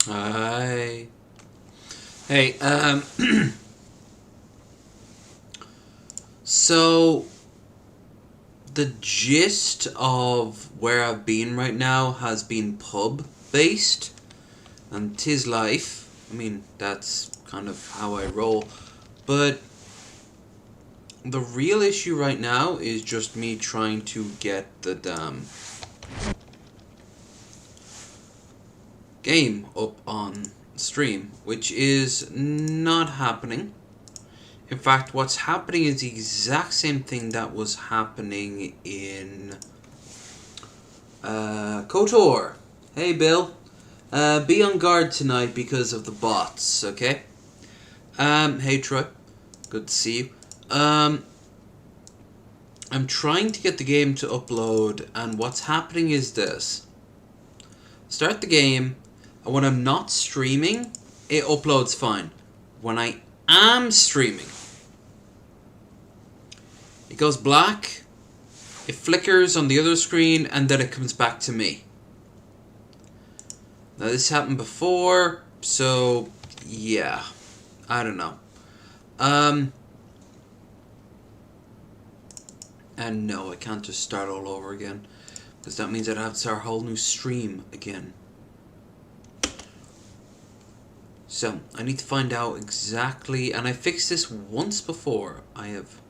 Hi. Hey, so the gist of where I've been right now has been pub based, and 'tis life. I mean, that's kind of how I roll. But the real issue right now is just me trying to get the damn game up on stream, which is not happening. In fact, what's happening is the exact same thing that was happening in KOTOR. Hey, Bill. Be on guard tonight because of the bots, okay? Hey, Troy. Good to see you. I'm trying to get the game to upload, and what's happening is this. Start the game, and when I'm not streaming, it uploads fine. When I am streaming, it goes black, it flickers on the other screen, and then it comes back to me. Now this happened before, so yeah, I don't know. And no, I can't just start all over again, because that means I'd have to start a whole new stream again. So, I need to find out exactly, and I fixed this once before. I have...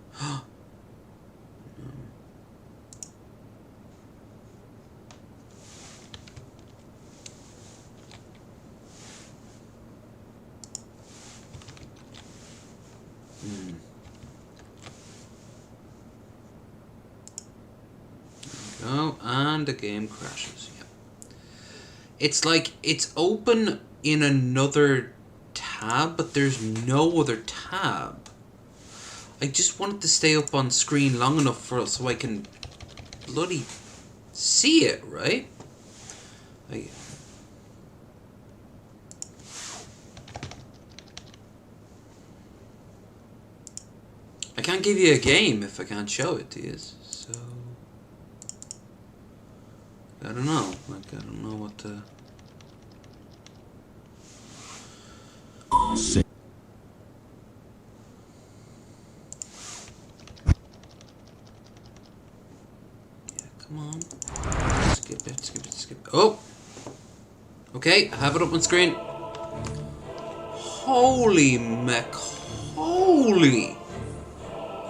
Oh, and the game crashes. Yeah. It's like it's open in another tab, but there's no other tab. I just wanted to stay up on screen long enough so I can bloody see it, right? I can't give you a game if I can't show it to you, so... I don't know. Like, I don't know what to... Yeah, come on. Skip it, skip it, skip it. Oh! Okay, I have it up on screen. Holy mech. Holy!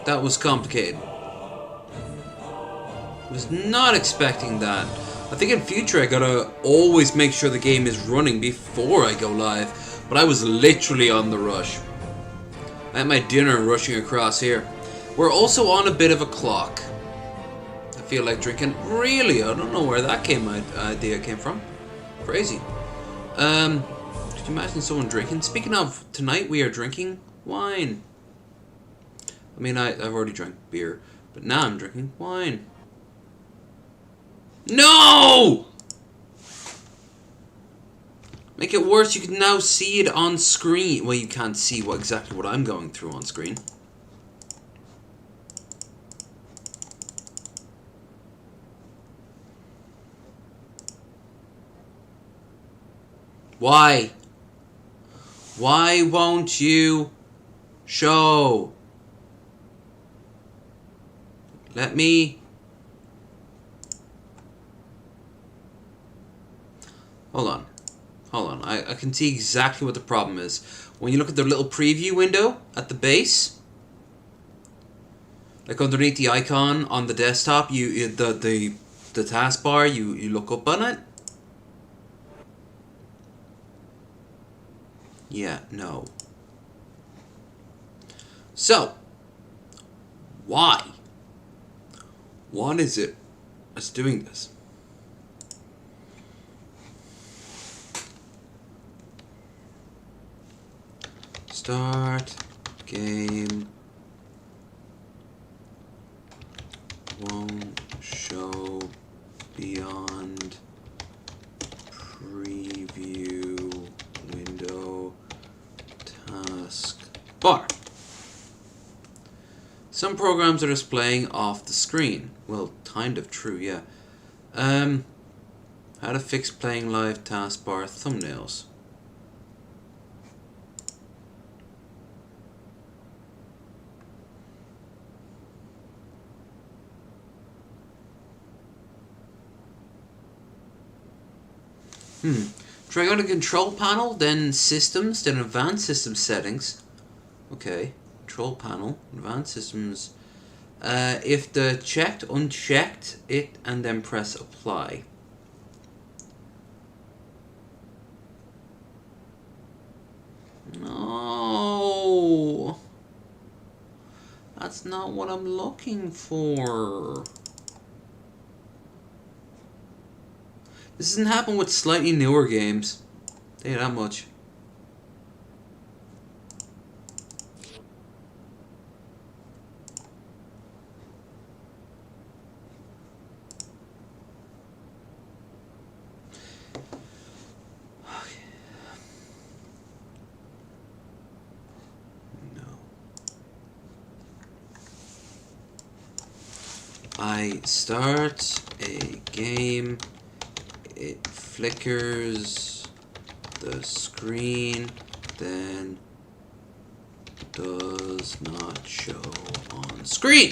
That was complicated. Was not expecting that. I think in future I gotta always make sure the game is running before I go live. But I was literally on the rush. I had my dinner rushing across here. We're also on a bit of a clock. I feel like drinking. Really? I don't know where that idea came from. Crazy. Could you imagine someone drinking? Speaking of, tonight we are drinking wine. I mean, I've already drank beer, but now I'm drinking wine. No! Make it worse, you can now see it on screen. Well, you can't see exactly what I'm going through on screen. Why? Why won't you show? Let me... Hold on. Hold on. I can see exactly what the problem is. When you look at the little preview window at the base, like underneath the icon on the desktop, the taskbar, you look up on it. Yeah, no. So, why? What is it that's doing this? Start game won't show beyond preview window task bar. Some programs are displaying off the screen. Well, kind of true, yeah. How to fix playing live taskbar thumbnails. Try go to control panel, then systems, then advanced system settings. Okay, control panel, advanced systems. If the checked, unchecked it, and then press apply. No, that's not what I'm looking for. This doesn't happen with slightly newer games. I'll tell you that much. I start a game, it flickers the screen, then does not show on screen.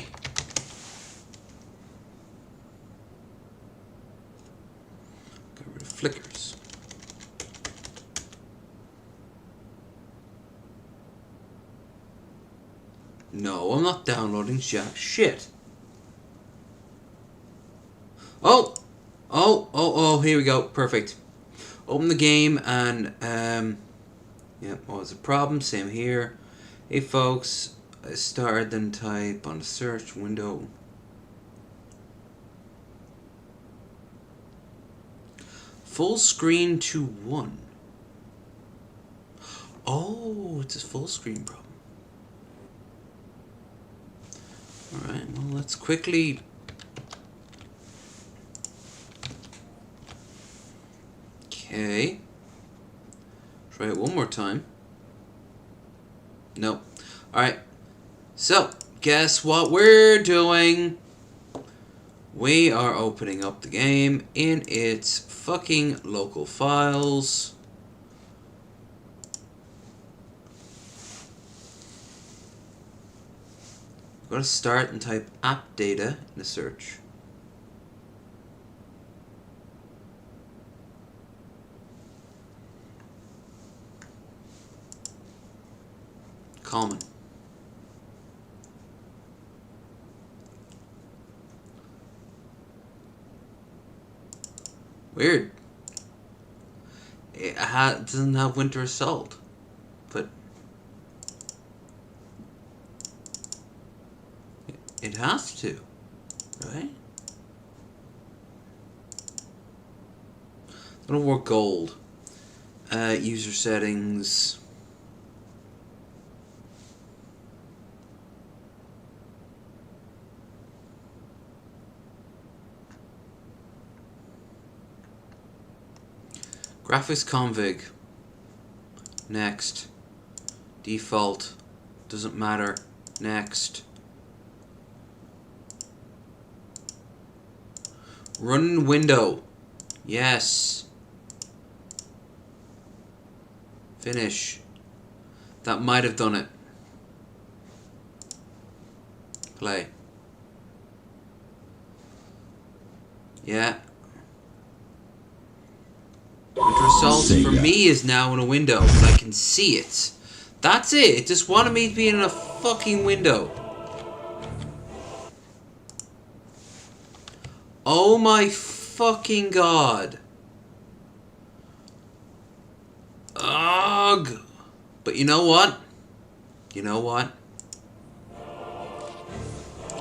Get rid of flickers. No, I'm not downloading jack shit. Oh, here we go. Perfect. Open the game and, yeah, what was the problem? Same here. Hey folks, I started, then type on the search window. Full screen to 1. Oh, it's a full screen problem. Alright, well, let's quickly... Okay. Try it one more time. Nope. Alright. So, guess what we're doing? We are opening up the game in its fucking local files. Go to start and type app data in the search. Common. Weird. It doesn't have Winter Assault, but it has to, right? It'll work gold. User settings. Graphics config. Next. Default. Doesn't matter. Next. Run window. Yes. Finish. That might have done it. Play. Yeah. Winter Assault for me is now in a window, but I can see it. That's it. It just wanted me to be in a fucking window. Oh my fucking god. Ugh. But you know what? You know what?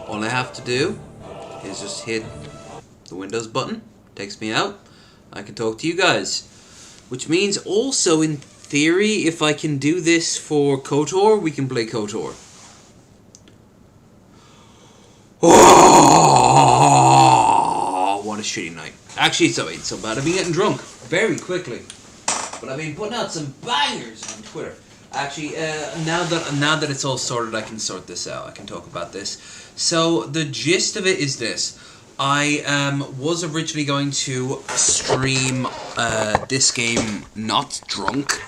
All I have to do is just hit the Windows button. Takes me out. I can talk to you guys. Which means also, in theory, if I can do this for KOTOR, we can play KOTOR. Oh, what a shitty night. Actually, it's not so bad. I've been getting drunk very quickly. But I've been putting out some bangers on Twitter. Actually, now that it's all sorted, I can sort this out. I can talk about this. So, the gist of it is this. I was originally going to stream this game not drunk,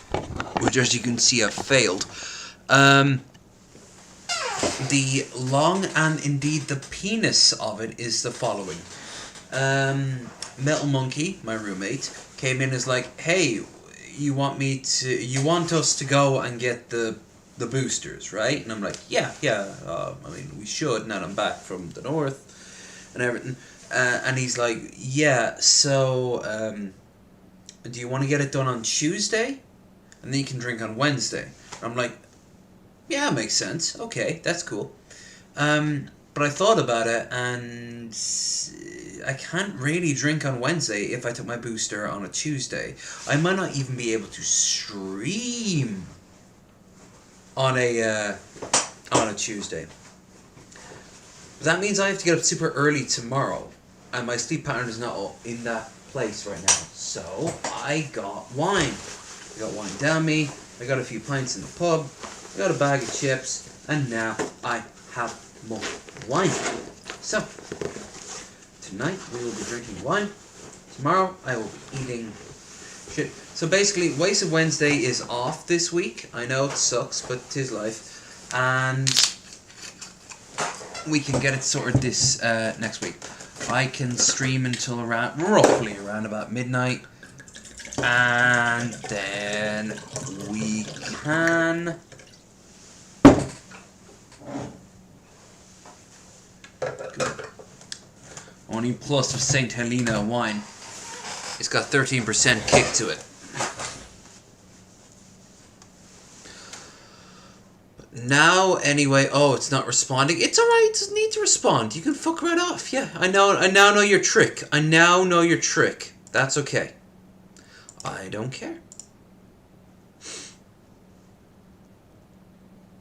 which as you can see I've failed. The long and indeed the penis of it is the following. Metal Monkey, my roommate, came in and is like, hey, you want us to go and get the boosters, right? And I'm like, yeah, I mean, we should, now that I'm back from the north and everything. And he's like, yeah, so, do you want to get it done on Tuesday? And then you can drink on Wednesday. And I'm like, yeah, makes sense. Okay, that's cool. But I thought about it, and I can't really drink on Wednesday if I took my booster on a Tuesday. I might not even be able to stream on a Tuesday. But that means I have to get up super early tomorrow, and my sleep pattern is not in that place right now. So I got wine. I got wine down me. I got a few pints in the pub. I got a bag of chips, and now I have more wine. So tonight we will be drinking wine. Tomorrow I will be eating shit. So basically, Wasted Wednesday is off this week. I know it sucks, but 'tis life. And we can get it sorted this next week. I can stream until roughly around about midnight. And then we can... Only plus of St. Helena wine. It's got 13% kick to it. But now, anyway, oh, it's not responding. It's alright, it doesn't need to respond. You can fuck right off. Yeah, I now know your trick. I now know your trick. That's okay. I don't care.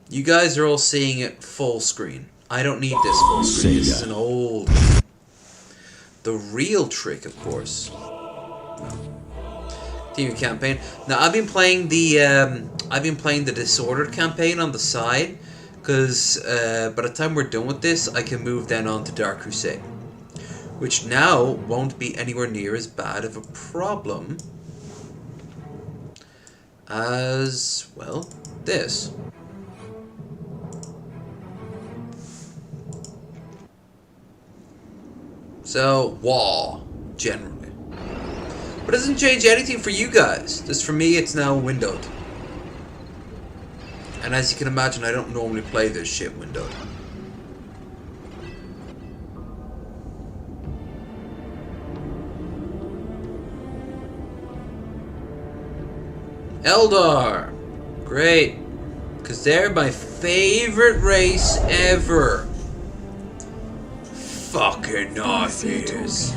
You guys are all seeing it full screen. I don't need this full screen. This is an old... The real trick, of course. Team campaign. Now I've been playing the Disordered campaign on the side, because by the time we're done with this, I can move then on to Dark Crusade, which now won't be anywhere near as bad of a problem as, well, this. So, wall, generally. But it doesn't change anything for you guys. Just for me, it's now windowed. And as you can imagine, I don't normally play this shit windowed. Eldar! Great. Because they're my favorite race ever. Fucking Nazis.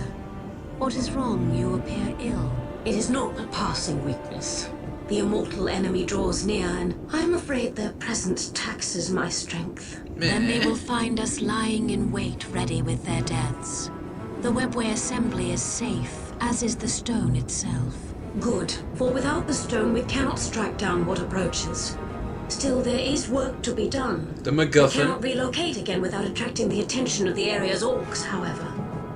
What is wrong? You appear ill. It is not a passing weakness. The immortal enemy draws near, and I'm afraid their presence taxes my strength. Then they will find us lying in wait, ready with their deaths. The webway assembly is safe, as is the stone itself. Good, for without the stone we cannot strike down what approaches. Still, there is work to be done. The MacGuffin. We cannot relocate again without attracting the attention of the area's orcs, however.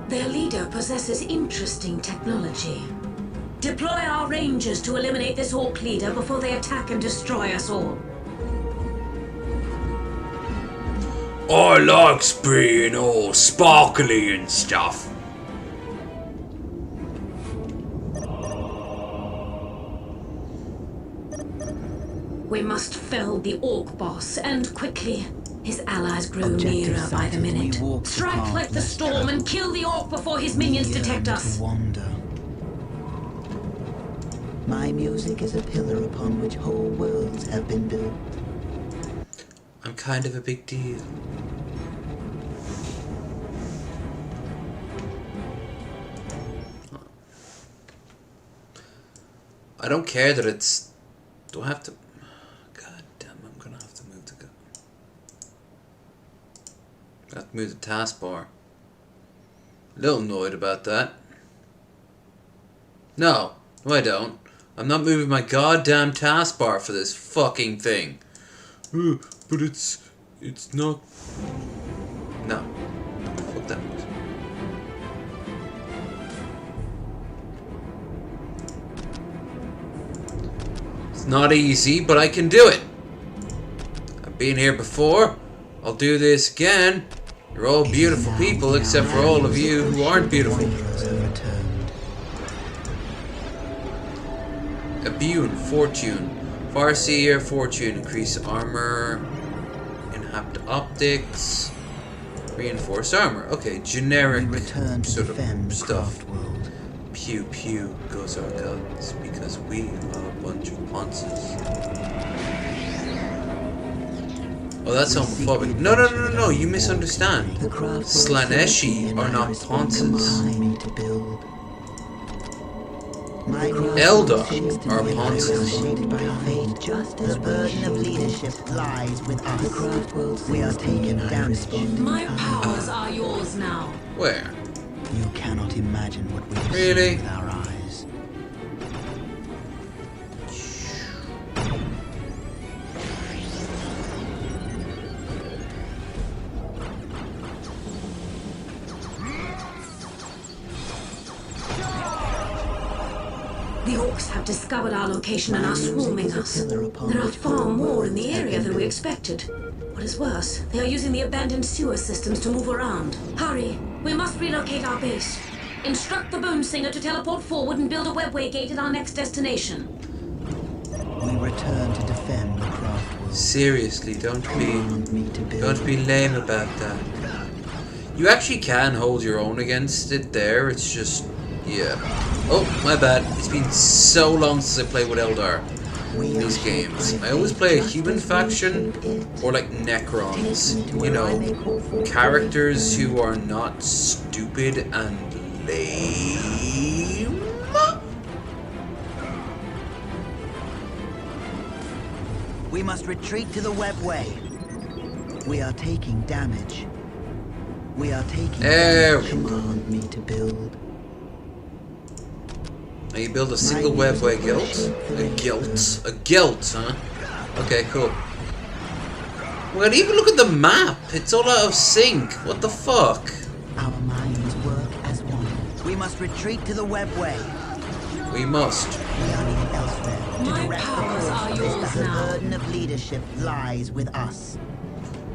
Their leader possesses interesting technology. Deploy our rangers to eliminate this orc leader before they attack and destroy us all. I likes being all sparkly and stuff. We must fell the orc boss, and quickly. His allies grow nearer by the minute. Strike like the storm and kill the orc before his minions detect us. My music is a pillar upon which whole worlds have been built. I'm kind of a big deal. I don't care that it's... Do I have to... God damn, I'm gonna have to move the... I have to move the taskbar. A little annoyed about that. No, I don't. I'm not moving my goddamn taskbar for this fucking thing. But it's not... No. Fuck that. It's not easy, but I can do it. I've been here before. I'll do this again. You're all beautiful people, except for all of you who aren't beautiful. Immune, Fortune. Farseer, Fortune. Increase armor. Enhanced optics. Reinforced armor. Okay, generic sort of stuff. Pew pew goes our guns, because we are a bunch of ponces. Oh, that's homophobic. No, you misunderstand. Slaneshi are not ponces. Eldar are ponces. The burden of leadership lies with us. We are taking damage. My powers are yours now. Where? You cannot imagine what we have Really? seen with our eyes. The orcs have discovered our location and are swarming us. There are far more in the area than we expected. What is worse, they are using the abandoned sewer systems to move around. Hurry, we must relocate our base. Instruct the Bone Singer to teleport forward and build a webway gate at our next destination. We return to defend the craft world. Seriously, don't be lame about that. You actually can hold your own against it there. It's just, yeah. Oh, my bad. It's been so long since I played with Eldar in these games. I always play a human faction or like Necrons. You know, characters who are not stupid and lame. We must retreat to the webway. We are taking damage. We are taking damage. Command me to build. Now you build a single webway guild? A guild, huh? Okay, cool. Well, even look at the map. It's all out of sync. What the fuck? Our minds work as one. We must retreat to the webway. We must. We are needed elsewhere. To My direct the powers are forces yours as the now. burden of leadership lies with us.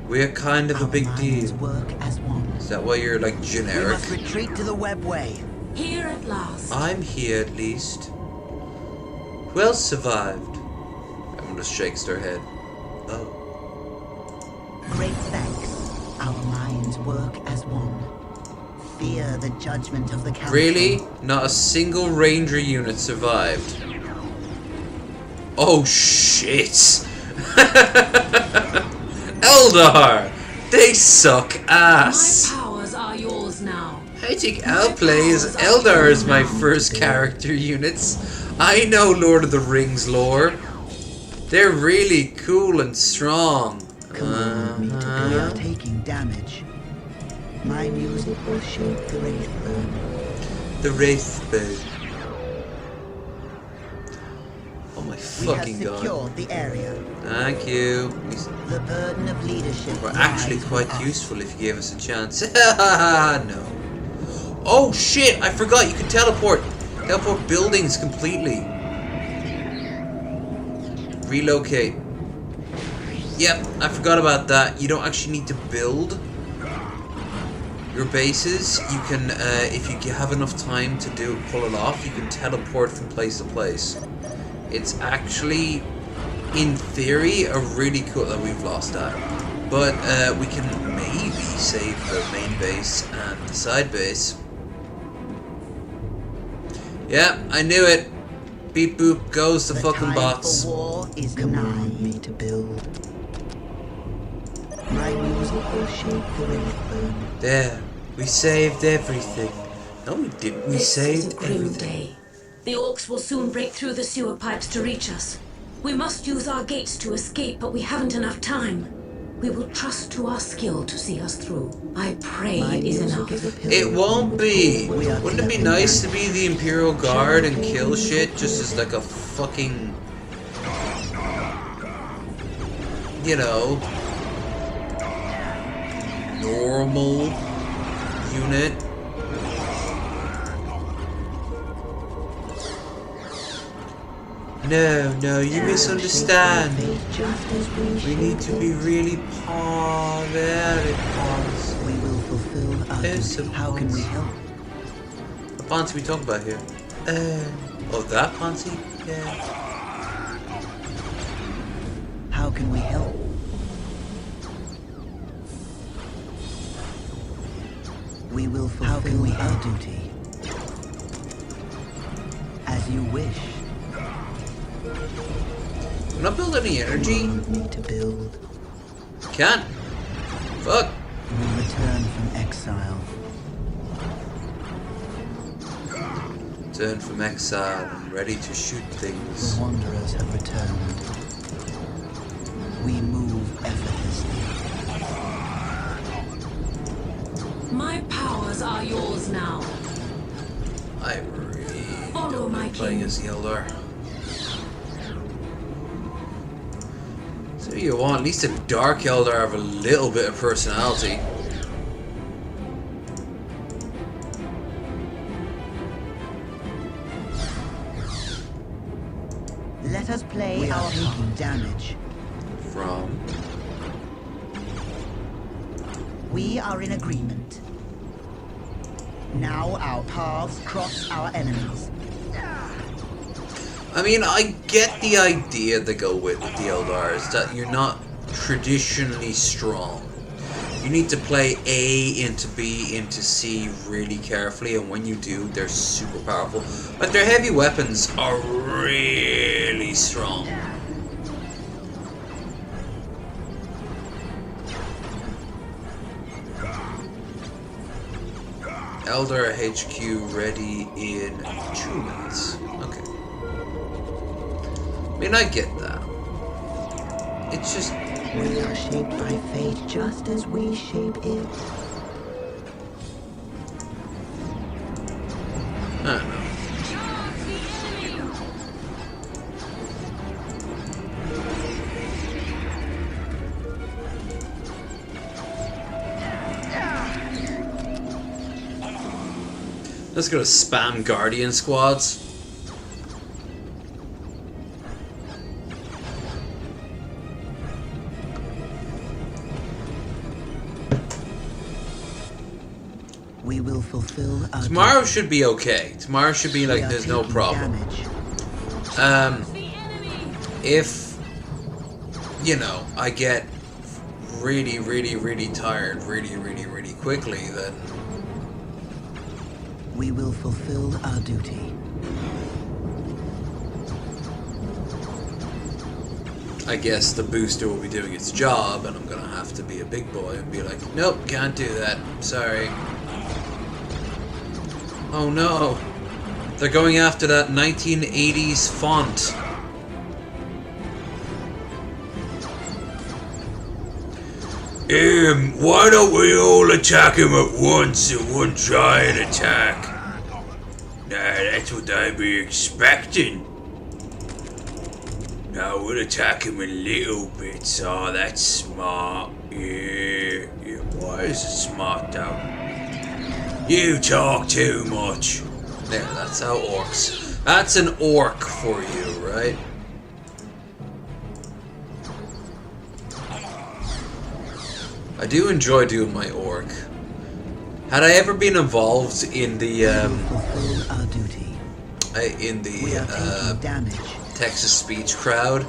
We're kind of a big Our minds deal. work as one. Is that why you're like We generic? must retreat to the webway. Here at last. I'm here at least. Who else survived? Everyone just shakes their head. Oh. Great thanks. Our minds work as one. Fear the judgment of the council. Really? Not a single ranger unit survived. Oh shit! Eldar! They suck ass! My powers are yours now. I think I'll play as Eldar as my first character units. I know Lord of the Rings lore. They're really cool and strong. Command me to be. We are taking damage. My music will shake the Wraithbone. The Wraithbone. Oh my fucking We have god. secured the area. Thank you. The burden of leadership. We're actually lies quite with us. useful if you gave us a chance. No. Oh shit, I forgot you can teleport. Teleport buildings completely. Relocate. Yep, I forgot about that. You don't actually need to build your bases. You can, if you have enough time to pull it off, you can teleport from place to place. It's actually, in theory, a really cool... Oh, we've lost that. But we can maybe save the main base and the side base. Yeah, I knew it. Beep boop goes the fucking bots. For war is command me to build. My music will shake the Wraithbone. There, we saved everything. No, we didn't. We This is a saved grim everything. day. The orcs will soon break through the sewer pipes to reach us. We must use our gates to escape, but we haven't enough time. We will trust to our skill to see us through. I pray it is enough. It won't be. Wouldn't it be nice to be the Imperial Guard and kill shit just as like a fucking, you know, normal unit? No, you misunderstand. We need to be really very pause. We will fulfill our duty. How can we help? What Ponzi we talking about here? Oh, that Ponzi? Yeah. How can we help? We will fulfill our duty. As you wish. Can I build any energy? Need to build. Can't. Fuck. We return from exile. Return from exile and ready to shoot things. The wanderers have returned. We move effortlessly. My powers are yours now. I really Follow don't my like playing king. as the Eldar. So you want at least a Dark Eldar have a little bit of personality. Let us play. We are taking damage. From We are in agreement. Now our paths cross our enemies. I mean, I get the idea they go with the Eldars, that you're not traditionally strong. You need to play A into B into C really carefully, and when you do, they're super powerful. Like, their heavy weapons are really strong. Eldar HQ ready in 2 minutes. Okay. I mean, I get that. It's just... We are shaped by fate just as we shape it. I don't know. Let's go to spam Guardian squads. We will fulfill our Tomorrow duty. should be okay. Tomorrow should be like We are there's no taking problem. damage. If, you know, I get really tired really quickly, then We will fulfill our duty. I guess the booster will be doing its job, and I'm gonna have to be a big boy and be like, nope, can't do that. Sorry. Oh no. They're going after that 1980s font. Why don't we all attack him at once in one giant attack? Nah, that's what I'd be expecting. Now we'll attack him in little bits. Oh, that's smart. Yeah. Why is it smart though? You talk too much. There, that's how orcs. That's an orc for you, right? I do enjoy doing my orc. Had I ever been involved in the Fulfill our duty. We are taking damage. Texas speech crowd,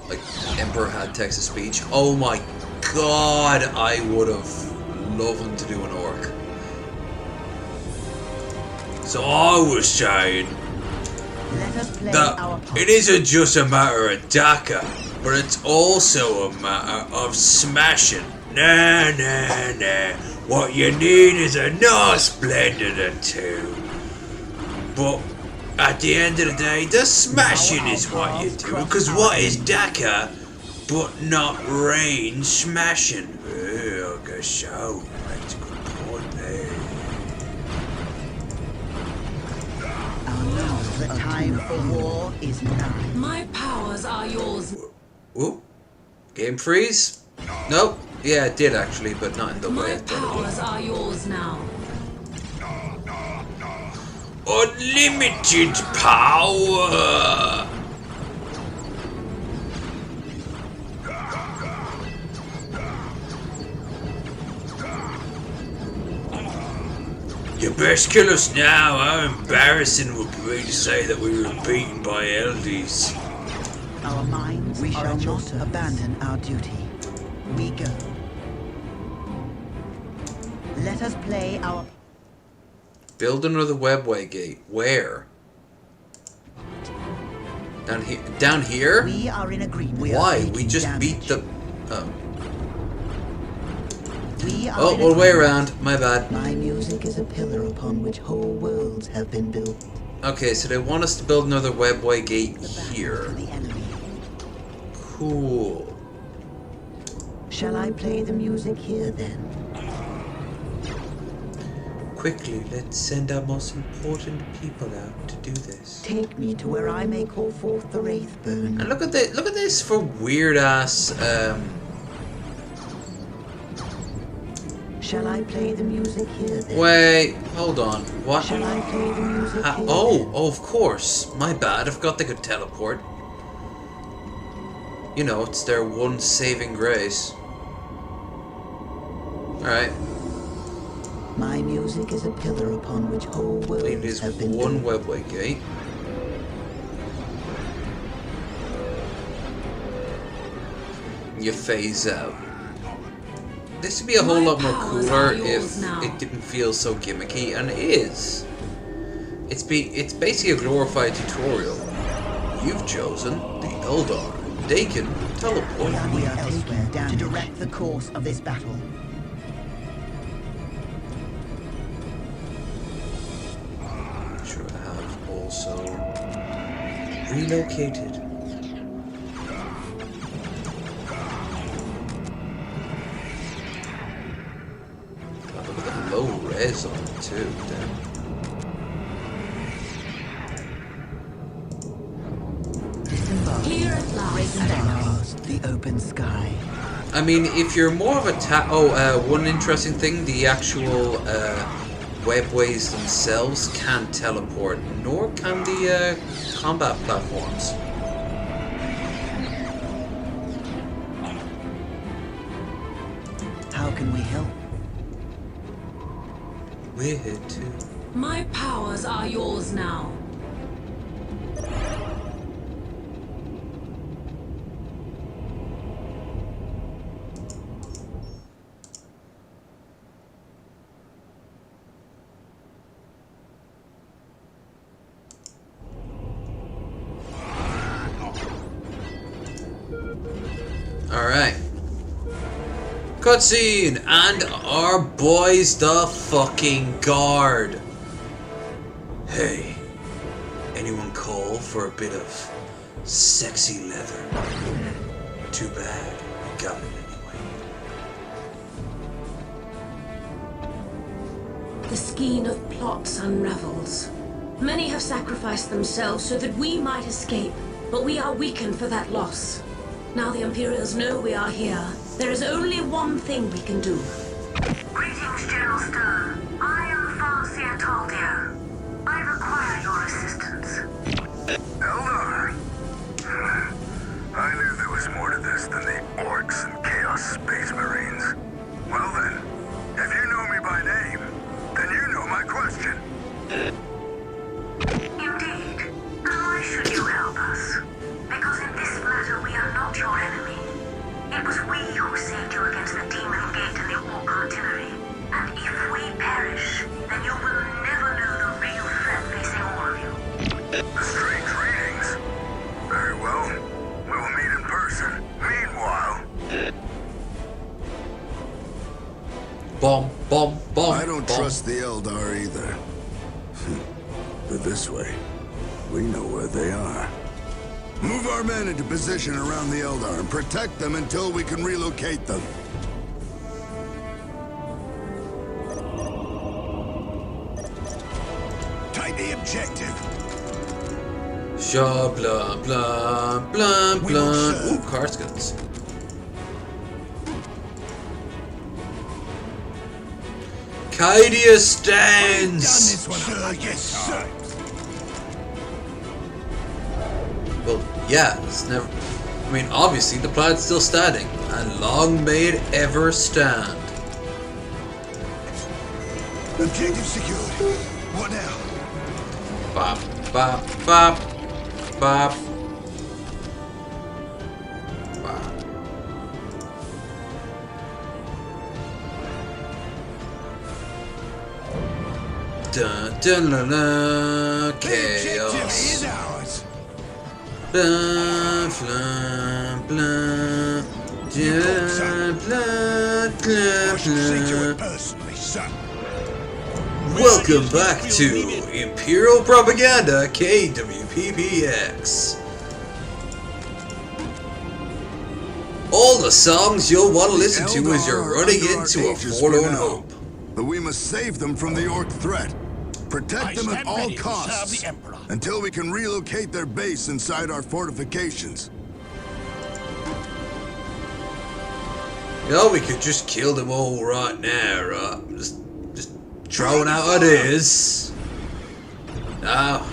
like Emperor had Texas speech, oh my god, I would have loved to do an orc. So I was saying Let us play that our part. it isn't just a matter of DACA, but it's also a matter of smashing. Nah. What you need is a nice blend of the two. But at the end of the day, the smashing is what you do. Because what is DACA but not range smashing? I guess so. That's a good point there. The time for war is nigh. My powers are yours. Whoop. Game freeze? Nope. Yeah, it did actually, but not in the way My I thought it would. powers are yours now. Unlimited power! You best kill us now. How embarrassing would be to say that we were beaten by Eldies. Our minds we shall not abandon our duty. We go. Let us play our... Build another webway gate. Where? Down here? Down here? We are in agreement. Why? We just beat the... Oh. Oh, all the way around. My bad. My music is a pillar upon which whole worlds have been built. Okay, so they want us to build another webway gate here. Cool. Shall I play the music here then? Quickly, let's send our most important people out to do this. Take me to where I may call forth the Wraithburn. And look at this for weird ass. Shall I play the music here then? Wait, hold on. What? Shall I play the music here oh, of course. My bad. I forgot they could teleport. You know, it's their one saving grace. Alright. My music is a pillar upon which whole worlds have been one built. webway gate. You phase out. This would be a whole lot more cooler if it didn't feel so gimmicky, and it is. It's basically a glorified tutorial. You've chosen the Eldar. They can teleport. We are elsewhere to direct the course of this battle. Should have also relocated. Low res on it too, damn. Clear at last. The open sky. I mean, if you're more of a one interesting thing, the actual webways themselves can't teleport, nor can the combat platforms. How can we help? We're here too. My powers are yours now. Alright. Cutscene! And our boys the fucking guard. Hey, anyone call for a bit of sexy leather? Too bad, you got it anyway. The skein of plots unravels. Many have sacrificed themselves so that we might escape, but we are weakened for that loss. Now the Imperials know we are here. There is only one thing we can do. Greetings, General Stern. I am Farseer Taldir. I require your assistance. Eldar? I knew there was more to this than the orcs and Chaos Space Marines. Well then, if you know me by name, then you know my question. Indeed. And why should you help us? Because in this matter we are not your enemy. It was we who saved you against the Demon Gate and the Orc Artillery. And if we perish, then you will never know the real threat facing all of you. The strange readings? Very well. We will meet in person. Meanwhile... Bomb, bomb, bomb. I don't trust the Eldar either. But this way, we know where they are. Move our men into position around the Eldar and protect them until we can relocate them. Take the objective. Sha blah blah blah blah. Ooh, car skills. Kydia stands. Well, yeah, it's never. I mean, obviously the planet's still standing, and long may it ever stand. Objective secured. What now? Bop, bop, bop, bop. Bop. Dun dun la la, chaos. Is ours. Blah blah blah. Blah blah blah blah. Personally, son. Welcome back to Imperial Propaganda KWPPX. All the songs you'll want to listen to as you're running into a forlorn hope. But we must save them from the Orc threat. Protect them at all costs until we can relocate their base inside our fortifications. You know, we could just kill them all right now, right? Just throwing out ideas. Now.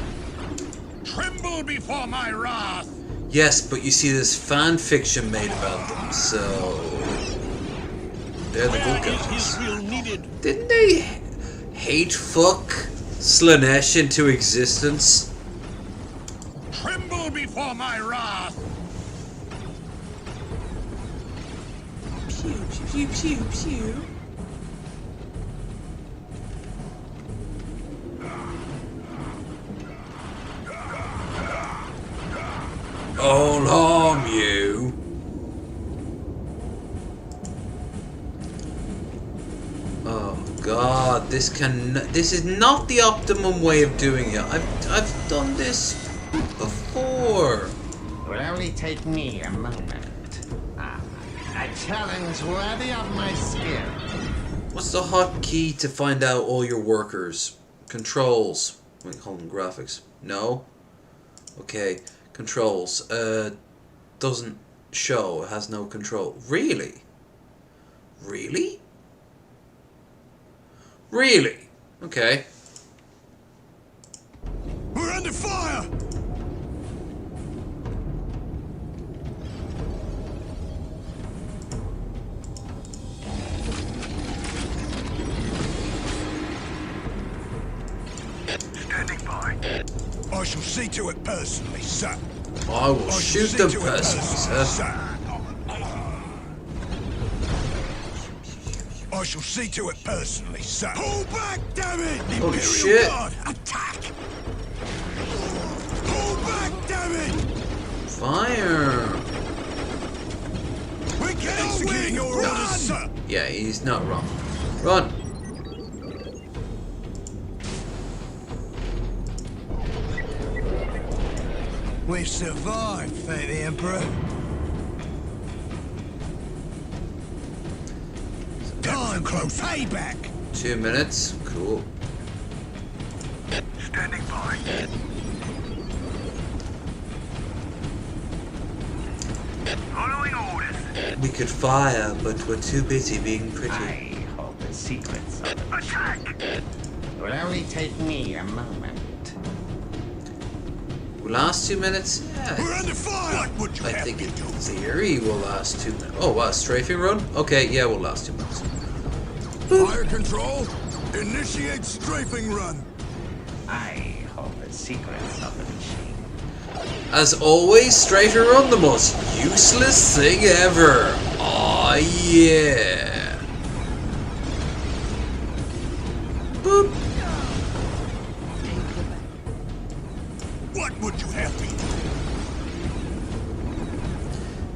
Tremble before my wrath. Yes, but you see, there's fan fiction made about them, so they're the good guys. Didn't they hate fuck Slanesh into existence? Tremble before my wrath. Pew pew pew pew pew. All harm you. Oh God, this is not the optimum way of doing it. I've done this before. It will only take me a moment. A challenge worthy of my skill. What's the hotkey to find out all your workers? Controls. Wait, hold on, graphics. No. Okay. Controls. Doesn't show. It has no control. Really? Really? Really? Okay. We're under fire! Standing by. I shall see to it personally, sir. I will shoot them personally, sir. I shall see to it personally, sir. Pull back, damn it! Holy shit. Guard, attack! Pull back, damn it! Fire! We're executing your orders, sir! Yeah, he's not wrong. Run! We've survived, thank the Emperor. Time close. Payback! 2 minutes. Cool. Standing by. Following orders. We could fire, but we're too busy being pretty. I hold the secrets of the Attack! It will only take me a moment. Will last 2 minutes? Yeah. We're under fire! What would you I have think me in do? theory will last 2 minutes. Oh, wow, strafing run? Okay, yeah, we'll last 2 minutes. Fire control! Initiate strafing run! I hold the secrets of the machine. As always, strafing run, the most useless thing ever. Aw, yeah. Boop. What would you have me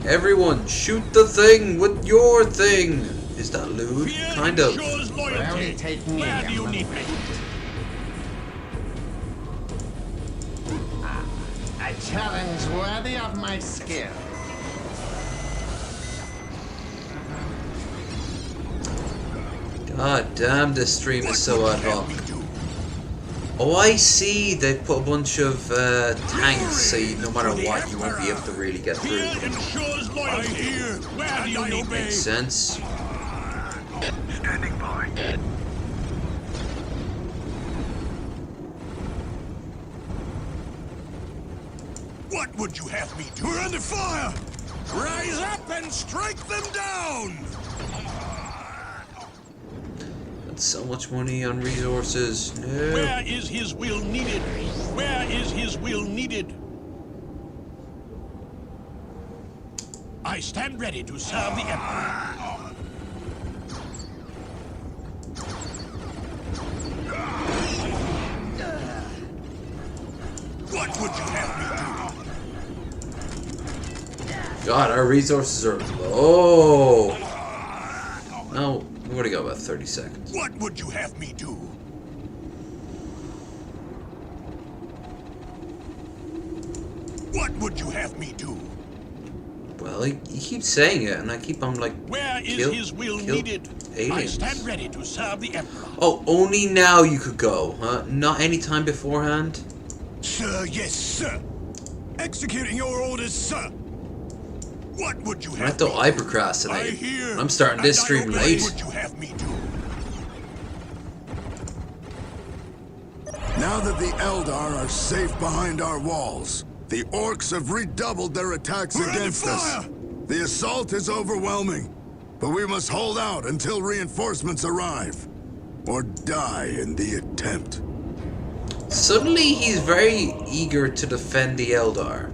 do? Everyone, shoot the thing with your thing. Is that lewd? Kind of. Shows It will loyalty. only take me Where a do you need moment. me? A challenge worthy of my skill. God damn, this stream is so ad hoc. Oh, I see. They put a bunch of tanks, so no matter what, you won't be able to really get through. Fear ensures loyalty. Where do you need me? Makes sense. Standing by. What would you have me do? We're under fire! Rise up and strike them down! spent so much money on resources. No. Where is his will needed? Where is his will needed? I stand ready to serve the Emperor. What would you have me do? God, our resources are low. No, we've already got about 30 seconds. What would you have me do? What would you have me do? Well, he keeps saying it, and I keep on like, where is his will needed? Aliens. I stand ready to serve the Emperor. Oh, only now you could go, huh? Not any time beforehand? Sir, yes, sir. Executing your orders, sir. What would you have? I thought I procrastinated. I'm starting this stream late. What would you have me do? Now that the Eldar are safe behind our walls, the orcs have redoubled their attacks against us. The assault is overwhelming, but we must hold out until reinforcements arrive, or die in the attempt. Suddenly he's very eager to defend the Eldar.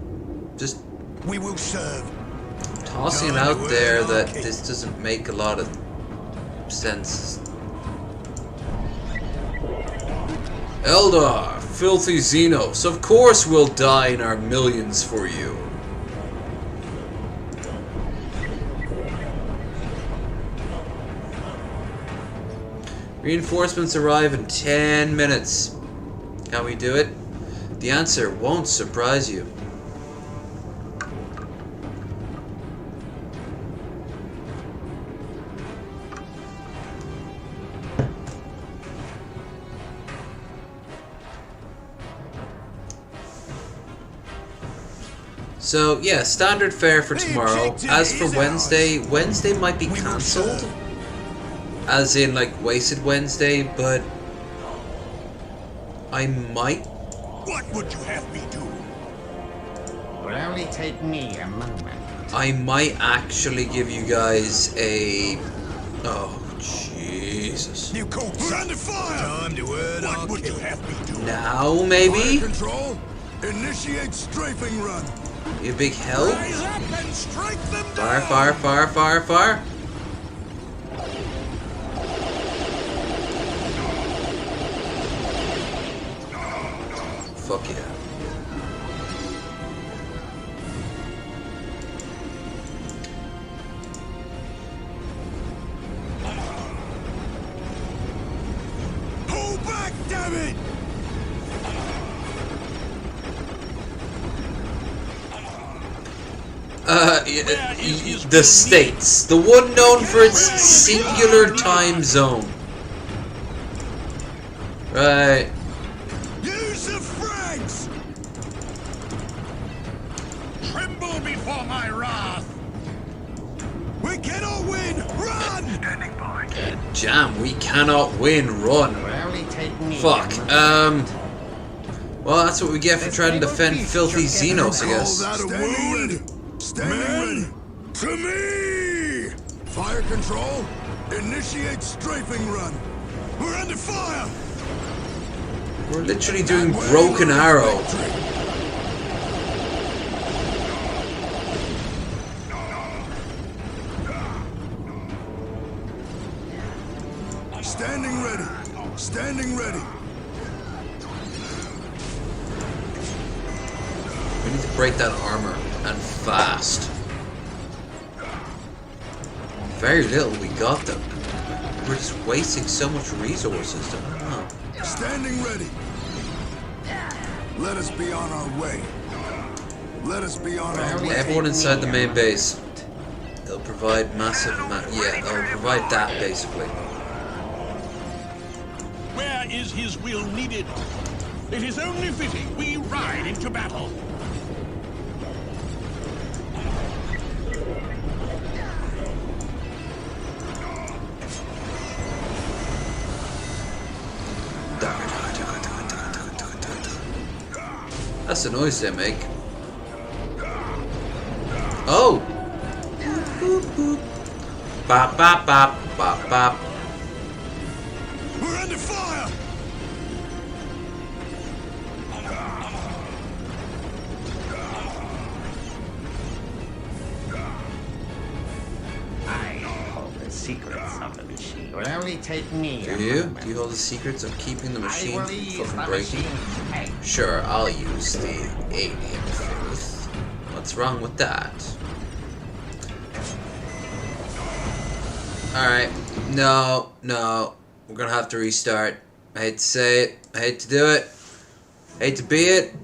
Just we will serve. Tossing it out there that this doesn't make a lot of sense. Eldar, filthy Xenos, of course we'll die in our millions for you. Reinforcements arrive in 10 minutes. Can we do it? The answer won't surprise you. So yeah, standard fare for tomorrow. As for Wednesday, Wednesday might be cancelled. As in like wasted Wednesday, but I might. What would you have me do? Will only take me a moment. I might actually give you guys a. Oh Jesus! You cold we're under fire. Time to word. What would you have me do? Now maybe. Fire control. Initiate strafing run. You big help. Rise up and strike them Fire! down. Fire! Fire! Fire! Fire! Fuck yeah. Pull back, damn it! The States. The one known for its singular time zone. Right. Use the frags! Tremble before my wrath! We cannot win! Run! Standing by. Jam, we cannot win. Run. Will only take me Fuck. a moment. Well, that's what we get for trying to defend filthy Xenos, I guess. Call that a wound? Standing ready. To me! Fire control. Initiate strafing run. We're under fire! We're literally doing Broken Arrow. Standing ready. Standing ready. We need to break that armor, and fast. Very little we got them. We're just wasting so much resources. I don't know. Standing ready. Let us be on our way. Let us be on our way. Everyone inside the main base. They'll provide massive they'll provide that basically. Where is his will needed? It is only fitting we ride into battle. That's the noise they make. Oh! Boop boop. Bop bop bop bop bop. under fire! I hold the secrets of the machine. It will only take me Do a you? moment. Do you hold the secrets of keeping the I machine will from ease fucking the breaking? machine's pain. Sure, I'll use the alien truth. What's wrong with that? Alright. No. We're gonna have to restart. I hate to say it. I hate to do it. I hate to be it.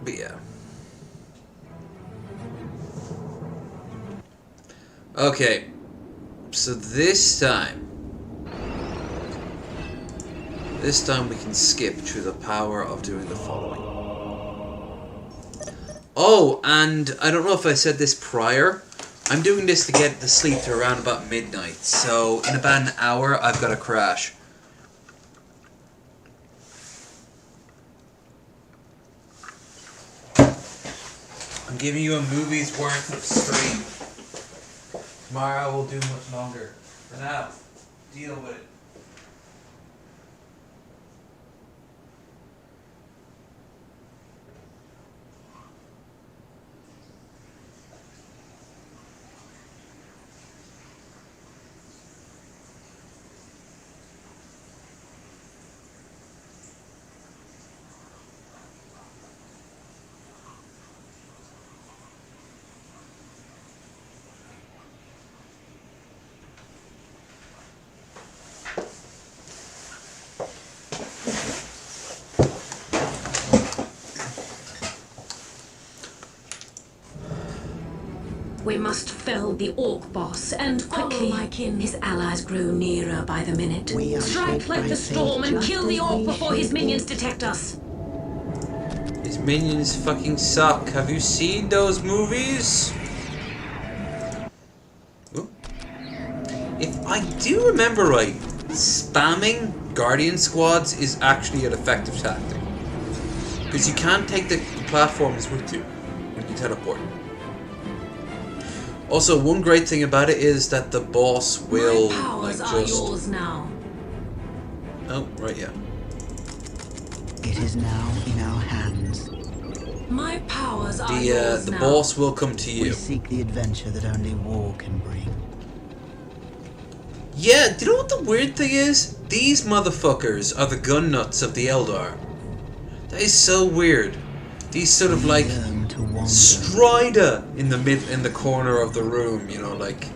But yeah. Okay. So this time we can skip through the power of doing the following. Oh, and I don't know if I said this prior. I'm doing this to get to sleep to around about midnight. So in about an hour, I've got to crash. I'm giving you a movie's worth of stream. Tomorrow will do much longer. For now, deal with it. We must fell the Orc boss, and quickly. my kin. His allies grow nearer by the minute. We are Strike shaped like by the fate storm and just kill the as Orc we before his should minions be. detect us. His minions fucking suck. Have you seen those movies? Ooh. If I do remember right, spamming Guardian squads is actually an effective tactic. Because you can't take the platforms with you when you teleport. Also, one great thing about it is that the boss will My powers like are just. yours now. Oh, right, yeah. It is now in our hands. My powers are yours The now. boss will come to We you. seek the adventure that only war can bring. Yeah, do you know what the weird thing is? These motherfuckers are the gun nuts of the Eldar. That is so weird. These sort of like Learn to wander. Strider in the corner of the room, you know, like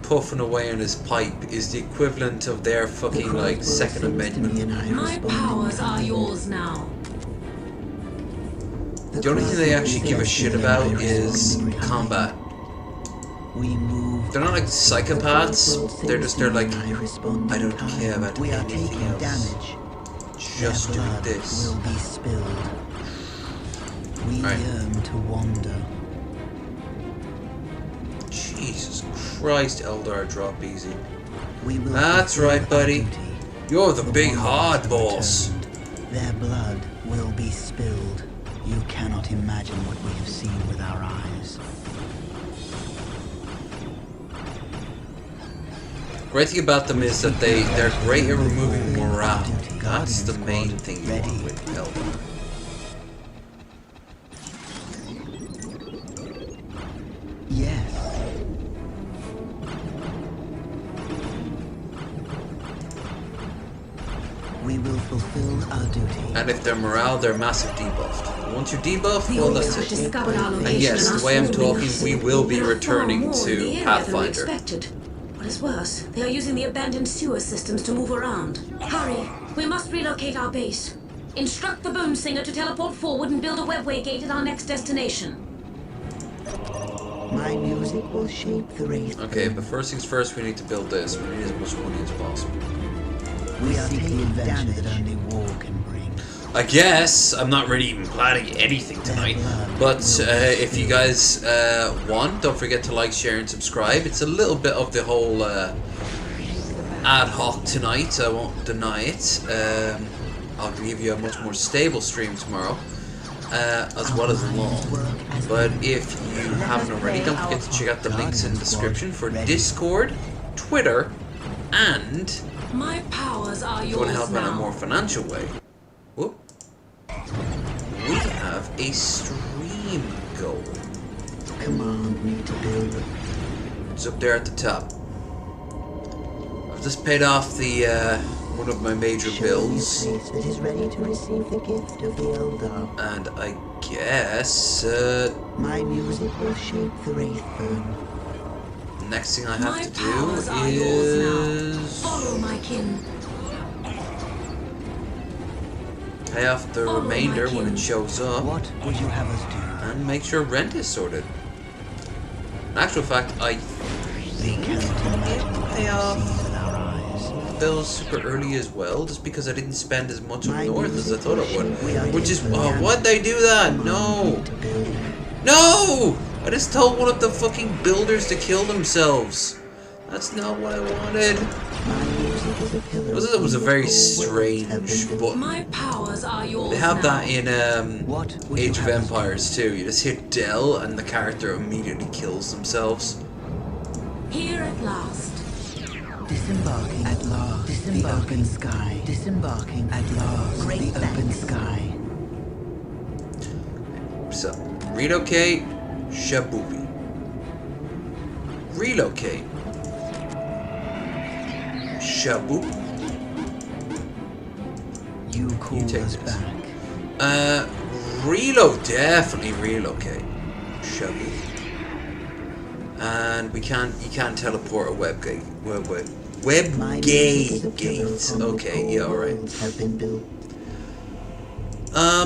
puffing away on his pipe is the equivalent of their fucking like Second Amendment. My powers are yours now. The only thing they actually give a shit about is combat. We move. They're not like psychopaths. They're like, I don't care about We are anything taking else. damage. Just Their do blood this. will be spilled. We Right. yearn to wander. Jesus Christ, Eldar, drop easy. We will That's fulfill right, our buddy. duty. You're the The big wanderers hard have boss. returned. Their blood will be spilled. You cannot imagine what we have seen with our eyes. Great thing about them is that they're great at removing morale. That's the main thing you want with Eldar. Yes. We will fulfill our duty. And if they're morale, they're massive debuffed. Once you're debuffed, The well, Orcs that's have it. discovered our location And yes, and the are way I'm swarming talking, us. we will be There are returning far more in the to area than we Pathfinder. expected. What is worse, they are using the abandoned sewer systems to move around. Hurry, we must relocate our base. Instruct the Boom Singer to teleport forward and build a webway gate at our next destination. My music will shape the race. Okay, but first things first, we need to build this. We need as much money as possible. We are taking adventure that only war can bring. I guess I'm not really even planning anything tonight, but if you guys want, don't forget to like, share, and subscribe. It's a little bit of the whole ad hoc tonight. I won't deny it. I'll give you a much more stable stream tomorrow, as well as long. But if you haven't already, don't forget to check out the links in the description for Discord, Twitter, And My powers are if you want to yours help out in a now. more financial way, whoop, we have a stream goal. Command me to build. It's up there at the top. I've just paid off the one of my major bills, Show me a place that is ready to receive the gift of the Eldar. and I guess My music will shape the Wraithburn. the next thing I have My to powers are do yours now. is Follow my kin. pay off the Follow my remainder when kin. it shows up, What would you have us do? and make sure rent is sorted. In actual fact, I They can't imagine what pay they off see with our eyes. bills super early as well, just because I didn't spend as much up My north as I thought I music will would. shape Which is, the Eldar. why'd they do that? Command No! me to build. No! I just told one of the fucking builders to kill themselves. That's not what I wanted. My music is a pillar. It was a very all worlds have strange been built. button. My powers are yours They have now. that in What would you Age of have us do? Empires too. You just hit Del and the character immediately kills themselves. Here at last. Disembarking at last. Disembarking the sky. Disembarking at last. Great the open sky. So, relocate, Shabubi. Relocate. Shabu. You call take us this. back. Definitely relocate. Shabu. And you can't teleport a web gate. Web My gate music is a pillar gates. upon which Okay, all yeah, alright. worlds have been built.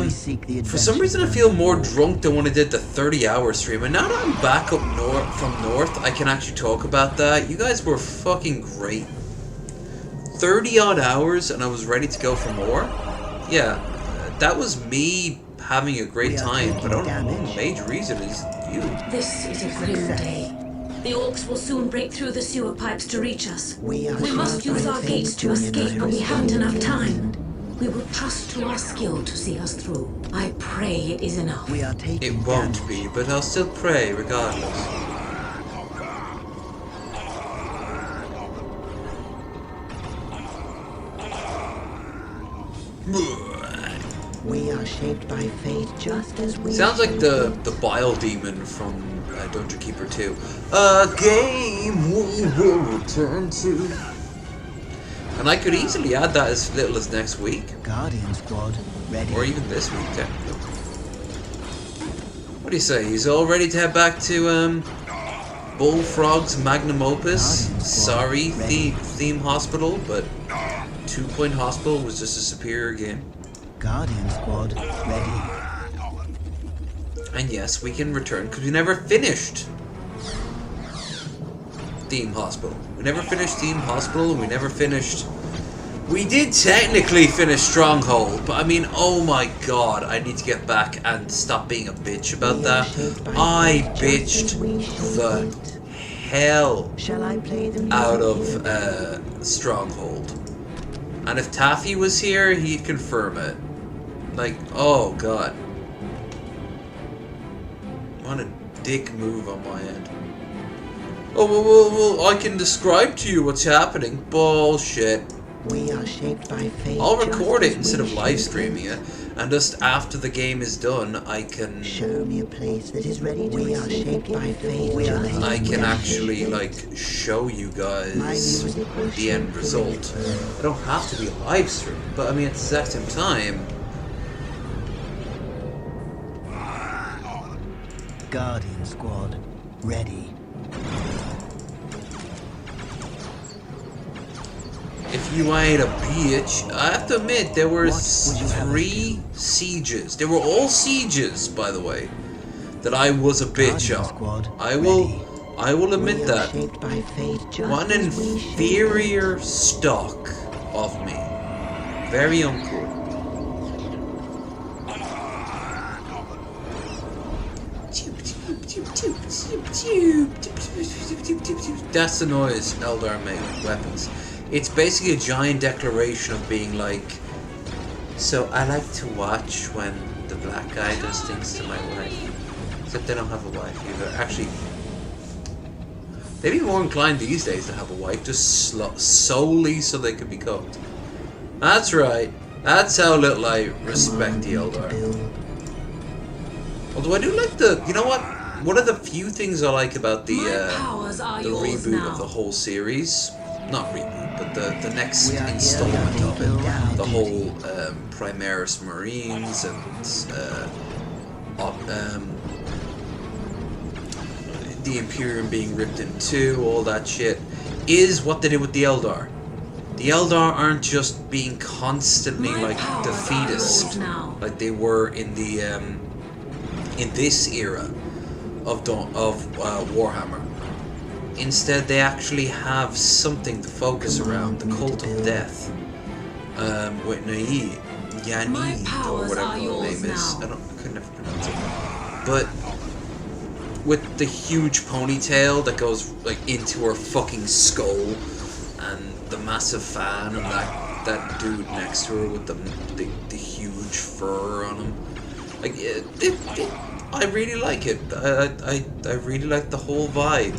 We seek the For some reason I adventures feel of more war. drunk than when I did the 30-hour stream, and now that I'm back up north, I can actually talk about that. You guys were fucking great. 30 odd hours and I was ready to go for more. Yeah, that was me having a great We are time, but I don't know, taking the major reason is you. This is a grim day. The orcs will soon break through the sewer pipes to reach us. We must use our gates to escape, but we haven't enough time. We will trust to our skill to see us through. I pray it is enough. We are It taking won't damage. be, but I'll still pray regardless. We are shaped by fate just as we Sounds like shape the bile demon from Dungeon Keeper 2. A game we will return to. And I could easily add that as little as next week, Guardian Squad ready. or even this week, technically. What do you say? He's all ready to head back to Bullfrog's magnum opus. Sorry, theme hospital, but 2 Point Hospital was just a superior game. Guardian Squad ready. And yes, we can return because we never finished Theme Hospital. We never finished Theme Hospital, and we never finished. We did technically finish Stronghold, but I mean, oh my god, I need to get back and stop being a bitch about that. I bitched the hell Shall I play the music out of here? Stronghold. And if Taffy was here, he'd confirm it. Like, oh god. What a dick move on my end. Oh, well, I can describe to you what's happening. Bullshit. We are shaped by fate. I'll just record it as instead we of live shape streaming it, and just after the game is done, I can Show me a place that is ready to We are shaped by fate. I can actually like show you guys the end result. I don't have to be a live stream, but I mean at the exact same time. Guardian Squad ready. If you ain't a bitch, I have to admit there were What would you have us 3 sieges. They were all sieges, by the way, that I was a bitch Guardian on. Squad I will We admit are that. shaped by fate just One as we shape inferior stock of me. Very uncool. That's the noise Eldar make with weapons. It's basically a giant declaration of being like, so I like to watch when the black guy does things to my wife. Except they don't have a wife either. Actually, They'd be more inclined these days to have a wife just solely so they could be cooked. That's right. That's how little I respect the Eldar. Although I do like the... You know what? One of the few things I like about the reboot of the whole series... Not reboot, but the next installment of it. The whole Primaris Marines and... the Imperium being ripped in two, all that shit, is what they did with the Eldar. The Eldar aren't just being constantly like defeatist, like they were in the in this era of Warhammer. Instead, they actually have something to focus around. The Cult of Death, with Yanid or whatever her name is. I could never pronounce it, but. With the huge ponytail that goes like into her fucking skull, and the massive fan, and that dude next to her with the huge fur on him, like I really like it. I really like the whole vibe.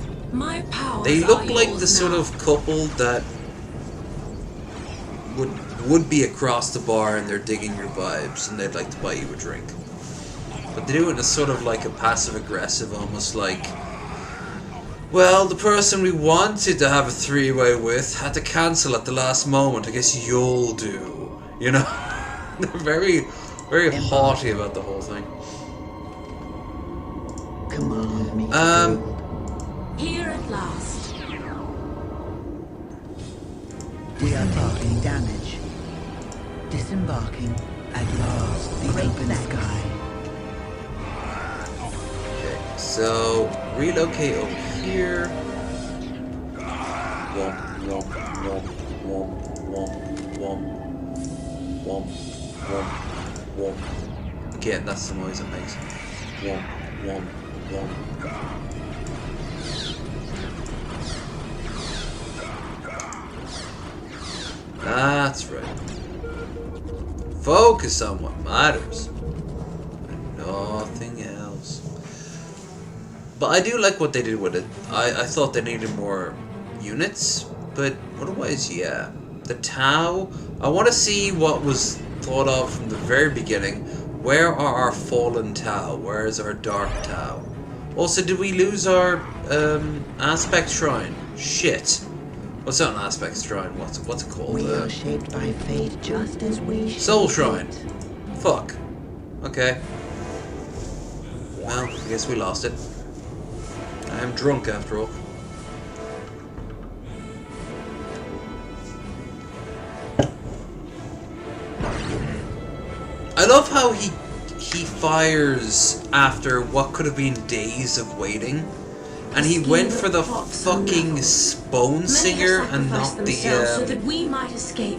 They look like the sort of couple that would be across the bar and they're digging your vibes and they'd like to buy you a drink. But they do it in a sort of like a passive-aggressive, almost like, well, the person we wanted to have a three-way with had to cancel at the last moment. I guess you'll do. You know? They're very, very haughty about the whole thing. Command me. Here at last. We are taking damage. Disembarking at last. The open sky. So, relocate over here. Womp, womp, womp, womp, womp, womp, womp, womp, womp. Again, that's the noise it makes. Womp, womp, womp. That's right. Focus on what matters. And nothing else. But I do like what they did with it. I thought they needed more units, but otherwise, yeah. The Tau, I want to see what was thought of from the very beginning. Where are our fallen Tau? Where is our dark Tau? Also, did we lose our aspect shrine? Shit. What's not an aspect shrine? What's it called? We are shaped by fate just as we Soul shrine. Fuck. Okay. Well, I guess we lost it. I am drunk after all. I love how he fires after what could have been days of waiting, and he went for the fucking Bone Singer and not the Fire Singer. You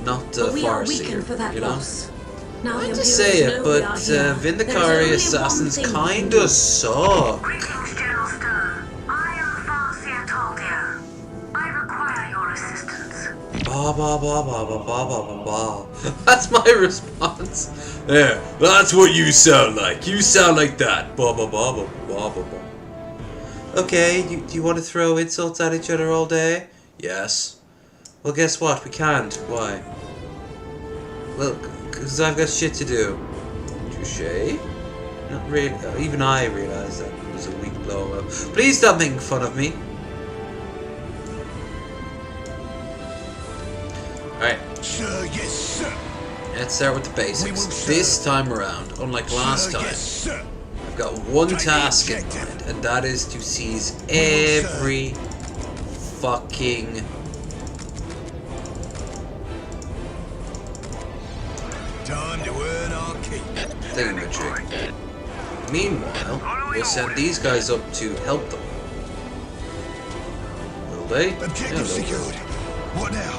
know, I hate to say it, but Vindicari assassins kinda suck. Greetings, General Stern. I am Farsia Taldir. I require your assistance. Ba ba ba ba ba ba ba ba ba. That's my response. There, that's what you sound like. You sound like that. Ba ba ba ba ba ba ba. Okay, do you want to throw insults at each other all day? Yes. Well, guess what? We can't. Why? Well, because I've got shit to do. Touché? Not really. Even I realized that it was a weak blow. Please stop making fun of me. Alright. Sir, yes, sir. Let's start with the basics. This time around, unlike last time, Yes, sir. I've got one task in mind, and that is to seize every fucking Time to earn our keep. thingamajig. Meanwhile, we'll send these guys up to help them. Will they? Objective secured. What now?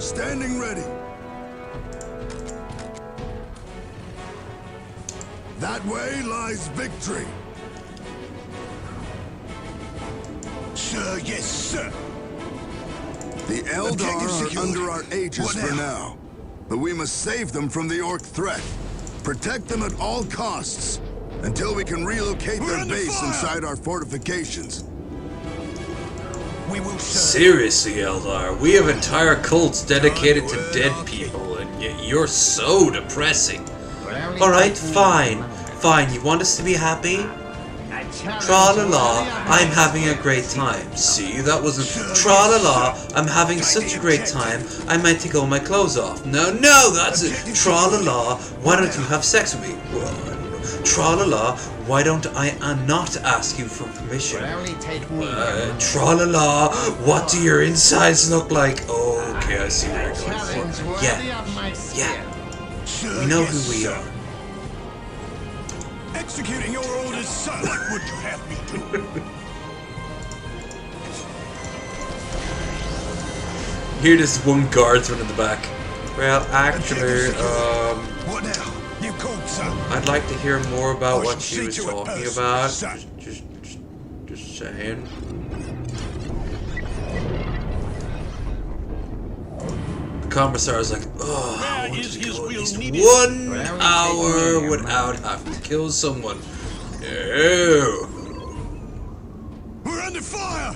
Standing ready. That way lies victory. Sir, yes, sir. The Eldar Objective are secured. under our aegis What for now? now. But we must save them from the Orc threat. Protect them at all costs. until we can relocate We're their under base fire! inside our fortifications. We will serve. Seriously, Eldar, we have entire cults dedicated to dead people, and yet you're so depressing. Alright, fine. Fine, you want us to be happy? Tra-la-la, I'm having a great time. See, that wasn't tra-la-la, I'm having such a great time, I might take all my clothes off. No, that's it. Tra-la-la, why don't you have sex with me? Well, tra-la-la, why don't I not ask you for permission? Tra-la-la, what do your insides look like? Oh, okay, I see where you're going for. Yeah, we know who we are. Executing your orders, sir. What would you have me do? Here, this one guard's running the back. Well, actually, What now? You called, sir. I'd like to hear more about what she see was to it talking personally, about. sir. Just saying. The commissar's like, oh, I want to go at least 1 hour without having to kill someone. No. We're under fire!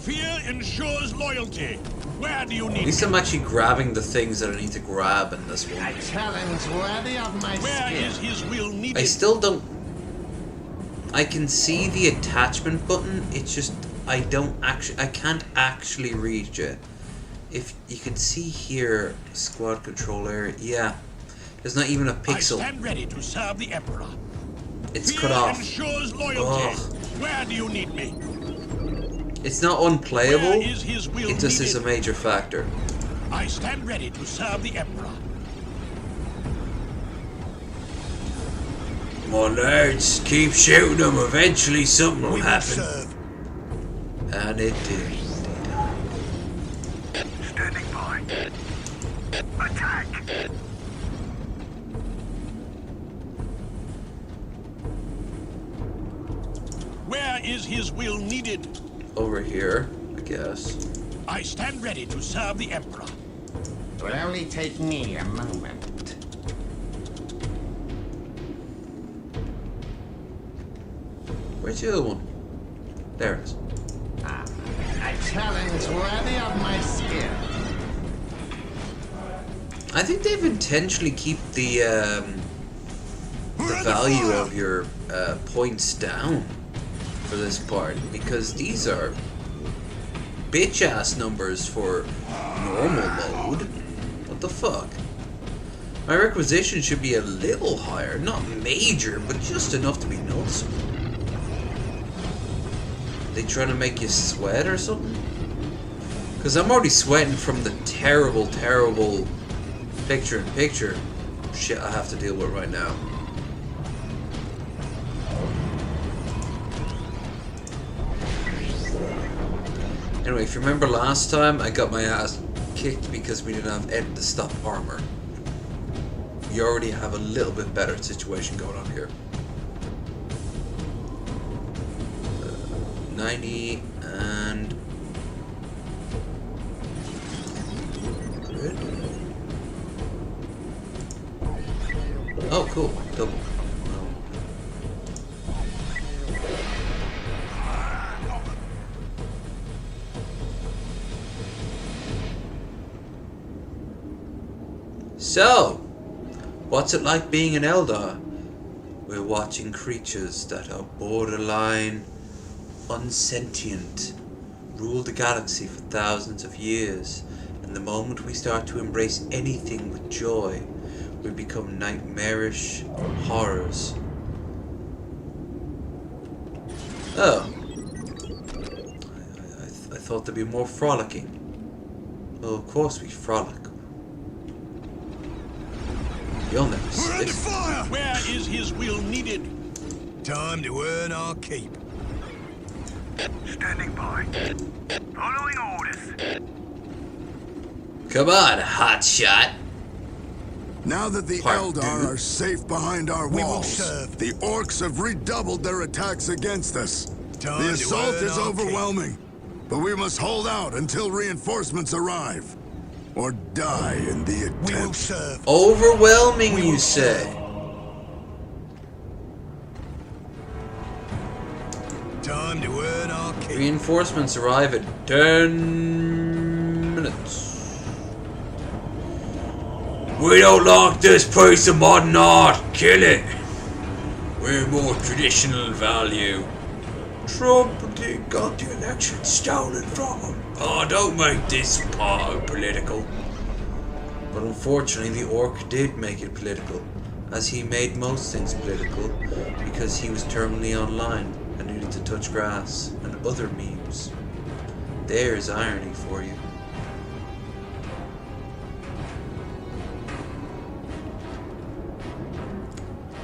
Fear ensures loyalty. Where do you need At least I'm actually grabbing the things that I need to grab in this one. A challenge worthy of my Where skill. is his will needed? I still don't... I can see the attachment button, it's just... I can't actually reach it. If you can see here, squad controller, yeah. There's not even a pixel. I stand ready to serve the Emperor. It's Fear cut off. ensures loyalty. Ugh. Where do you need me? It's not unplayable, Where is his will it just is a needed? major factor. I stand ready to serve the Emperor. Come on lads, keep shooting them, eventually something will We will happen. serve. And it did. Standing by. Attack! Where is his will needed? Over here, I guess. I stand ready to serve the Emperor. It will only take me a moment. Where's the other one? There it is. A challenge worthy of my skill. I think they've intentionally keep the value of your points down for this part, because these are bitch-ass numbers for normal mode. What the fuck? My requisition should be a little higher, not major, but just enough to be noticeable. They trying to make you sweat or something? Because I'm already sweating from the terrible, terrible picture-in-picture shit I have to deal with right now. Anyway, if you remember last time, I got my ass kicked because we didn't have end to stop armor. You already have a little bit better situation going on here. 90 and... Good. Oh, cool. Double. So, what's it like being an Eldar? We're watching creatures that are borderline unsentient, rule the galaxy for thousands of years, and the moment we start to embrace anything with joy, we become nightmarish horrors. Oh. I thought there'd be more frolicking. Well, of course we frolic. You'll never see We're under it. fire! Where is his will needed? Time to earn our keep. Standing by. Following orders. Come on, hotshot. Now that the Eldar are safe behind our walls, the orcs have redoubled their attacks against us. The assault is overwhelming, but we must hold out until reinforcements arrive. Or die in the attempt. Overwhelming, you say? Time to earn our keep. Reinforcements arrive at 10 minutes. We don't like this piece of modern art. Kill it. We're more traditional value. Trump got the election stolen from him. Oh, don't make this part political. But unfortunately, the orc did make it political, as he made most things political because he was terminally online and needed to touch grass and other memes. There's irony for you.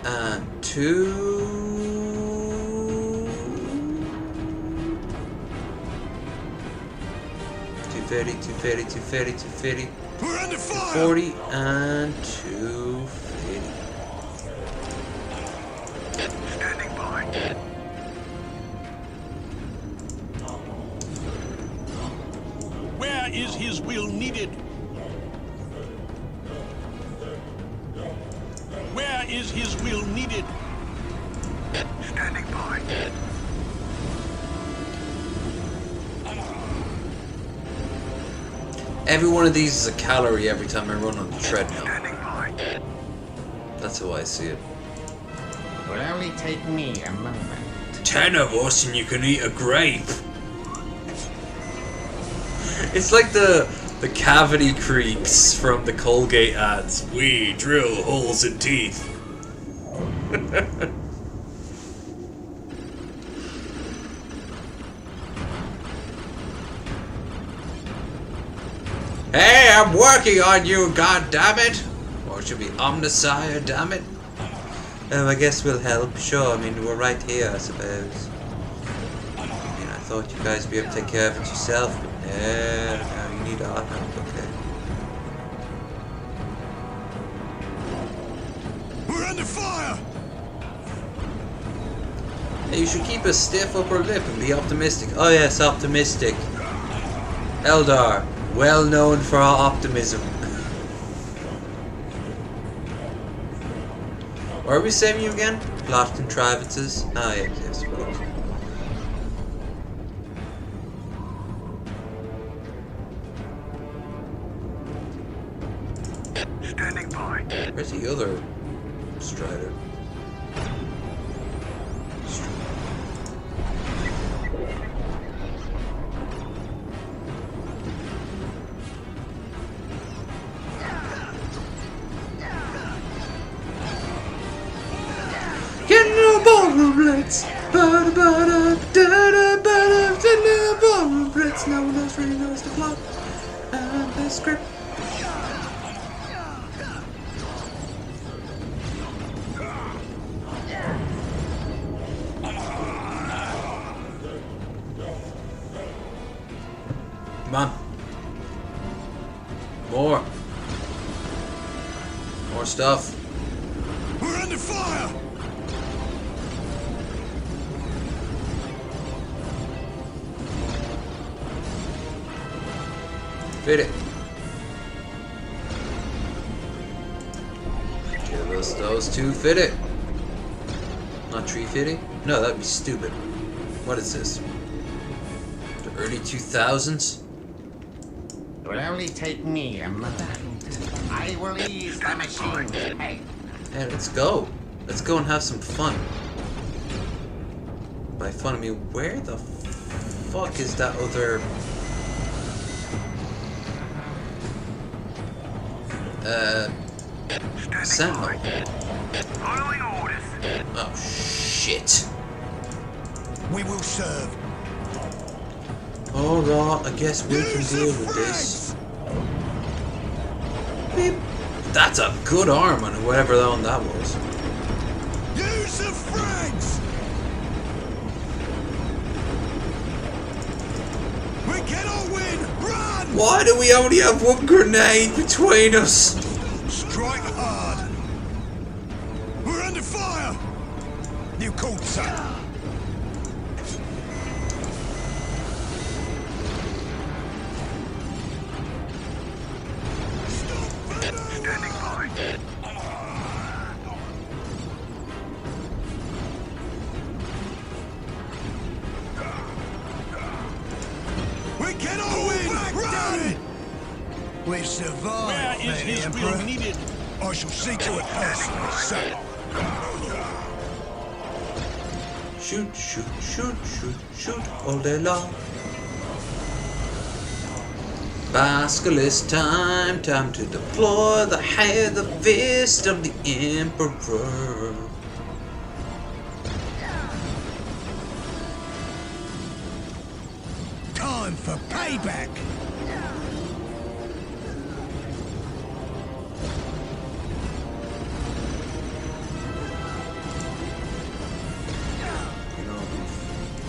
And 250, 250, 250, 250. We're under fire. 240 and 250. Standing by. Where is his will needed? Where is his will needed? Standing by. Every one of these is a calorie every time I run on the treadmill. Standing by. That's how I see it. Will only take me a moment. 10 of us and you can eat a grape. It's like the cavity creeps from the Colgate ads. We drill holes in teeth. Hey, I'm working on you, goddammit! Or it should be Omnisire, dammit. I guess we'll help. Sure, I mean, we're right here, I suppose. I mean, I thought you guys would be able to take care of it yourself, but no, you need our help, okay. We're under fire. Hey, you should keep a stiff upper lip and be optimistic. Oh yes, optimistic. Eldar, well known for our optimism. Where are we saving you again? Plot contrivances? Ah yes, of course. Standing by. Where's the other Strider? Getting the ballroom blitz. Ballroom blitz. No one else really knows the plot and the script. Come on. More stuff. We're under fire. Fit it. Give us those two. Fit it. Not tree fitting? No, that'd be stupid. What is this? The early 2000s? It will only take me a moment. I will ease the machine. Hey. Hey, let's go. Let's go and have some fun. By fun, I mean, where the fuck is that other... Sentinel? Following orders. Oh, shit. We will serve. Alright, I guess we can deal with this. Beep. That's a good arm on whoever that was. Use the frags. We cannot win. Run. Why do we only have one grenade between us? Strike hard. We're under fire. You called, sir. Standing by. We cannot win! Run! We've survived. Where is his will needed? I shall see to it personally, sir. Shoot, shoot, shoot, shoot, shoot all day long. Basilisk time, time to deploy the head, the fist of the Emperor. Time for payback.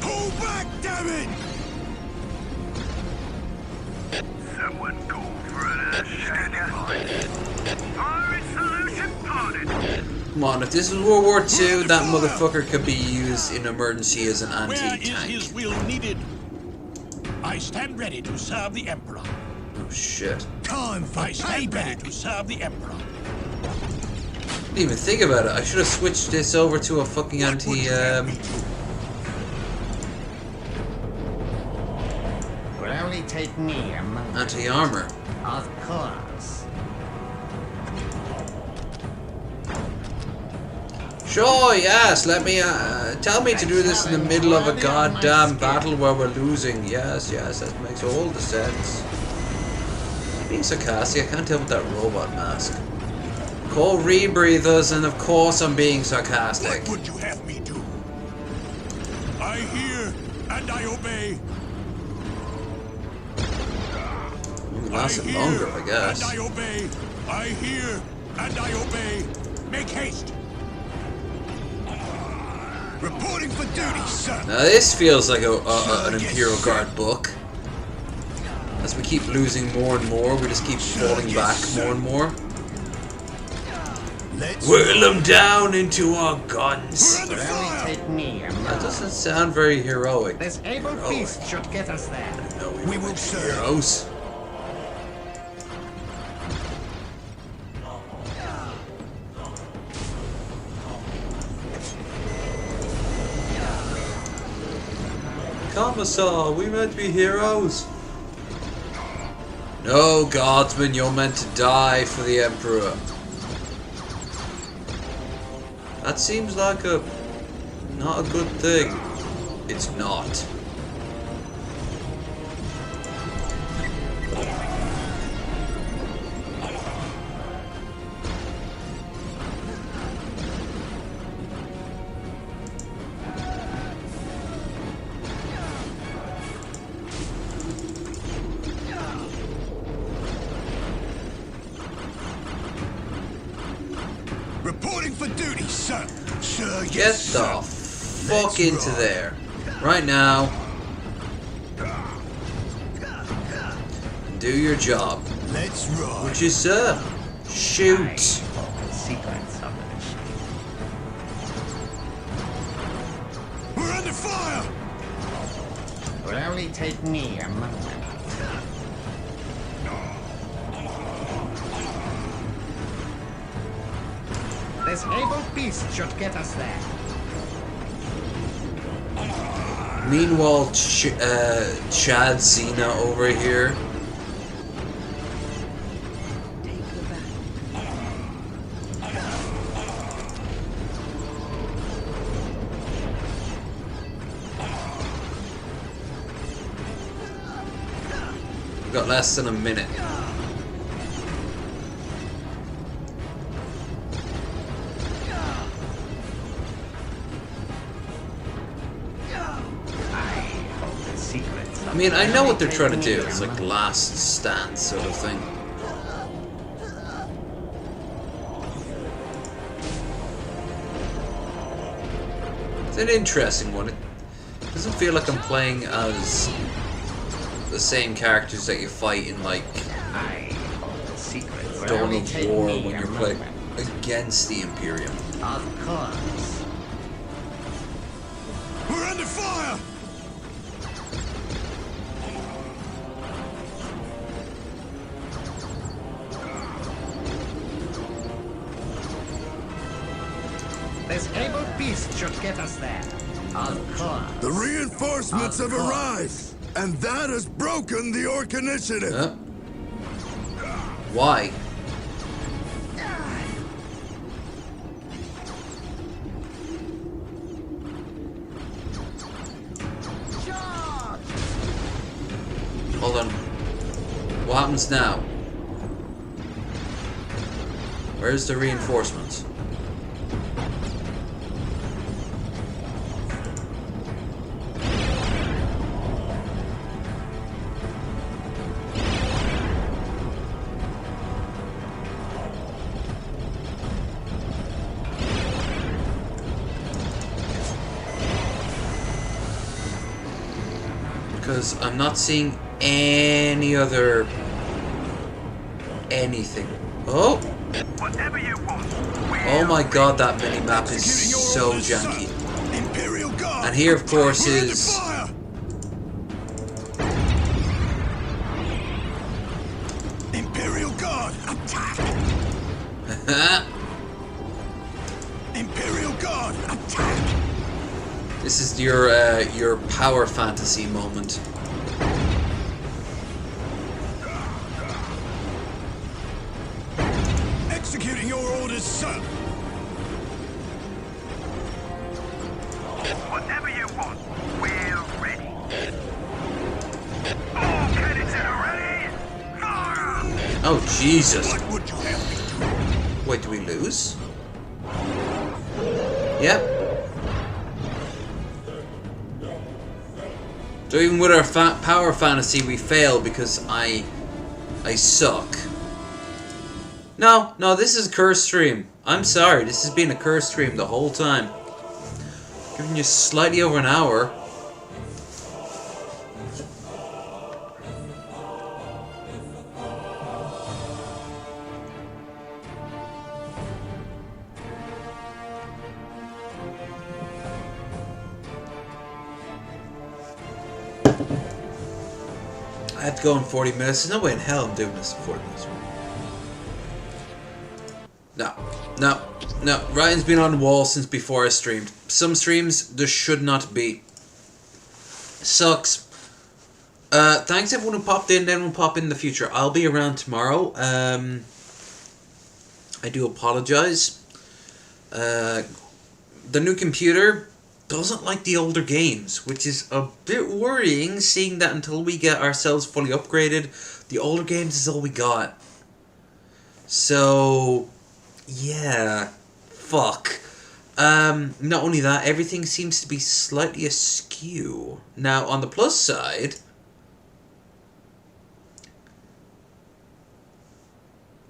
Pull back, damn it! Someone go for an Pirate solution plotted. Come on, if this was World War II, that motherfucker could be used in emergency as an Where is anti-tank. his will needed? I stand ready to serve the Emperor. Oh shit. Time for payback to serve the Emperor. Didn't even think about it. I should have switched this over to a fucking Will only take me a moment. anti-armor. Of course. Sure, yes, let me, tell me to do this in the middle of a goddamn battle where we're losing. Yes, yes, that makes all the sense. Being sarcastic, I can't tell with that robot mask. Call rebreathers, and of course I'm being sarcastic. What would you have me do? I hear and I obey. Lasted longer, I guess. And I obey. I hear and I obey. Make haste. Reporting for duty, sir. Now this feels like an Imperial Guard book. As we keep losing more and more, we just keep falling back more and more. Whirl them down into our guns. Will only take me a That moment. doesn't sound very heroic. This able beast should get us there. No, We will serve. heroes. Commissar, we meant to be heroes. No, guardsman, you're meant to die for the Emperor. That seems like not a good thing. It's not. Reporting for duty, sir. Sir, Get yes, the sir. fuck Let's into roll. there. Right now. Do your job. Let's roll. Which is, shoot. Secrets of the machine. We're under fire. Will only take me a moment. This able beast should get us there. Meanwhile, Chad Cena over here. We've got less than a minute. I mean, I know what they're trying to do. It's like last stand sort of thing. It's an interesting one. It doesn't feel like I'm playing as the same characters that you fight in, like, I hold the secrets dawn of war when you're playing against the Imperium. Of course. We're under fire! This able beast should get us there. Of course. The reinforcements have arrived, and that has broken the Orc initiative. Why? Hold on. What happens now? Where's the reinforcements? Because I'm not seeing any other anything. Oh! Whatever you want. Oh my god, that mini-map is so janky. And here, of course, is... Imperial Guard, attack! Imperial Guard, attack! This is your power fantasy moment. Executing your orders, sir. Whatever you want, we're ready. All cannons are ready. Fire! Oh Jesus! What would you have me do? Wait, do we lose? Yep. So even with our power fantasy, we fail because I suck. No, this is a cursed stream. I'm sorry, this has been a cursed stream the whole time. Giving you slightly over an hour. I have to go in 40 minutes. There's no way in hell I'm doing this in 40 minutes. No. Ryan's been on the wall since before I streamed. Some streams there should not be. Sucks. Thanks everyone who popped in. Then we'll pop in the future. I'll be around tomorrow. I do apologize. The new computer doesn't like the older games, which is a bit worrying, seeing that until we get ourselves fully upgraded, the older games is all we got. So, yeah, fuck. Not only that, everything seems to be slightly askew. Now, on the plus side,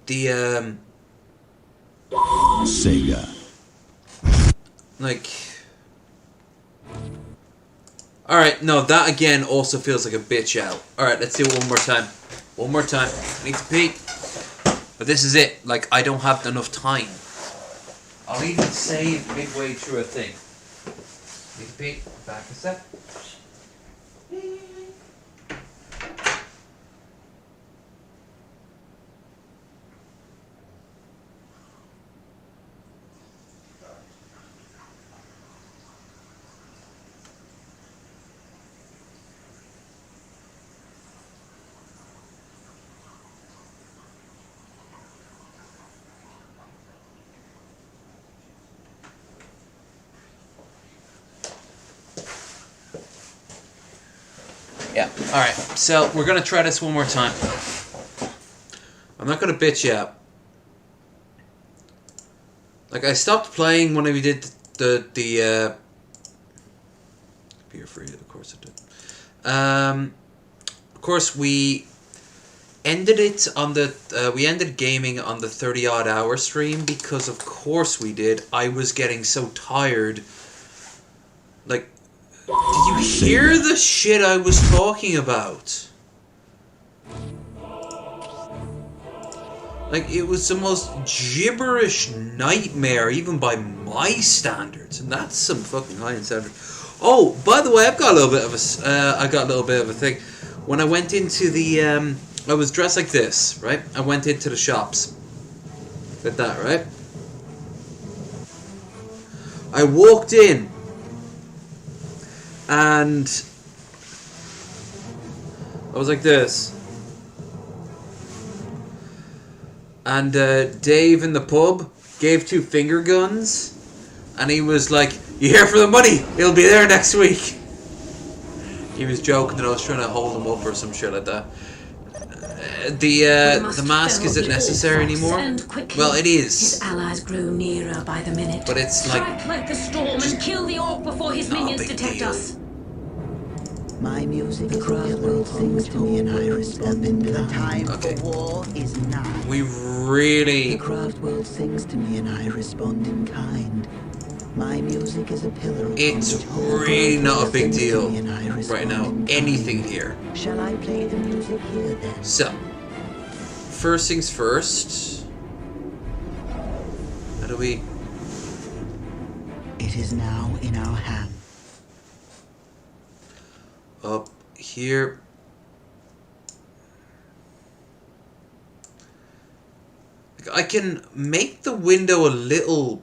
the, Sega. like... Alright, no, that again also feels like a bitch out. Alright, let's do it one more time. One more time. I need to pee. But this is it. Like, I don't have enough time. I'll even save midway through a thing. Need to pee. Back a sec. Yeah, alright. So, we're going to try this one more time. I'm not going to bitch you out. Like, I stopped playing when we did the be afraid, of course I did. Of course, we ended it on the, we ended gaming on the 30-odd hour stream because, of course we did. I was getting so tired. Like, did you hear the shit I was talking about? Like, it was the most gibberish nightmare, even by my standards, and that's some fucking high-end standard. Oh, by the way, I've got a little bit of a thing. When I went into the, I was dressed like this, right? I went into the shops, like that, right? I walked in, and I was like this. And Dave in the pub gave 2 finger guns, and he was like, "You here for the money? It'll be there next week." He was joking that I was trying to hold him up or some shit like that. The mask isn't necessary anymore. Well, it is. His allies grow nearer by the minute. But it's like, strike like the storm and kill the orc before his minions detect us. My music is a world sings to me and I respond in kind. The time for war is now. We really... The craft world sings to me and I respond in kind. My music is a pillar of It's really not a big deal right now. Anything here. Shall I play the music here then? So, first things first. How do we... It is now in our hands. Up here. I can make the window a little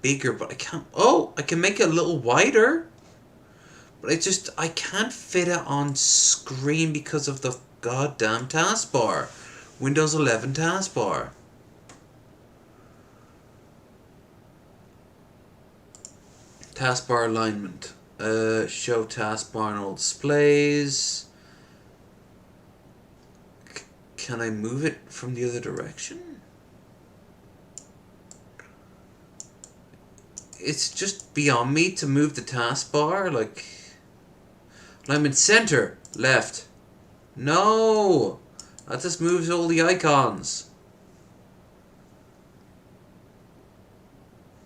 bigger, but I can't... Oh, I can make it a little wider. But I can't fit it on screen because of the goddamn taskbar. Windows 11 taskbar. Taskbar alignment. Show taskbar and all displays. Can I move it from the other direction? It's just beyond me to move the taskbar. Like, alignment center, left. No, that just moves all the icons.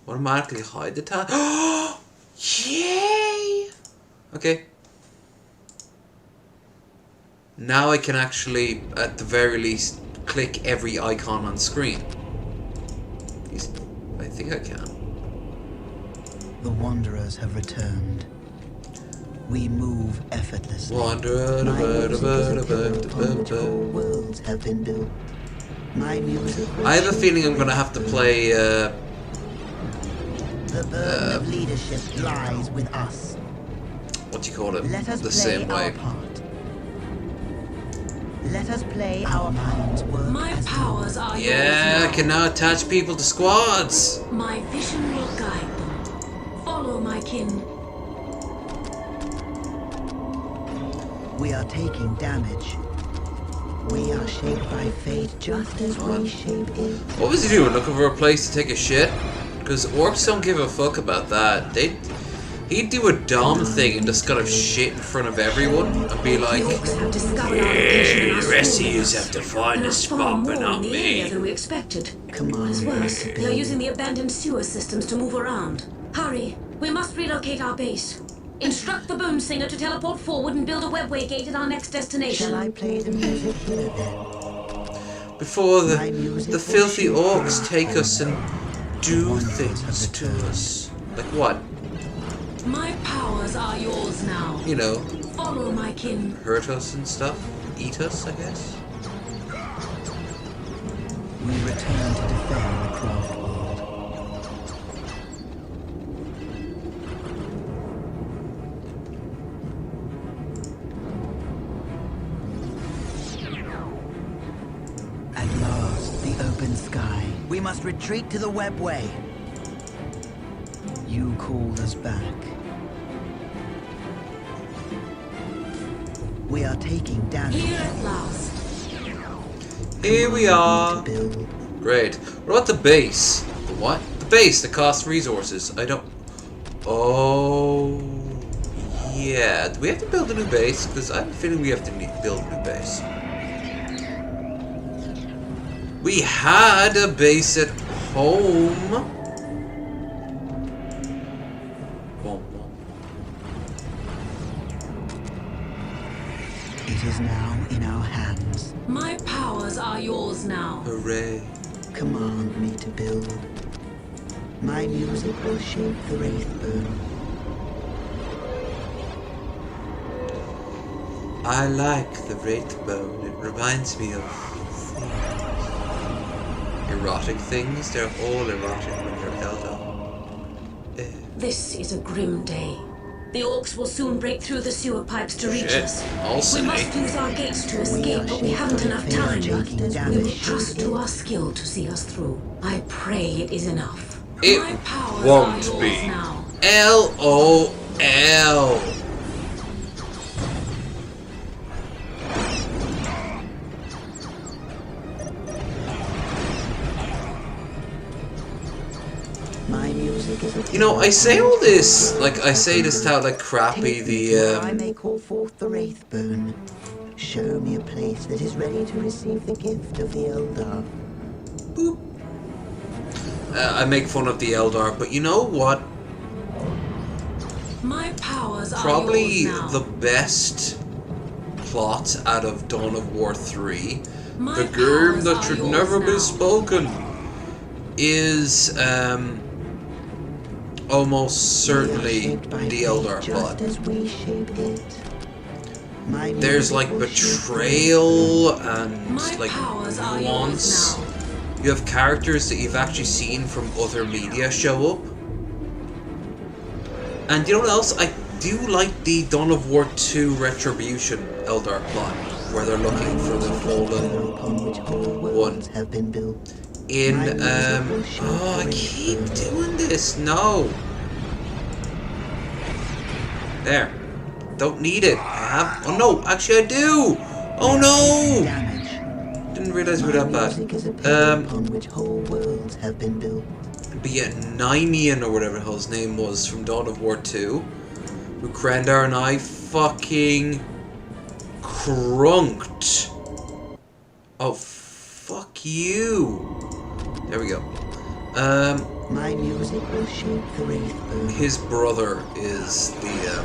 Automatically hide the task. Oh, yay! Okay. Now I can actually, at the very least, click every icon on screen. I think I can. The Wanderers have returned. We move effortlessly. Wanderer, worlds have been built. My music. I have a feeling I'm gonna have to play. The burden of leadership lies with us. What do you call it? Let us the play same way. Our part. Let us play our minds work. My powers are yours Yeah, now. I can now attach people to squads. My vision will guide them. Follow my kin. We are taking damage. We are shaped by fate just as we shape it. What was he doing? Looking for a place to take a shit? Because orcs don't give a fuck about that. He'd do a dumb thing and just kind of shit in front of everyone and be like, "Yeah, the rest of you have to find a spot, but not me." Than we expected. Come on. What's worse, they're using the abandoned sewer systems to move around. Hurry, we must relocate our base. Instruct the boom singer to teleport forward and build a webway gate at our next destination. Shall I play the music here then? Before the filthy orcs take us and do things to us. Like what? My powers are yours now. You know, Follow my kin. hurt us and stuff? Eat us, I guess? We return to defend the craft world. At last, the open sky. We must retreat to the webway. You called us back. We are taking damage. Here at last. Here we are. Build. Great. What about the base? The what? The base that costs resources. I don't... Oh... Yeah. Do we have to build a new base? Because I have a feeling we have to build a new base. We had a base at home. It is now in in our hands. My powers are yours now. Hooray. Command me to build. My music will shape the Wraithbone. I like the Wraithbone. It reminds me of erotic things. They're all erotic when you're Eldar. This is a grim day. The orcs will soon break through the sewer pipes to reach us. We must use our gates to escape, but we haven't enough time. We will trust to our skill to see us through. I pray it is enough. It My powers won't are be. yours now. LOL. My music is a You know, I say all this, like, I say this to how, like, crappy I may call forth the Wraithbone. Show me a place that is ready to receive the gift of the Eldar. Boop. I make fun of the Eldar, but you know what? My powers are Probably yours now. the best plot out of Dawn of War 3, My the game powers that are should yours never be now. spoken, is almost certainly the Eldar plot. Just as we shape it. My There's like music will shape betrayal and My like powers are nuance. yours now. You have characters that you've actually seen from other media show up. And you know what else? I do like the Dawn of War 2 Retribution Eldar plot, where they're looking for the fallen upon which whole one. worlds have been built. In, oh, I keep doing this. No. There. Don't need it. I have, oh no, actually I do. Oh no. Didn't realize we were that bad. Upon which whole worlds have been built. But yeah, Nymeon or whatever the hell his name was from Dawn of War 2, who Krendar and I fucking crunked. Oh, fuck you. There we go. My music will shape the Wraithbone. His brother is the,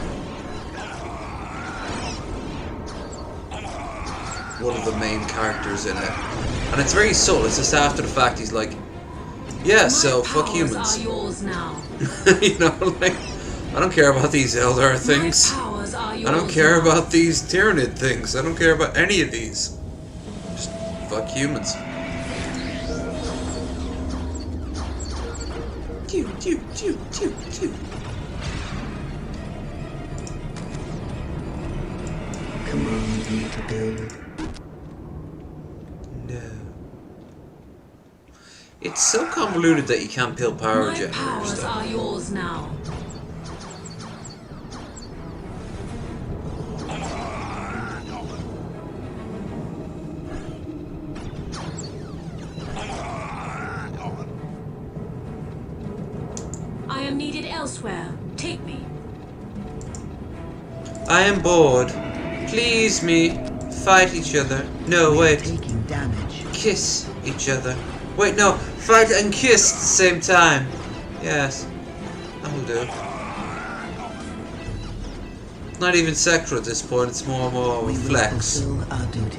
one of the main characters in it. And it's very subtle, it's just after the fact he's like, yeah, so fuck humans. Are yours now. You know, like, I don't care about these Eldar things. Powers are yours I don't care now. about these Tyranid things. I don't care about any of these. Just fuck humans. Command me to build. No. It's so convoluted that you can't build power My generators. powers though. are yours now. I am needed elsewhere. Take me. I am bored. Please me. Fight each other. No, wait. Taking damage. Kiss each other. Wait, no. Fight and kiss at the same time. Yes. That'll do. Not even sexual at this point. It's more and more We will flex. fulfill our duty.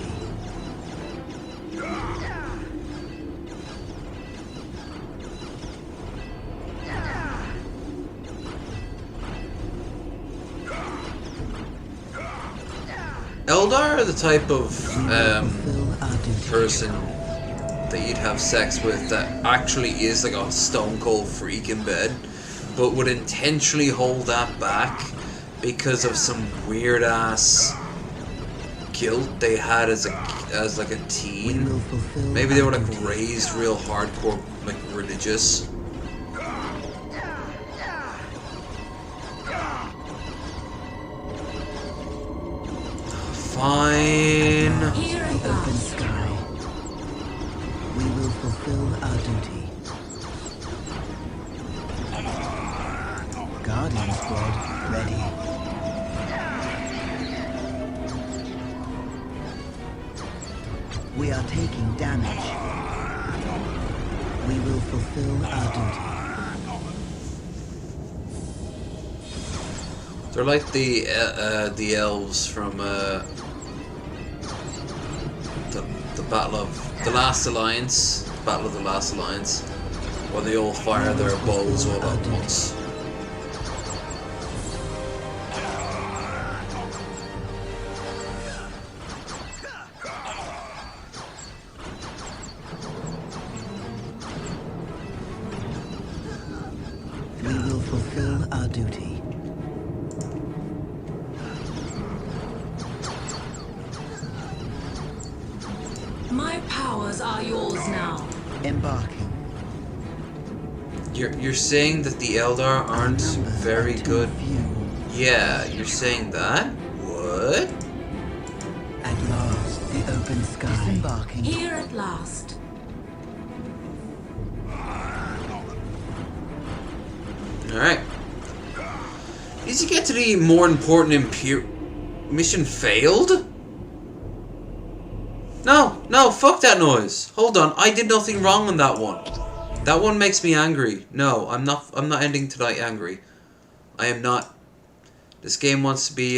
Eldar are the type of Fulfill our duty. person that you'd have sex with that actually is like a stone cold freak in bed, but would intentionally hold that back because of some weird ass guilt they had as like a We teen. will fulfill Maybe they our were like duty. raised real hardcore, like religious. Fine. Here I Open go. sky. We will fulfill our duty. Guardian squad ready. We are taking damage. We will fulfill our duty. They're like the elves from Battle of the Last Alliance, Battle of the Last Alliance, where they all fire their bows all at once. We will fulfill our duty. My powers are yours now. Embarking. You're saying that the Eldar aren't very good? Yeah, you're saying that? What? At last, the open sky. Disembarking. Here at last. Alright. Did you get to the more important mission failed? No, fuck that noise. Hold on, I did nothing wrong on that one. That one makes me angry. No, I'm not ending tonight angry. I am not. This game wants to be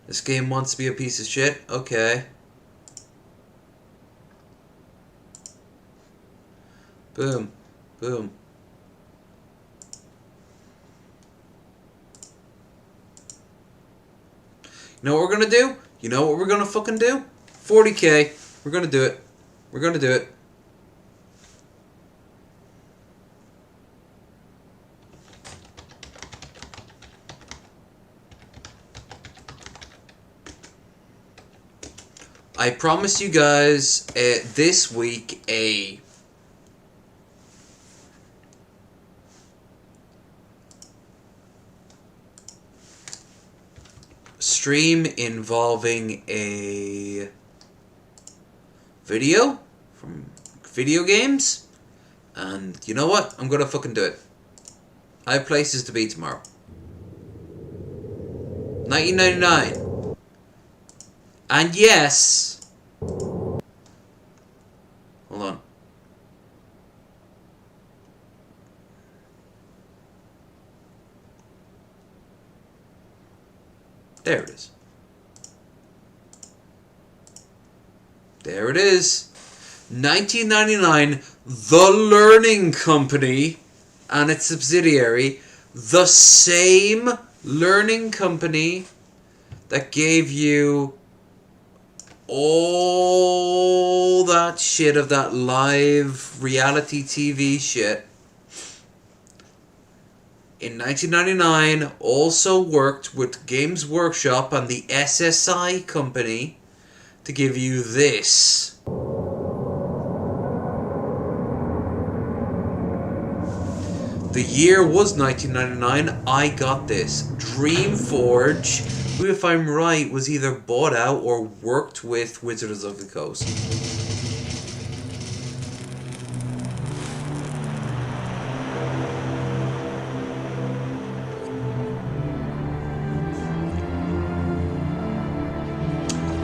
This game wants to be a piece of shit. Okay. Boom. Boom. You know what we're gonna do? You know what we're gonna fucking do? 40k. We're gonna do it. We're gonna do it. I promise you guys this week a stream involving a video from video games, and you know what? I'm gonna fucking do it. I have places to be tomorrow. 1999. And yes, hold on. There it is. There it is. 1999, The Learning Company and its subsidiary, the same learning company that gave you all that shit of that live reality TV shit, in 1999 also worked with Games Workshop and the SSI company to give you this. The year was 1999. I got this. Dreamforge, who, if I'm right, was either bought out or worked with Wizards of the Coast.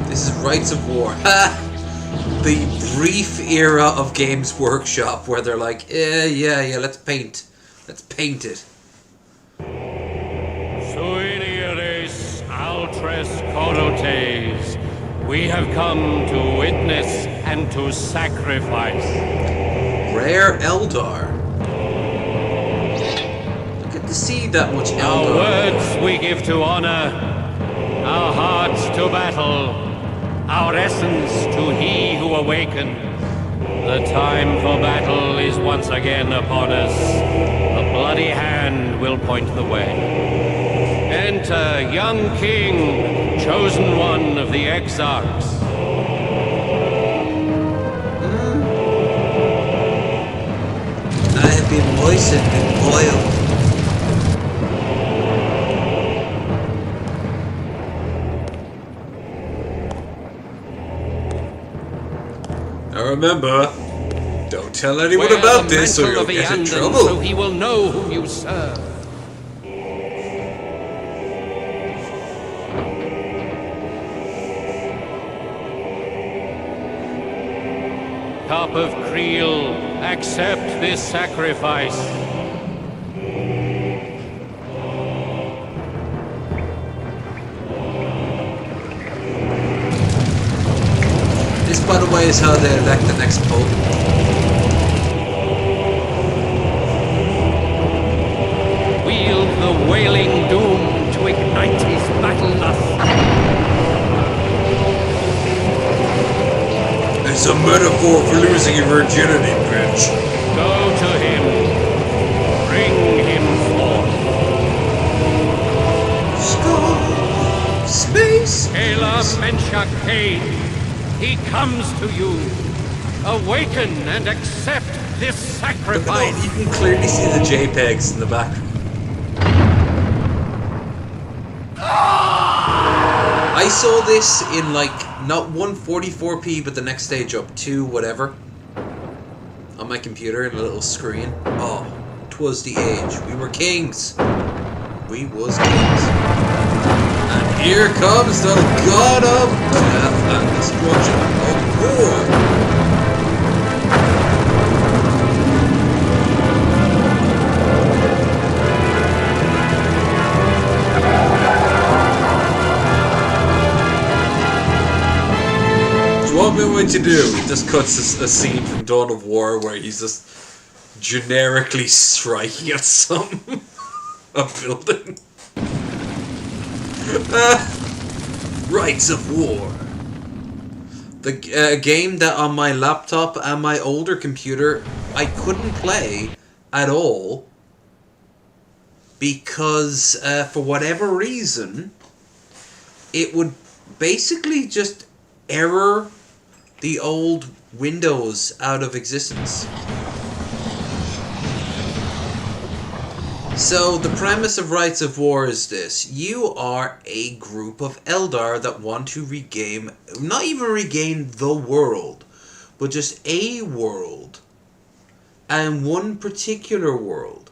This is Rights of War. The brief era of Games Workshop where they're like, yeah, let's paint. Let's paint it. Suiniris altres corotes, we have come to witness and to sacrifice. Rare Eldar. Don't get to see that much Eldar. Our words we give to honor, our hearts to battle, our essence to he who awakened. The time for battle is once again upon us. The bloody hand will point the way. Enter, young king, chosen one of the exarchs. I have been moistened in oil. Now remember, don't tell anyone about this or you'll get in trouble. So he will know whom you serve. Cup of Creel, accept this sacrifice. by the way, is how they elect the next pope. Wield the wailing doom to ignite his battle lust. It's a metaphor for losing your virginity, bitch. Go to him. Bring him forth. Skull. Space. Kayla Menshak Kane. He comes to you. Awaken and accept this sacrifice. You can clearly see the JPEGs in the background. I saw this in like not 144p, but the next stage up to whatever on my computer in a little screen. Oh, 'twas the age. We were kings. We was kings. And here comes the god of death and destruction of war. What we want to do? He just cuts a scene from Dawn of War where he's just generically striking at a building. Rights of War. The game that on my laptop and my older computer I couldn't play at all because for whatever reason it would basically just error the old Windows out of existence. So the premise of Rights of War is this. You are a group of Eldar that want to regain, not even regain the world, but just a world. And one particular world.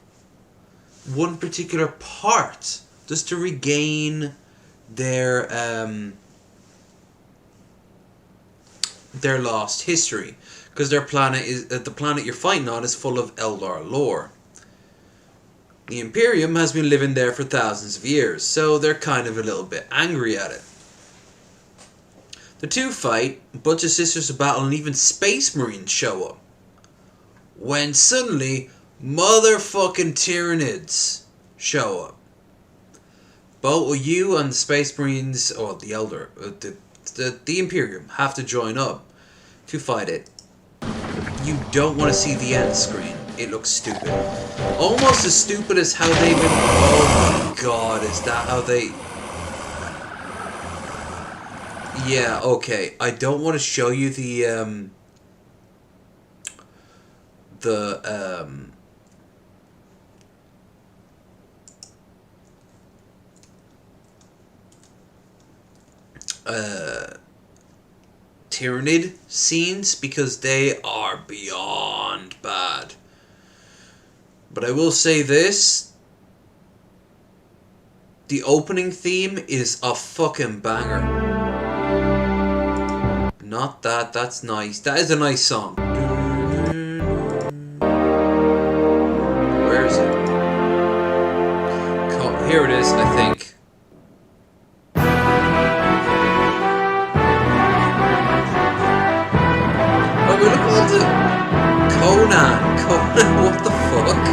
One particular part. Just to regain their lost history, because their planet is the planet you're fighting on is full of Eldar lore. The Imperium has been living there for thousands of years, so they're kind of a little bit angry at it. The two fight, a bunch of sisters of battle, and even Space Marines show up. When suddenly, motherfucking Tyranids show up. Both you and the Space Marines, or the Elder, the Imperium have to join up to fight it. You don't want to see the end screen. It looks stupid. Almost as stupid as how they've been... Oh my god, is that how they... Yeah, okay. I don't want to show you the Tyranid scenes because they are beyond bad. But I will say this. The opening theme is a fucking banger. Not that, that's nice. That is a nice song. Where is it? Here it is, I think. Look at all the Conan, what the fuck?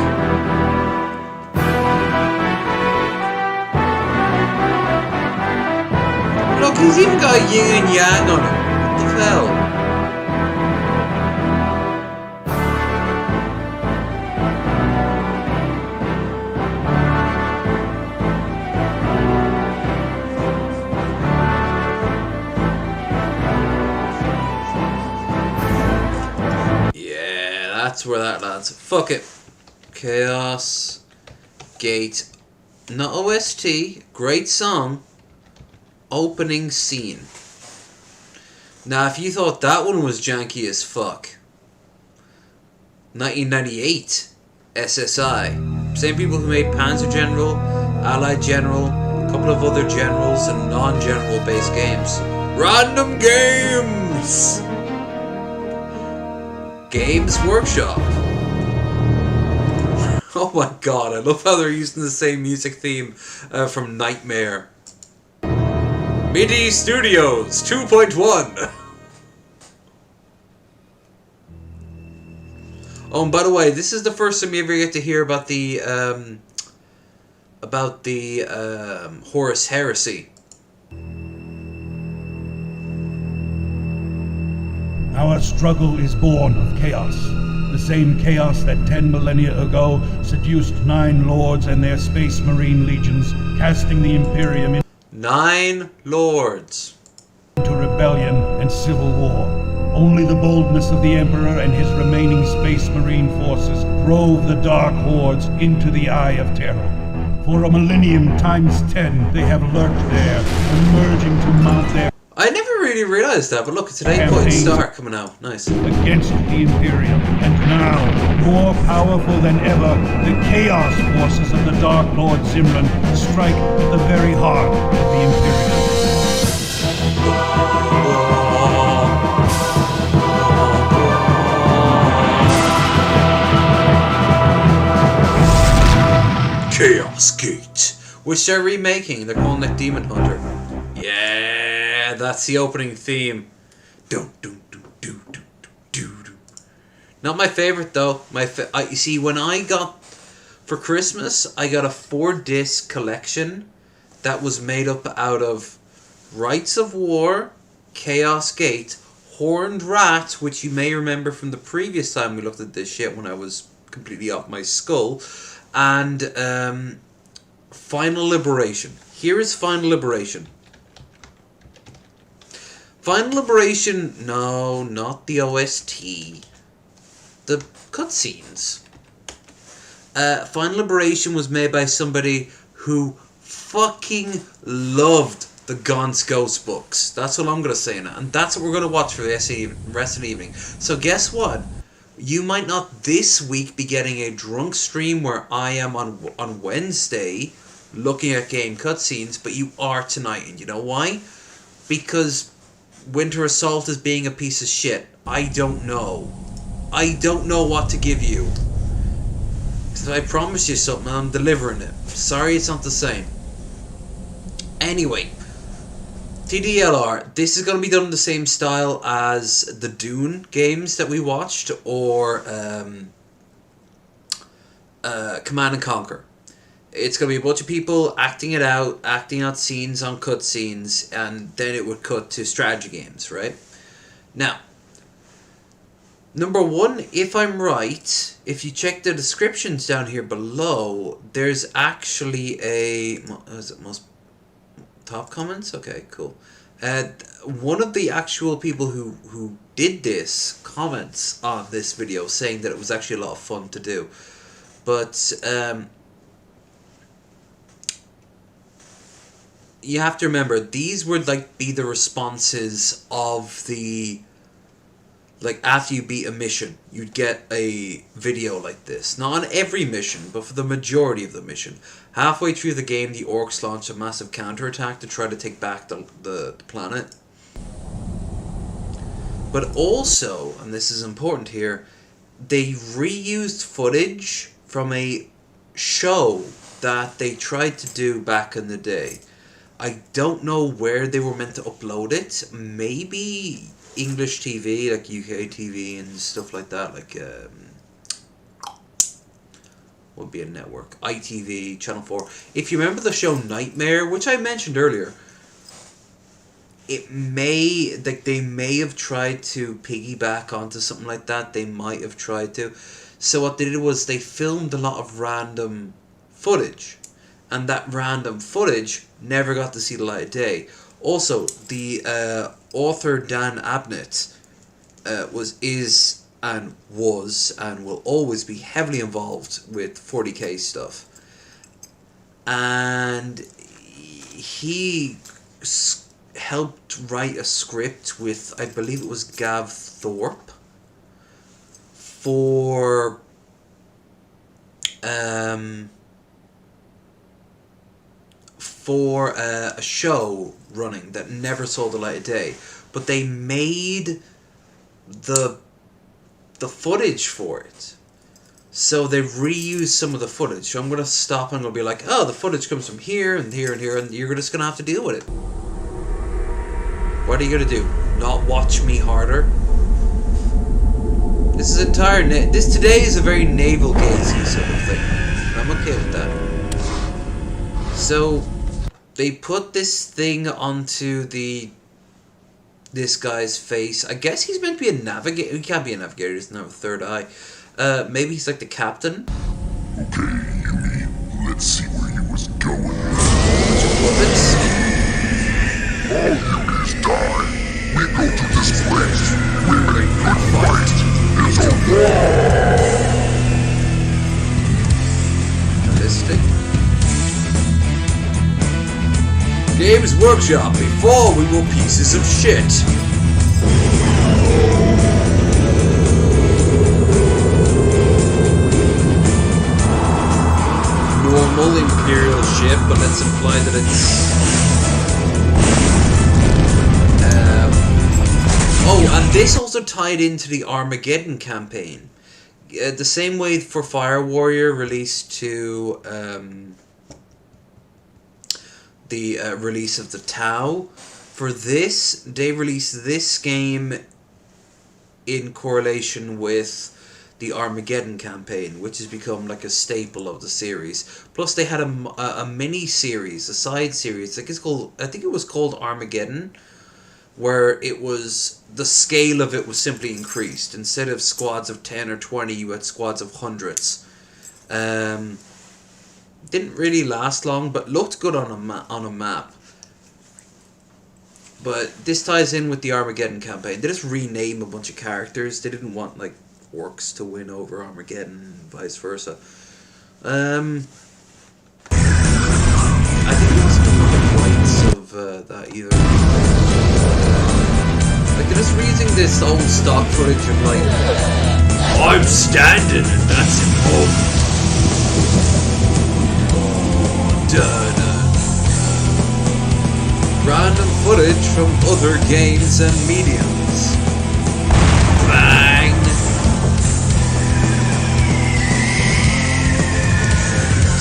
Look, he's even got yin and yang on him. What the hell? That's where that lands. Fuck it. Chaos Gate. Not OST. Great song. Opening scene. Now, if you thought that one was janky as fuck. 1998. SSI. Same people who made Panzer General, Allied General, a couple of other generals, and non-general based games. Random Games! Games Workshop. Oh my god, I love how they're using the same music theme from Nightmare. MIDI Studios 2.1. Oh, and by the way, this is the first time you ever get to hear about the Horus Heresy. Our struggle is born of chaos. The same chaos that 10 millennia ago seduced 9 lords and their space marine legions, casting the Imperium into 9 lords. rebellion and civil war. Only the boldness of the Emperor and his remaining space marine forces drove the Dark Hordes into the Eye of Terror. For a millennium times 10, they have lurked there, emerging to mount their... I never really realized that, but look, it's an 8-point star coming out. Nice. Against the Imperium, and now, more powerful than ever, the Chaos forces of the Dark Lord Zimran strike at the very heart of the Imperium. Chaos Gate, which they're remaking. They're calling it Demon Hunter. Yeah, that's the opening theme. Not my favorite though. You see, when I got for Christmas, I got a 4-disc collection that was made up out of Rites of War, Chaos Gate, Horned Rat, which you may remember from the previous time we looked at this shit when I was completely off my skull, and Final Liberation. Here is Final Liberation. Final Liberation, no, not the OST. The cutscenes. Final Liberation was made by somebody who fucking loved the Gaunt's Ghost books. That's what I'm going to say now. And that's what we're going to watch for the rest of the evening. So guess what? You might not this week be getting a drunk stream where I am on Wednesday looking at game cutscenes, but you are tonight. And you know why? Because Winter Assault is being a piece of shit. I don't know. I don't know what to give you. Because I promised you something and I'm delivering it. Sorry it's not the same. Anyway, TDLR, this is going to be done in the same style as the Dune games that we watched, or Command and Conquer. It's going to be a bunch of people acting out scenes on cutscenes, and then it would cut to strategy games, right? Now, number one, if I'm right, if you check the descriptions down here below, there's actually a... Is it most top comments? Okay, cool. One of the actual people who did this comments on this video saying that it was actually a lot of fun to do. But you have to remember, these would like be the responses of the... Like, after you beat a mission, you'd get a video like this. Not on every mission, but for the majority of the mission. Halfway through the game, the orcs launched a massive counterattack to try to take back the planet. But also, and this is important here, they reused footage from a show that they tried to do back in the day. I don't know where they were meant to upload it. Maybe English TV, like UK TV and stuff like that, like would be a network, ITV, Channel 4. If you remember the show Nightmare, which I mentioned earlier, it may, like, they may have tried to piggyback onto something like that. They might have tried to. So what they did was they filmed a lot of random footage, and that random footage never got to see the light of day. Also, the author Dan Abnett was and will always be heavily involved with 40k stuff, and he helped write a script with, I believe it was Gav Thorpe, for a show running that never saw the light of day, but they made the footage for it, so they reused some of the footage. So I'm going to stop and I'm going to be like, oh, the footage comes from here and here and here, and you're just going to have to deal with it. What are you going to do? Not watch me harder? This is entire this today is a very naval gazy sort of thing. I'm okay with that. So they put this thing onto this guy's face. I guess he's meant to be a navigator. He can't be a navigator. He doesn't have a third eye. Maybe he's like the captain. Okay, Yumi. Let's see where you was going. Bullets. All Yumis die. We go to this place. We make good fight. It's a war. Ballistic. Games Workshop, before we were pieces of shit. Normal Imperial ship, but let's imply that it's... Oh, and this also tied into the Armageddon campaign. The same way for Fire Warrior released to... the release of the DoW. For this, they released this game in correlation with the Armageddon campaign, which has become like a staple of the series. Plus, they had a mini series, a side series. I think it was called Armageddon, where it was the scale of it was simply increased. Instead of squads of 10 or 20, you had squads of hundreds. Didn't really last long, but looked good on a map. But this ties in with the Armageddon campaign. They just rename a bunch of characters. They didn't want like orcs to win over Armageddon and vice versa. I think it was the rights of that either. Like they're just using this old stock footage of like, I'm standing and that's important. Random footage from other games and mediums. Bang!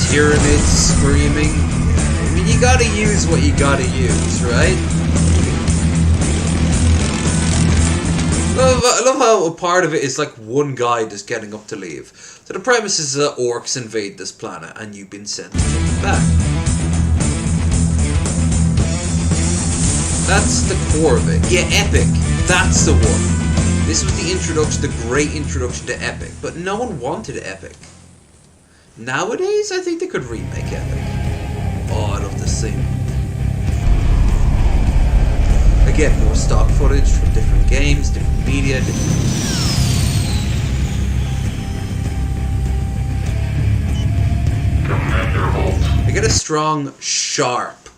Tyranids screaming. I mean, you gotta use what you gotta use, right? I love how a part of it is like one guy just getting up to leave. So the premise is that orcs invade this planet and you've been sent back. That's the core of it. Yeah, Epic. That's the one. This was the introduction, the great introduction to Epic. But no one wanted Epic. Nowadays, I think they could remake Epic. Oh, I love this scene. Again, more stock footage from different games, different media, I get a strong Sharp.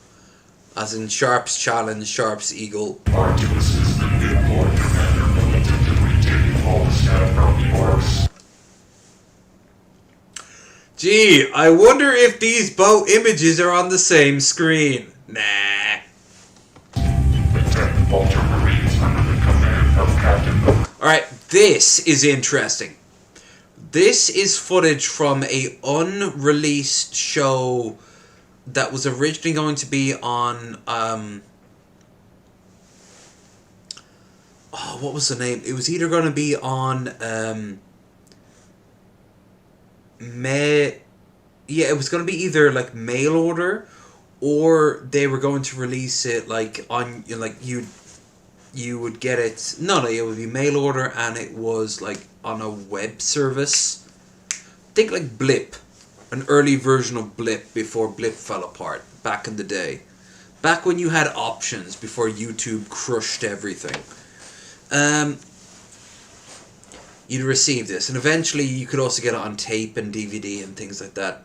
As in Sharp's challenge, Sharp's eagle. Our to assist the new Lord Commander militant in retaining all the staff from the orcs. Gee, I wonder if these boat images are on the same screen. Nah. Ultramarines under the command of Captain. Alright, this is interesting. This is footage from a unreleased show that was originally going to be on what was the name? It was either going to be on it was going to be either like mail order, or they were going to release it like on you would get it. No, it would be mail order, and it was like on a web service. Think like Blip, an early version of Blip before Blip fell apart back in the day, back when you had options before YouTube crushed everything. You'd receive this, and eventually you could also get it on tape and DVD and things like that.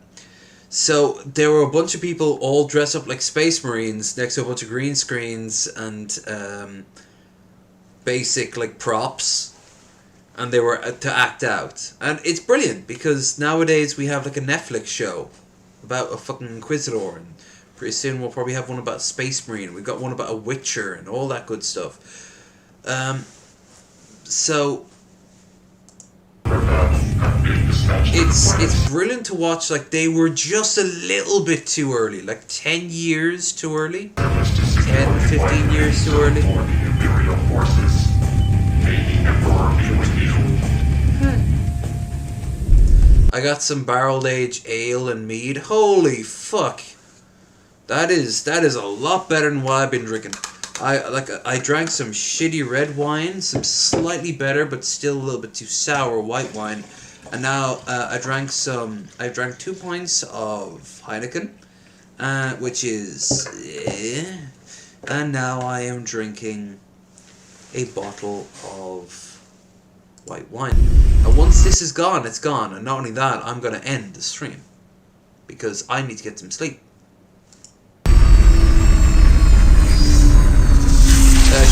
So there were a bunch of people all dressed up like Space Marines next to a bunch of green screens and basic like props, and they were to act out. And it's brilliant because nowadays we have like a Netflix show about a fucking Inquisitor, and pretty soon we'll probably have one about Space Marine. We've got one about a Witcher and all that good stuff. So it's brilliant to watch. Like, they were just a little bit too early, like 10 years too early, 10, 15 years too early. I got some barrel aged ale and mead. Holy fuck. That is a lot better than what I've been drinking. I drank some shitty red wine, some slightly better but still a little bit too sour white wine, and now I drank 2 pints of Heineken, which is and now I am drinking a bottle of white wine. And once this is gone, it's gone, and not only that, I'm gonna end the stream because I need to get some sleep.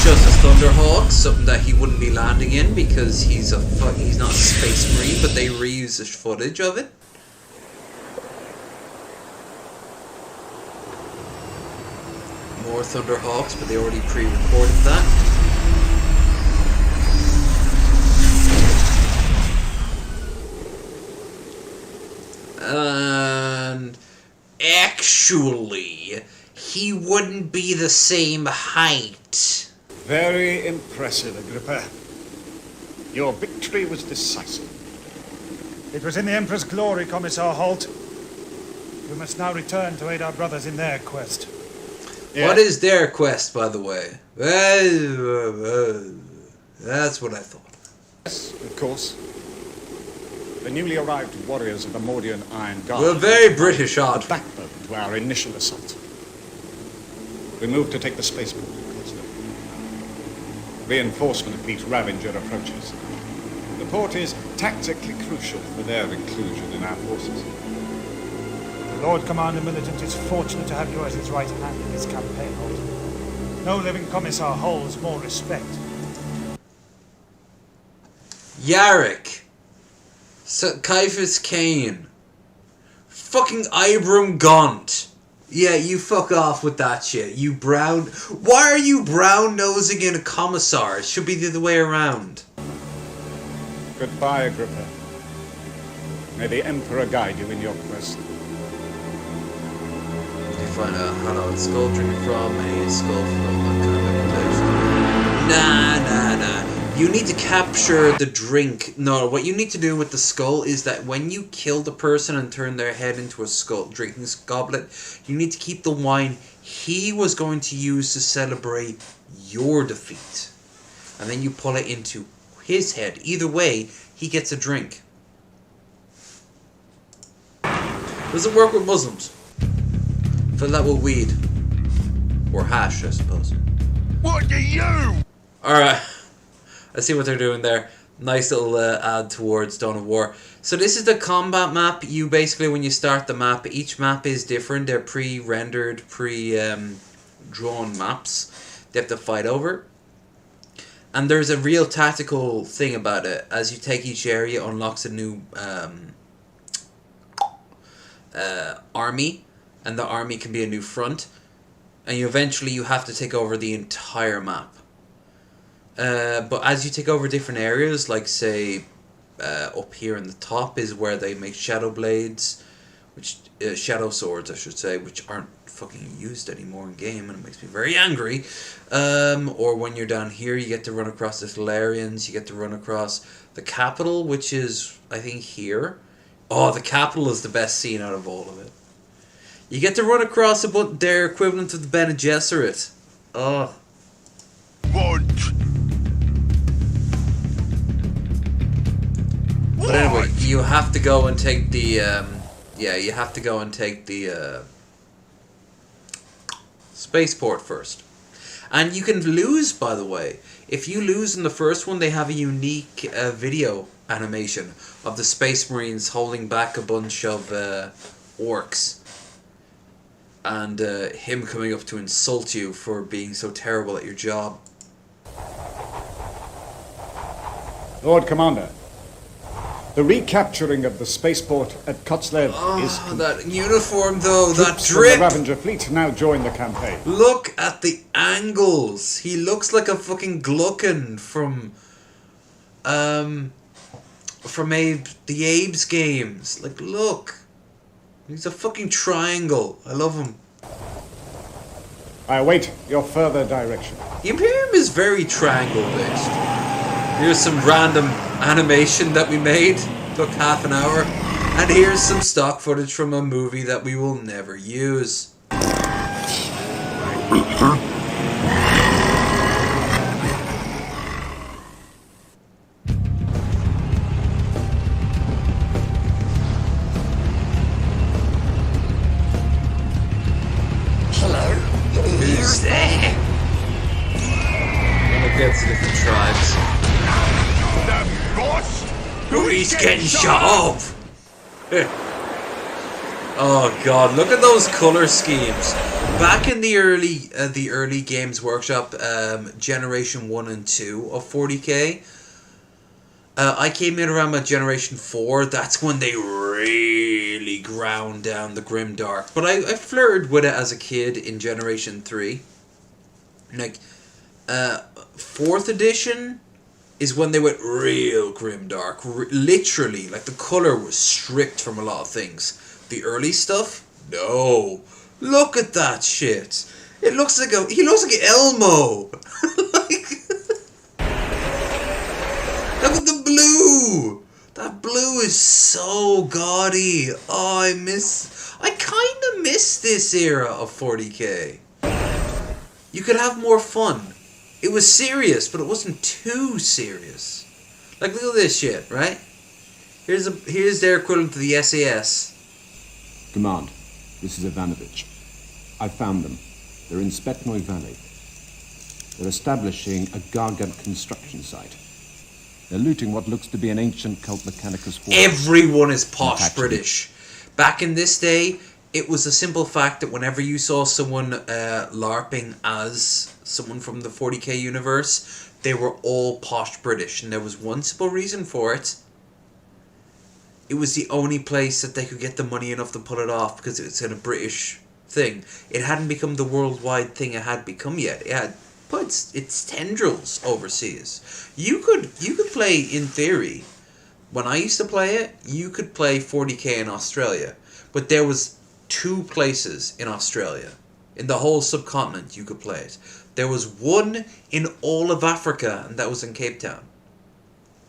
Shows us Thunderhawk, something that he wouldn't be landing in because he's not a space marine, but they reuse the footage of it. More Thunderhawks, but they already pre-recorded that. And actually, he wouldn't be the same height. Very impressive, Agrippa. Your victory was decisive. It was in the Emperor's glory, Commissar Holt. We must now return to aid our brothers in their quest. Yeah. What is their quest, by the way? That's what I thought. Yes, of course. The newly arrived warriors of the Mordian Iron Guard. We're very British, odd. The backbone to our initial assault. We moved to take the spaceport. Reinforcement fleet Ravager approaches. The port is tactically crucial for their inclusion in our forces. The Lord Commander Militant is fortunate to have you as his right hand in this campaign, Holt. No living commissar holds more respect. Yarrick. Caiaphas Kane. Fucking Ibram Gaunt. Yeah, you fuck off with that shit. You brown... Why are you brown-nosing in a commissar? It should be the other way around. Goodbye, Agrippa. May the Emperor guide you in your quest. You find out how it's skull drinking from, a skull from that kind of reputation. Nah. You need to capture the drink. No, what you need to do with the skull is that when you kill the person and turn their head into a skull drinking goblet, you need to keep the wine he was going to use to celebrate your defeat. And then you pull it into his head. Either way, he gets a drink. Does it work with Muslims? Fill that with weed. Or hash, I suppose. What do you? Alright. I see what they're doing there. Nice little add towards Dawn of War. So this is the combat map. You basically, when you start the map, each map is different. They're pre-rendered, pre-drawn maps. They have to fight over. And there's a real tactical thing about it. As you take each area, it unlocks a new army. And the army can be a new front. And eventually you have to take over the entire map. But as you take over different areas, like say up here in the top is where they make shadow blades, which shadow swords I should say, which aren't fucking used anymore in game, and it makes me very angry. Or when you're down here, you get to run across the Thalarians, you get to run across the capital, which is I think here. Oh, the capital is the best scene out of all of it. You get to run across their equivalent of the Bene Gesserit. Oh. But anyway, you have to go and take the, you have to go and take the, spaceport first. And you can lose, by the way. If you lose in the first one, they have a unique, video animation of the Space Marines holding back a bunch of, orcs. And, him coming up to insult you for being so terrible at your job. Lord Commander, the recapturing of the spaceport at Kotzlev is complete. That uniform though, that Troops drip! From the Ravager fleet now join the campaign. Look at the angles! He looks like a fucking Gluckin from the Abe's games. Like, look! He's a fucking triangle. I love him. I await your further direction. The Imperium is very triangle based. Here's some random animation that we made. Took half an hour. And here's some stock footage from a movie that we will never use. Hello? Who's there? Look at the different tribes. The boss? Who is getting shot up? Oh god, look at those color schemes. Back in the early Games Workshop generation 1 and 2 of 40k, I came in around my generation 4. That's when they really ground down the grimdark. But I flirted with it as a kid in generation 3. Like 4th edition is when they went real grimdark. Literally, like the color was stripped from a lot of things. The early stuff, no. Look at that shit. It looks like he looks like Elmo. Look at the blue. That blue is so gaudy. Oh, I kind of miss this era of 40k. You could have more fun. It was serious, but it wasn't too serious. Like, look at this shit, right? Here's their equivalent to the SAS. Command, this is Ivanovich. I found them. They're in Spetnoy Valley. They're establishing a Gargant construction site. They're looting what looks to be an ancient cult mechanicus force. Everyone is posh British. Back in this day, it was a simple fact that whenever you saw someone LARPing as someone from the 40k universe, they were all posh British. And there was one simple reason for it. It was the only place that they could get the money enough to pull it off, because it's in a British thing. It hadn't become the worldwide thing it had become yet. It had put its tendrils overseas. You could play, in theory, when I used to play it, you could play 40k in Australia. But there was 2 places in Australia. In the whole subcontinent you could play it. There was one in all of Africa, and that was in Cape Town.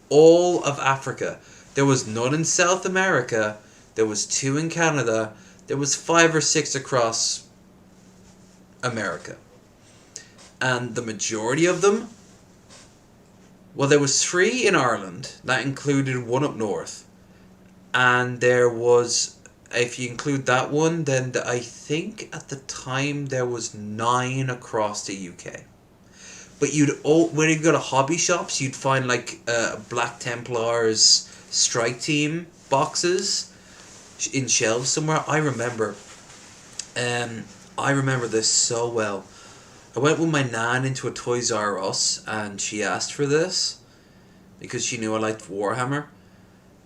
All of Africa. There was none in South America. There was 2 in Canada. There was 5 or 6 across America. And the majority of them, well, there was 3 in Ireland. That included 1 up north. And there was, if you include that one, then I think at the time there was 9 across the UK. But when you go to hobby shops, you'd find like Black Templars strike team boxes in shelves somewhere. I remember this so well. I went with my nan into a Toys R Us, and she asked for this because she knew I liked Warhammer.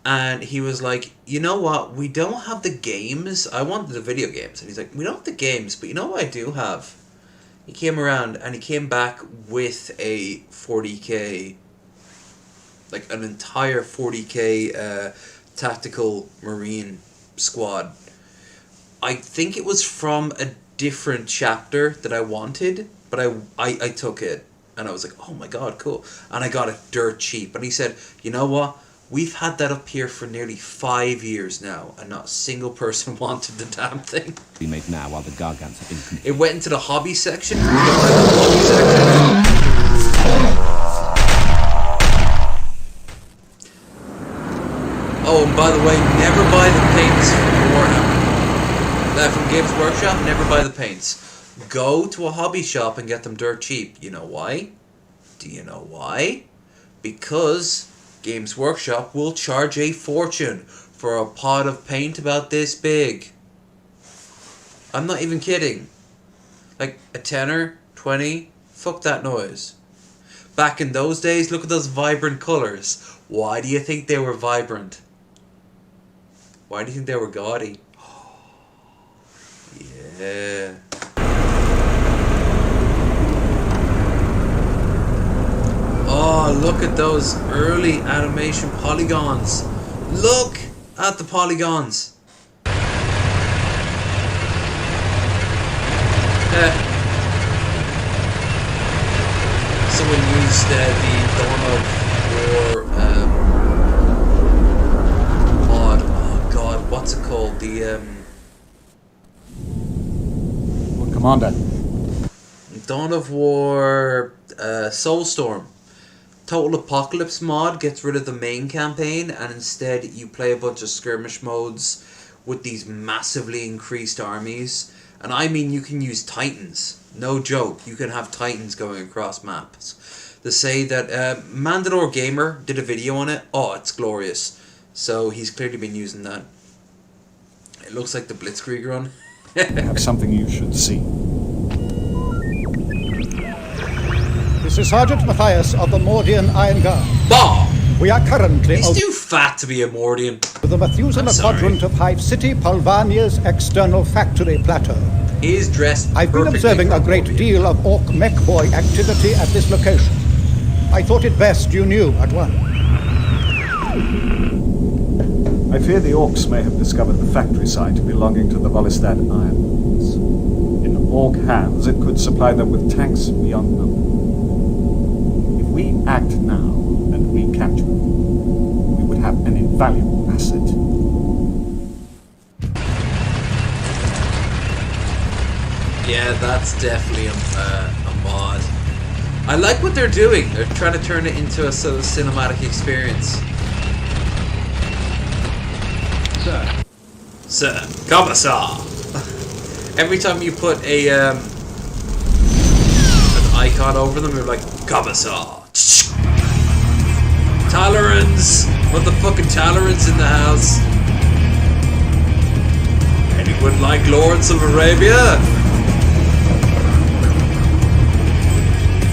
And he was like, you know what, we don't have the games. I wanted the video games. And he's like, we don't have the games, but you know what I do have? He came around and he came back with a 40k, like an entire 40k tactical marine squad. I think it was from a different chapter that I wanted, but I took it and I was like, oh my god, cool. And I got it dirt cheap. And he said, you know what? We've had that up here for nearly 5 years now, and not a single person wanted the damn thing. Be made now while the Gargants have been. It went into the hobby section. We don't have the hobby section. Oh, and by the way, never buy the paints from Warhammer. From Games Workshop, never buy the paints. Go to a hobby shop and get them dirt cheap. You know why? Do you know why? Because Games Workshop will charge a fortune for a pot of paint about this big. I'm not even kidding. Like a tenner, 20, fuck that noise. Back in those days, look at those vibrant colors. Why do you think they were vibrant? Why do you think they were gaudy? Yeah. Oh, look at those early animation polygons. Look at the polygons. Someone used the Dawn of War mod. Oh god, The Commander. Dawn of War Soulstorm. Total Apocalypse mod gets rid of the main campaign, and instead you play a bunch of skirmish modes with these massively increased armies. And I mean, you can use Titans. No joke, you can have Titans going across maps. They say that Mandalore Gamer did a video on it. Oh, it's glorious. So he's clearly been using that. It looks like the Blitzkrieg run. I have something you should see. This is Sergeant Matthias of the Mordian Iron Guard. Bah! We are currently... He's too fat to be a Mordian. ...with the Methuselah quadrant of Hive City, Polvania's external factory plateau. He is dressed I've been observing a great deal of Orc mech boy activity at this location. I thought it best you knew at once. I fear the Orcs may have discovered the factory site belonging to the Volistad Islands. In Orc hands, it could supply them with tanks beyond number. If we act now and recapture it, we would have an invaluable asset. Yeah, that's definitely a mod. I like what they're doing. They're trying to turn it into a sort of cinematic experience. Sir, Commissar. Every time you put a an icon over them, you're like, Commissar. Tolerance. What the fucking tolerance in the house? Anyone like Lawrence of Arabia?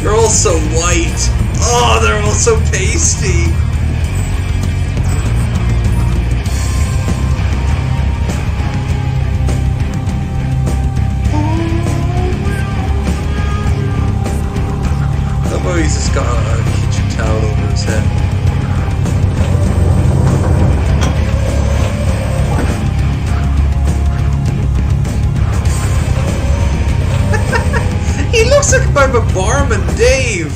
They're all so white. Oh, they're all so pasty. Oh, he's just got a kitchen towel over his head. He looks like a bit of a barman, Dave.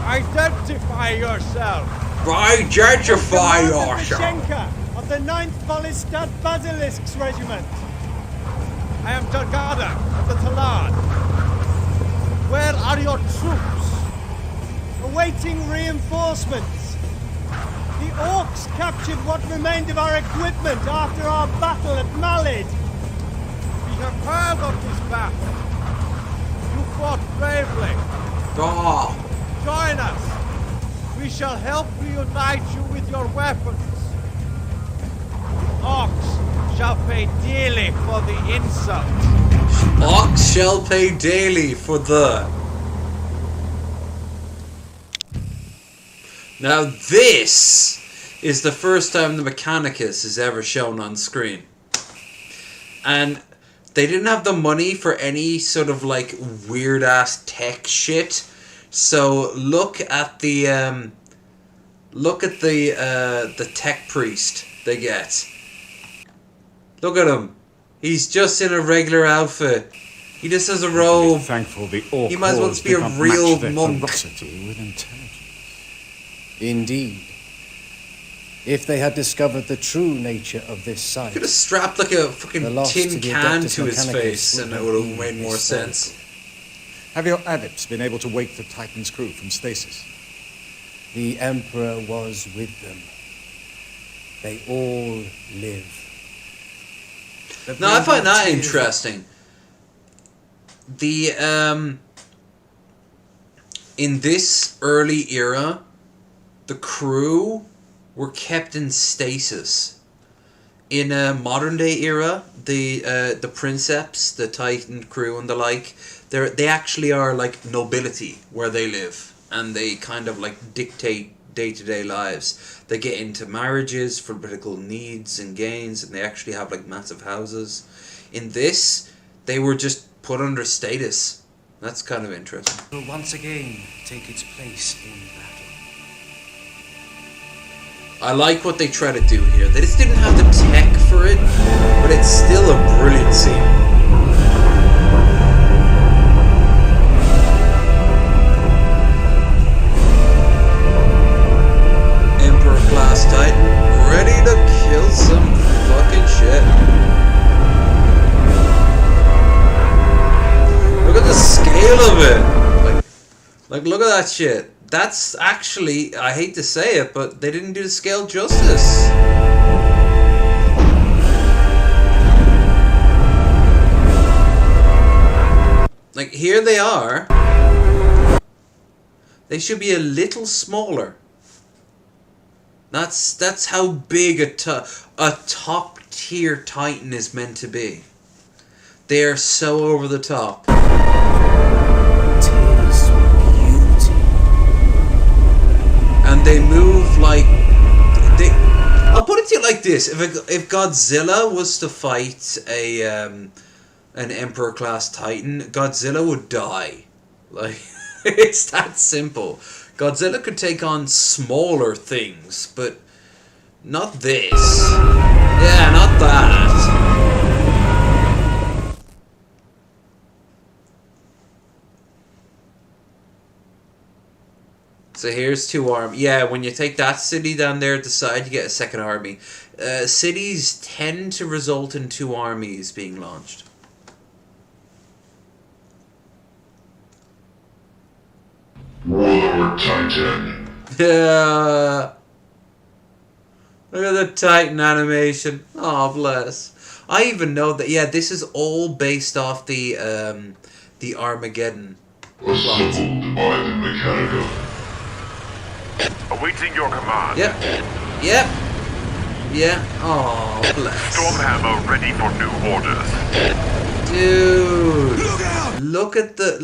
Identify yourself. Identify yourself. Of the 9th Volistad Basilisks Regiment. I am Dargada of the Talad. Where are your troops? Awaiting reinforcements. The Orcs captured what remained of our equipment after our battle at Malid. We have heard of this battle. You fought bravely. Oh. Join us. We shall help reunite you with your weapons. Orcs shall pay dearly for the insult. Orcs shall pay daily for the... Now this is the first time the Mechanicus is ever shown on screen. And they didn't have the money for any sort of like weird ass tech shit. So look at the tech priest they get. Look at him. He's just in a regular outfit. He just has a robe. Thankful the Orc he might as well be a real monk. With intelligence. Indeed. If they had discovered the true nature of this site, could have strapped like a fucking tin can to his face and it would have made more sense. Have your adepts been able to wake the Titan's crew from stasis? The Emperor was with them. They all live. Now I find that interesting. The in this early era, the crew were kept in stasis. In a modern day era, the princeps, the Titan crew and the like, they actually are like nobility where they live, and they kind of like dictate day-to-day lives. They get into marriages for political needs and gains, and they actually have like massive houses. In this, they were just put under status. That's kind of interesting. Will once again take its place in battle. I like what they try to do here. They just didn't have the tech for it, but it's still a brilliant scene. Emperor class Titan, ready to kill Like, look at that shit. That's actually, I hate to say it, but they didn't do the scale justice. Like, here they are. They should be a little smaller. That's how big a top tier Titan is meant to be. They are so over the top. And they move like I'll put it to you like this: if Godzilla was to fight an Emperor class Titan, Godzilla would die. Like, it's that simple. Godzilla could take on smaller things, but not this. Yeah, not that. So here's 2 armies. Yeah, when you take that city down there at the side, you get a second army. Cities tend to result in 2 armies being launched. War Titan. Yeah. Look at the Titan animation. Oh, bless. I even know that. Yeah, this is all based off the Armageddon. Assembled by the mechanical. Awaiting your command. Yep. Yep. Yeah. Oh, bless. Stormhammer ready for new orders. Dude. Look at the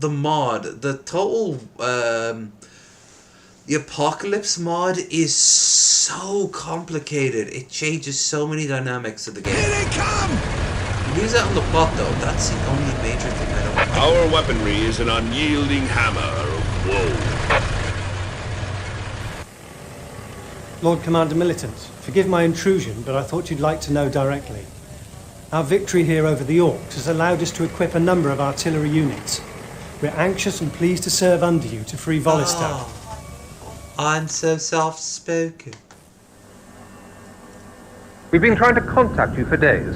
mod. The total the Apocalypse mod is so complicated. It changes so many dynamics of the game. Here they come! Use that on the plot though. That's the only major thing I don't like. Our weaponry is an unyielding hammer of woe. Lord Commander Militant, forgive my intrusion, but I thought you'd like to know directly. Our victory here over the Orcs has allowed us to equip a number of artillery units. We're anxious and pleased to serve under you to free Volistad. Oh, I'm so soft-spoken. We've been trying to contact you for days.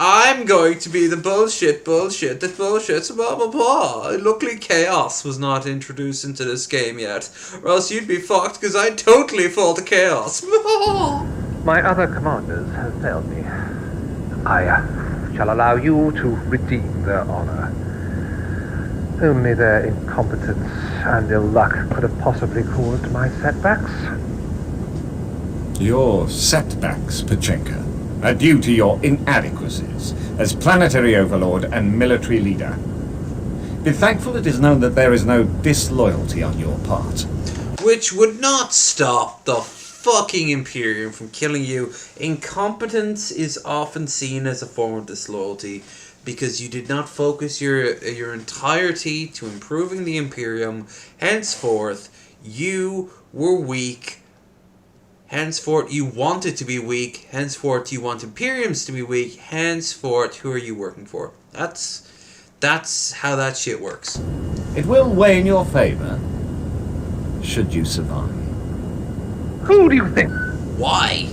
I'm going to be the bullshit, that bullshit's blah blah blah. Luckily Chaos was not introduced into this game yet, or else you'd be fucked because I totally fall to Chaos. My other commanders have failed me. I shall allow you to redeem their honor. Only their incompetence and ill luck could have possibly caused my setbacks. Your setbacks, Pachenka, are due to your inadequacies as planetary overlord and military leader. Be thankful it is known that there is no disloyalty on your part. Which would not stop the fucking Imperium from killing you. Incompetence is often seen as a form of disloyalty because you did not focus your entirety to improving the Imperium. Henceforth, you were weak. Henceforth, you wanted to be weak. Henceforth, you want Imperiums to be weak. Henceforth, who are you working for? That's how that shit works. It will weigh in your favor, should you survive. Who do you think? Why?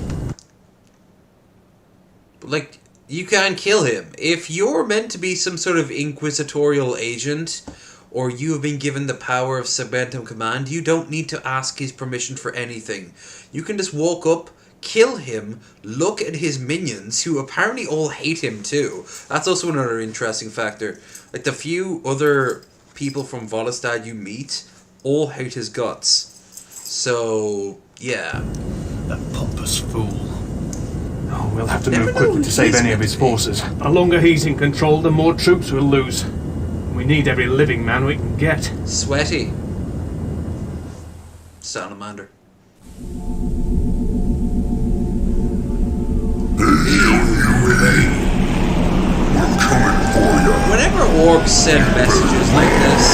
Like, you can't kill him. If you're meant to be some sort of inquisitorial agent, or you have been given the power of Segmentum Command, you don't need to ask his permission for anything. You can just walk up, kill him, look at his minions, who apparently all hate him too. That's also another interesting factor. Like, the few other people from Volistad you meet all hate his guts. So, yeah. That pompous fool. Oh, we'll have to move quickly to save any of his forces. The longer he's in control, the more troops we'll lose. We need every living man we can get. Sweaty. Salamander. Whenever orcs send messages like this,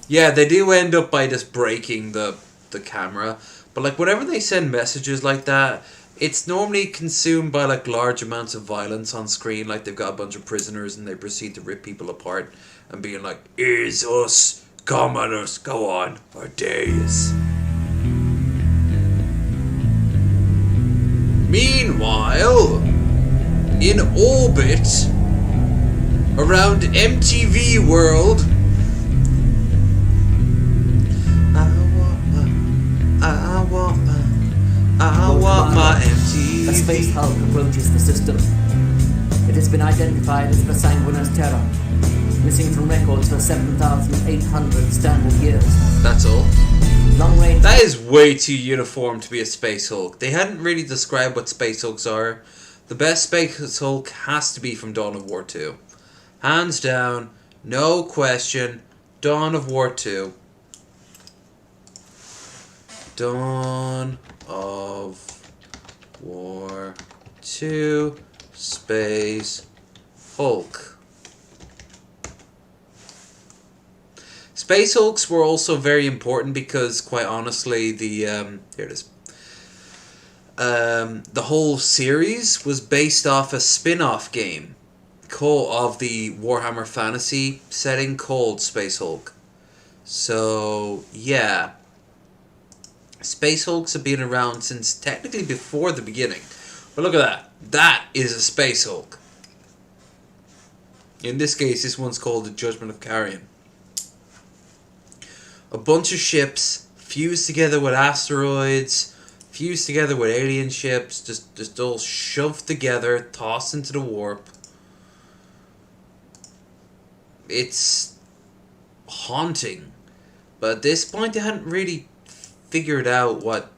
yeah, they do end up by just breaking the camera. But like, whenever they send messages like that, it's normally consumed by like large amounts of violence on screen. Like, they've got a bunch of prisoners and they proceed to rip people apart and being like, "Is us, come on us, go on for days." Meanwhile, in orbit, around MTV World. I want my MTV. A space hulk approaches the system. It has been identified as the Sanguiner's Terror, missing from records for 7,800 standard years. That's all. Long range. That is way too uniform to be a Space Hulk. They hadn't really described what Space Hulks are. The best Space Hulk has to be from Dawn of War 2. Hands down, no question, Dawn of War 2. Dawn of War 2 Space Hulk. Space Hulks were also very important because, quite honestly, here it is. The whole series was based off a spin-off game of the Warhammer Fantasy setting called Space Hulk. So, yeah. Space Hulks have been around since technically before the beginning. But look at that. That is a Space Hulk. In this case, this one's called the Judgment of Carrion. A bunch of ships fused together with asteroids, fused together with alien ships, just all shoved together, tossed into the warp. It's haunting. But at this point, they hadn't really figured out what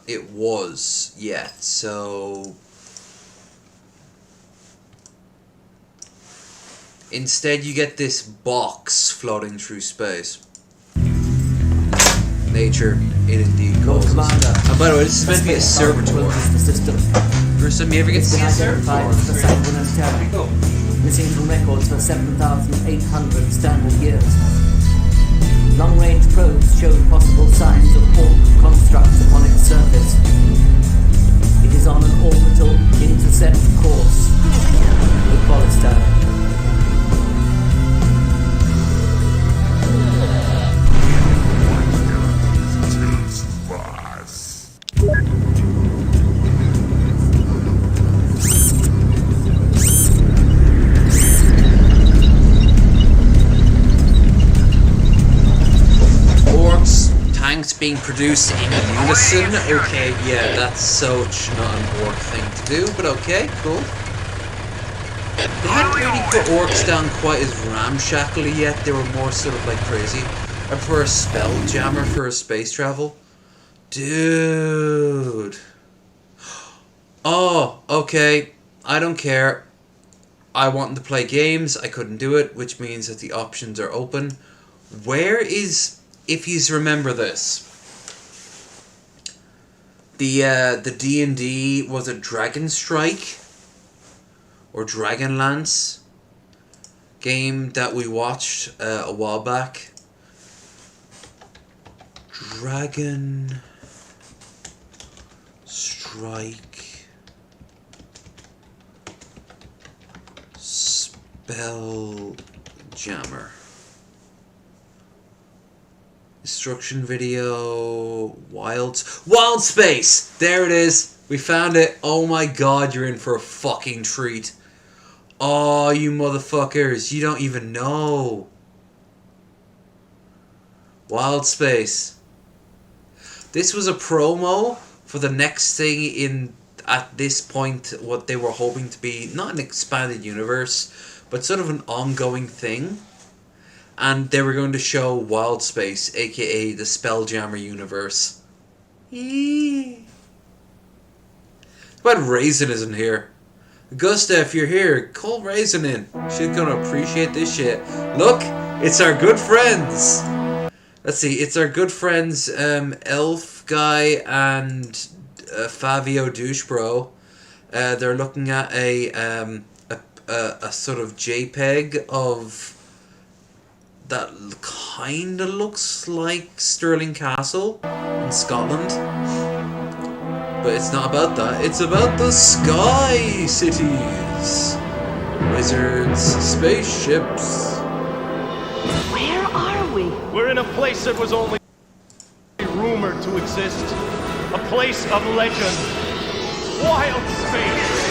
it was yet, so instead you get this box floating through space. Nature, it indeed calls us. Oh, by the way, this is meant to be a servitor. First time you ever get to see a servitor. Missing from records for 7,800 standard years. Long-range probes showed possible signs of Orc constructs upon its surface. It is on an orbital intercept course with Volistad. Being produced in unison. Okay, yeah, that's such not an orc thing to do, but okay, cool. They hadn't really put orcs down quite as ramshackly yet. They were more sort of like crazy. I prefer a spelljammer for a space travel. Dude. Oh, okay. I don't care. I wanted to play games. I couldn't do it, which means that the options are open. Where is... If you remember this, the D&D, was it Dragon Strike or Dragonlance game that we watched a while back? Dragon Strike Spelljammer. Instruction video, Wild Space! There it is! We found it! Oh my god, you're in for a fucking treat. Oh, you motherfuckers, you don't even know. Wild Space. This was a promo for the next thing at this point, what they were hoping to be, not an expanded universe, but sort of an ongoing thing. And they were going to show Wild Space, aka the Spelljammer universe. But Raisin isn't here. Augusta, if you're here, call Raisin in. She's gonna appreciate this shit. Look, it's our good friends. Let's see, it's our good friends, Elf Guy and Favio Douchebro. They're looking at a sort of JPEG of that kind of looks like Stirling Castle in Scotland. But it's not about that. It's about the Sky Cities. Wizards, spaceships. Where are we? We're in a place that was only rumored to exist. A place of legend. Wild space.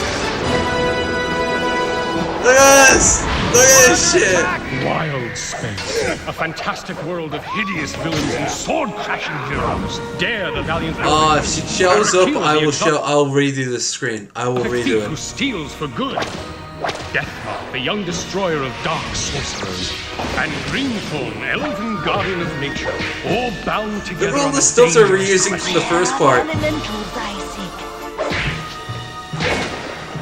Look at this! Look at this shit! Wild space. A fantastic world of hideous villains and sword-crashing heroes. Dare the valiant... Oh, if she shows up, I'll redo the screen. I will redo it. Who steals for good. Deathmark, the young destroyer of dark sorcerers. And Greenthorn, elven guardian of nature. All bound together. Look at all the stuff they're reusing from the first part.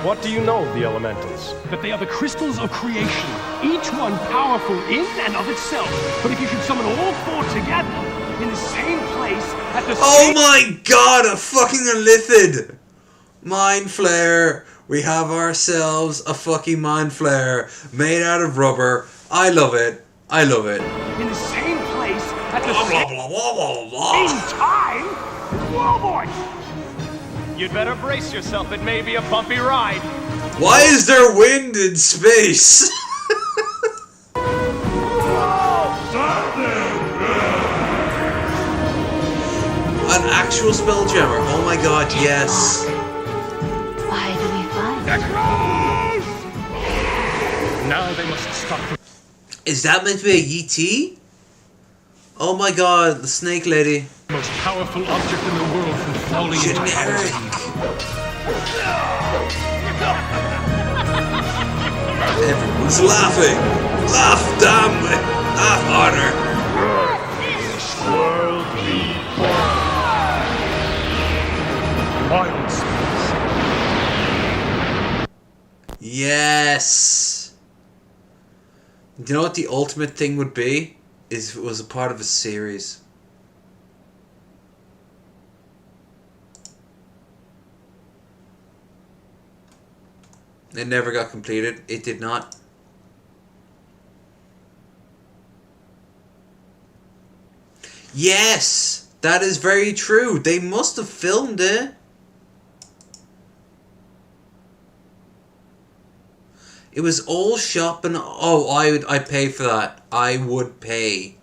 What do you know of the elementals? That they are the crystals of creation, each one powerful in and of itself. But if you should summon all four together in the same place at the same... Oh my god, a fucking Illithid! Mind Flare. We have ourselves a fucking Mind Flare made out of rubber. I love it. I love it. In the same place at the same time? Whoa, boy! You'd better brace yourself. It may be a bumpy ride. Why is there wind in space? An actual spelljammer. Oh my god, yes. Why do we fight? Now they must stop. Is that meant to be a Yeti? Oh my god, the snake lady. Most powerful object in the world from falling generic. Everyone's laughing. Laugh, damn it. Laugh harder. This world needs wild space. Yes. Do you know what the ultimate thing would be? Is if it was a part of a series. It never got completed. It did not. Yes! That is very true. They must have filmed it. It was all shop and... Oh, I'd pay for that. I would pay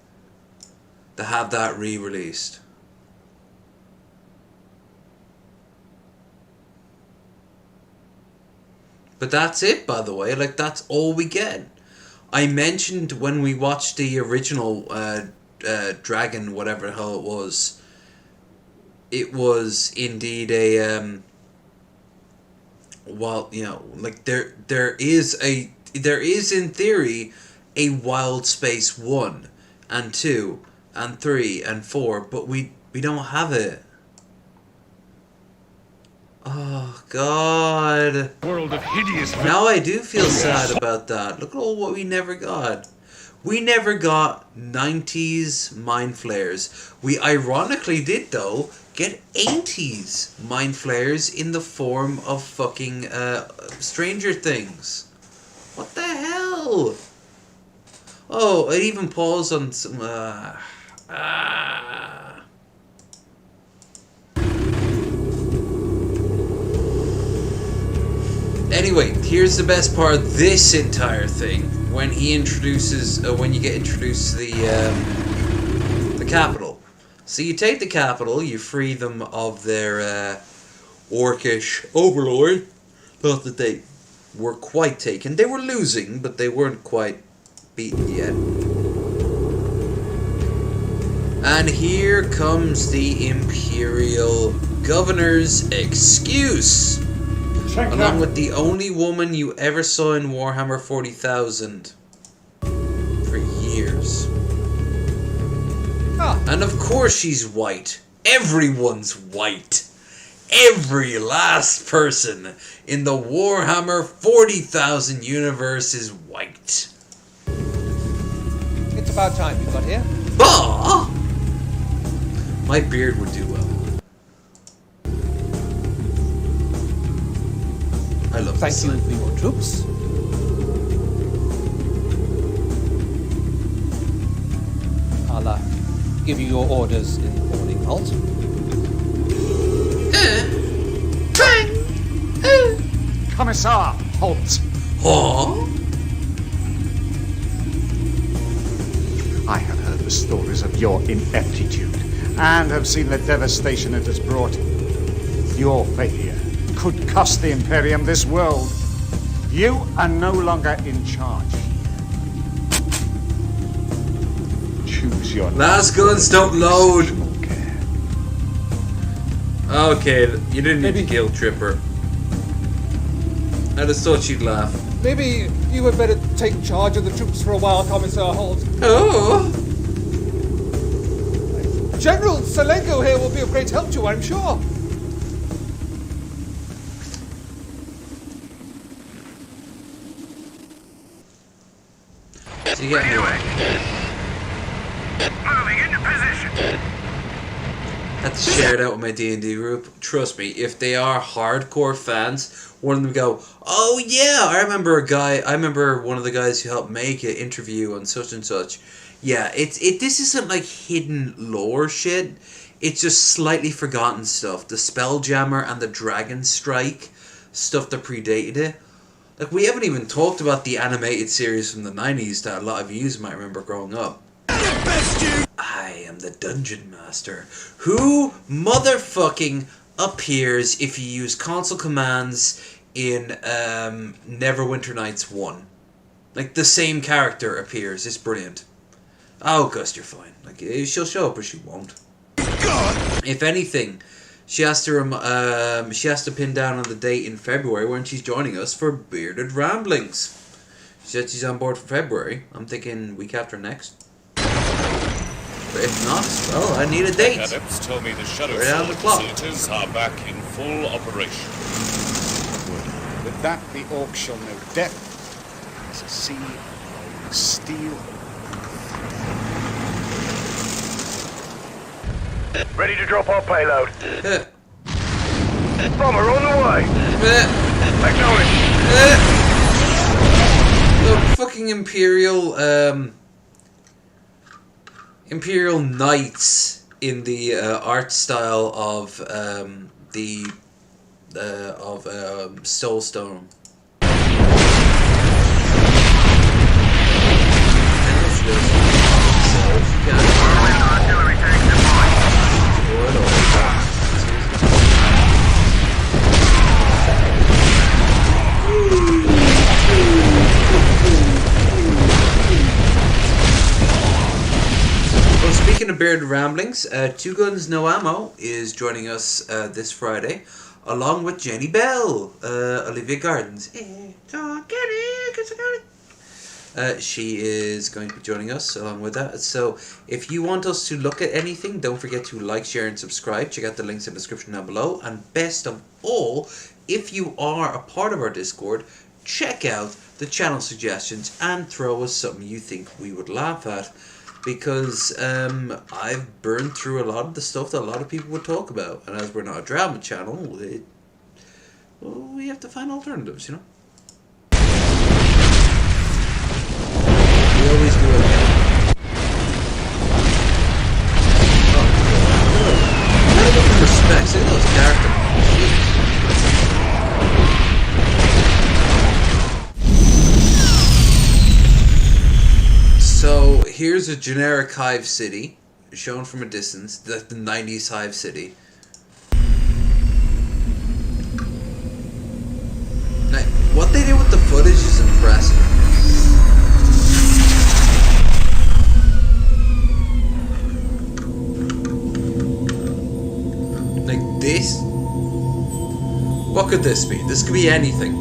to have that re-released. But that's it, by the way. Like, that's all we get. I mentioned when we watched the original Dragon, whatever the hell it was indeed a... well, you know, like there is in theory a Wild Space 1 and 2 and 3 and 4, but we don't have it. Oh god. World of hideous. Now I do feel sad about that. Look at all what we never got. We never got 90s Mind Flayers. We ironically did though get 80s Mind Flayers in the form of fucking Stranger Things. What the hell? Oh, it even paused on some... Anyway, here's the best part of this entire thing. When he introduces... when you get introduced to the capital. So you take the capital, you free them of their orcish overlord. Not that they were quite taken. They were losing, but they weren't quite beaten yet. And here comes the Imperial Governor's excuse. Along with the only woman you ever saw in Warhammer 40,000 for years. And of course she's white. Everyone's white. Every last person in the Warhammer 40,000 universe is white. It's about time you got here. Bah! My beard would do well. I love Thank you for your troops. I'll give you your orders in the boarding vault. Commissar, halt! Huh? I have heard the stories of your ineptitude and have seen the devastation it has brought. Your failure could cost the Imperium this world. You are no longer in charge. Choose your last guns don't load. Okay, you didn't need to guilt trip her. I just thought she'd laugh. Maybe you had better take charge of the troops for a while, Commissar Holt. Oh! General Selenko here will be of great help to you, I'm sure. So you get moving into position. Had to share it out with my D&D group. Trust me, if they are hardcore fans, one of them go, "Oh yeah, I remember one of the guys who helped make an interview on such and such." Yeah, this isn't like hidden lore shit. It's just slightly forgotten stuff. The Spelljammer and the Dragon Strike stuff that predated it. Like, we haven't even talked about the animated series from the 90s that a lot of you might remember growing up. I am the Dungeon Master, who motherfucking appears if you use console commands in Neverwinter Nights 1. Like, the same character appears. It's brilliant. Oh, Gus, you're fine. Like, she'll show up or she won't. If anything, she has to pin down on the date in February when she's joining us for Bearded Ramblings. She said she's on board for February. I'm thinking week after next. But if not, well, I need a date. Adepts told me the Shadow Sword facilities are back in full operation. With that, the orc shall know death as a sea of steel. Ready to drop our payload. Bomber on the way. Acknowledge. The fucking Imperial Knights in the art style of Soulstone. Artillery tanks in line. Well, speaking of Bearded Ramblings, Two Guns No Ammo is joining us this Friday, along with Jenny Bell, Olivia Gardens. She is going to be joining us along with that. So if you want us to look at anything, don't forget to like, share, and subscribe. Check out the links in the description down below. And best of all, if you are a part of our Discord, check out the channel suggestions and throw us something you think we would laugh at. Because I've burned through a lot of the stuff that a lot of people would talk about. And as we're not a drama channel, we have to find alternatives, you know? We always do it. Gotta give them respect. See those characters. So here's a generic hive city, shown from a distance. That's the 90s hive city. Now, what they did with the footage is impressive. Like this? What could this be? This could be anything.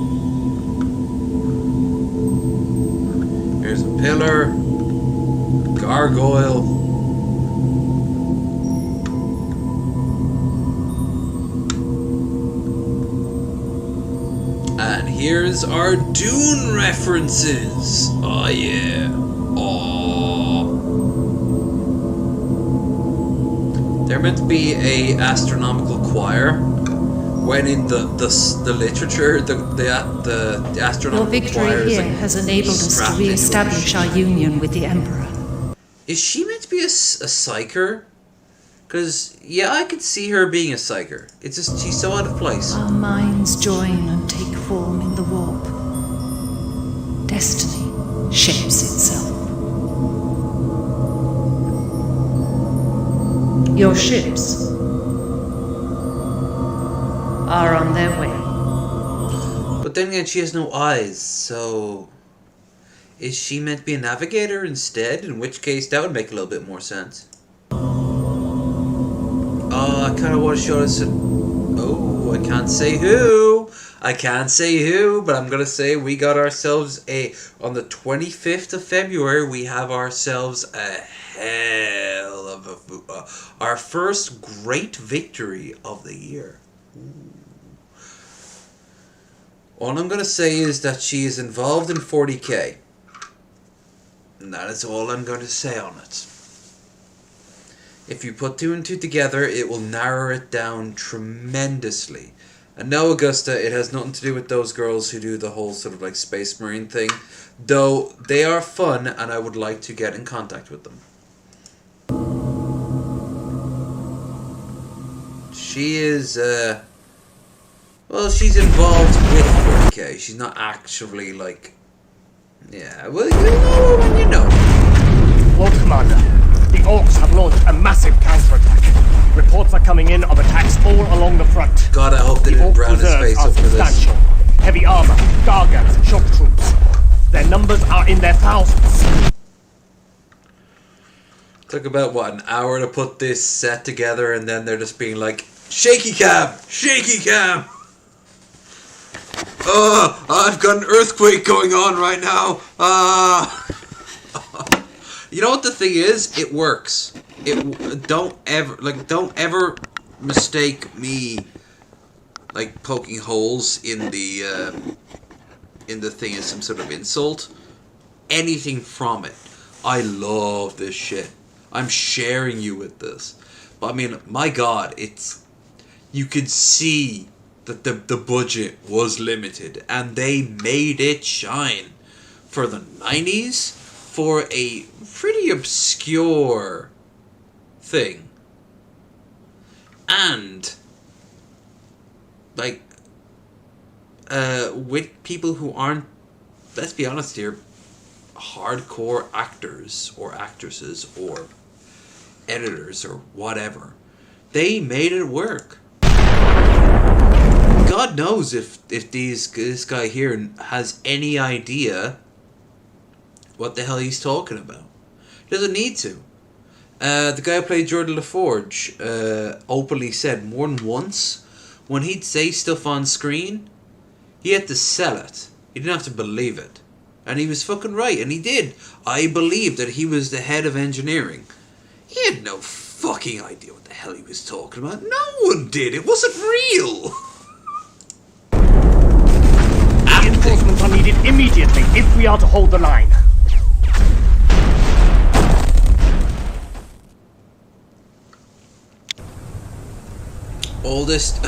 Here's a pillar. Gargoyle. And here's our Dune references. Oh yeah. Oh. They're meant to be a astronomical choir. When in the literature, the astronomical Your victory choir is here like has enabled us to strapped into a re-establish our union with the Emperor. Is she meant to be a psyker? Because, yeah, I could see her being a psyker. It's just, she's so out of place. Our minds join and take form in the warp. Destiny shapes itself. Your ships are on their way. But then again, she has no eyes, so... Is she meant to be a navigator instead? In which case, that would make a little bit more sense. Oh, I kind of want to show us... Oh, I can't say who. I can't say who, but I'm going to say we got ourselves a... On the 25th of February, we have ourselves a hell of a... our first great victory of the year. Ooh. All I'm going to say is that she is involved in 40k. And that is all I'm going to say on it. If you put two and two together, it will narrow it down tremendously. And no, Augusta, it has nothing to do with those girls who do the whole sort of like Space Marine thing. Though they are fun and I would like to get in contact with them. She is, well, she's involved with 40k. She's not actually like... Yeah, well, you know when you know. Lord Commander, the Orcs have launched a massive counterattack. Reports are coming in of attacks all along the front. God, I hope they didn't brown his face up for this. Heavy armor, gargants, shock troops. Their numbers are in their thousands. Took about, what, an hour to put this set together, and then they're just being like, shaky cam! Shaky cam! I've got an earthquake going on right now. You know what the thing is? It works. Don't ever mistake me like poking holes in the thing as some sort of insult. Anything from it. I love this shit. I'm sharing you with this. But I mean, my God, you could see that the budget was limited, and they made it shine for the 90s for a pretty obscure thing. And like with people who aren't, let's be honest here, hardcore actors or actresses or editors or whatever, they made it work. God knows if this guy here has any idea what the hell he's talking about. He doesn't need to. The guy who played Jordan LaForge openly said more than once when he'd say stuff on screen, he had to sell it. He didn't have to believe it. And he was fucking right, and he did. I believed that he was the head of engineering. He had no fucking idea what the hell he was talking about. No one did. It wasn't real. Reinforcements are needed immediately if we are to hold the line. Oldest.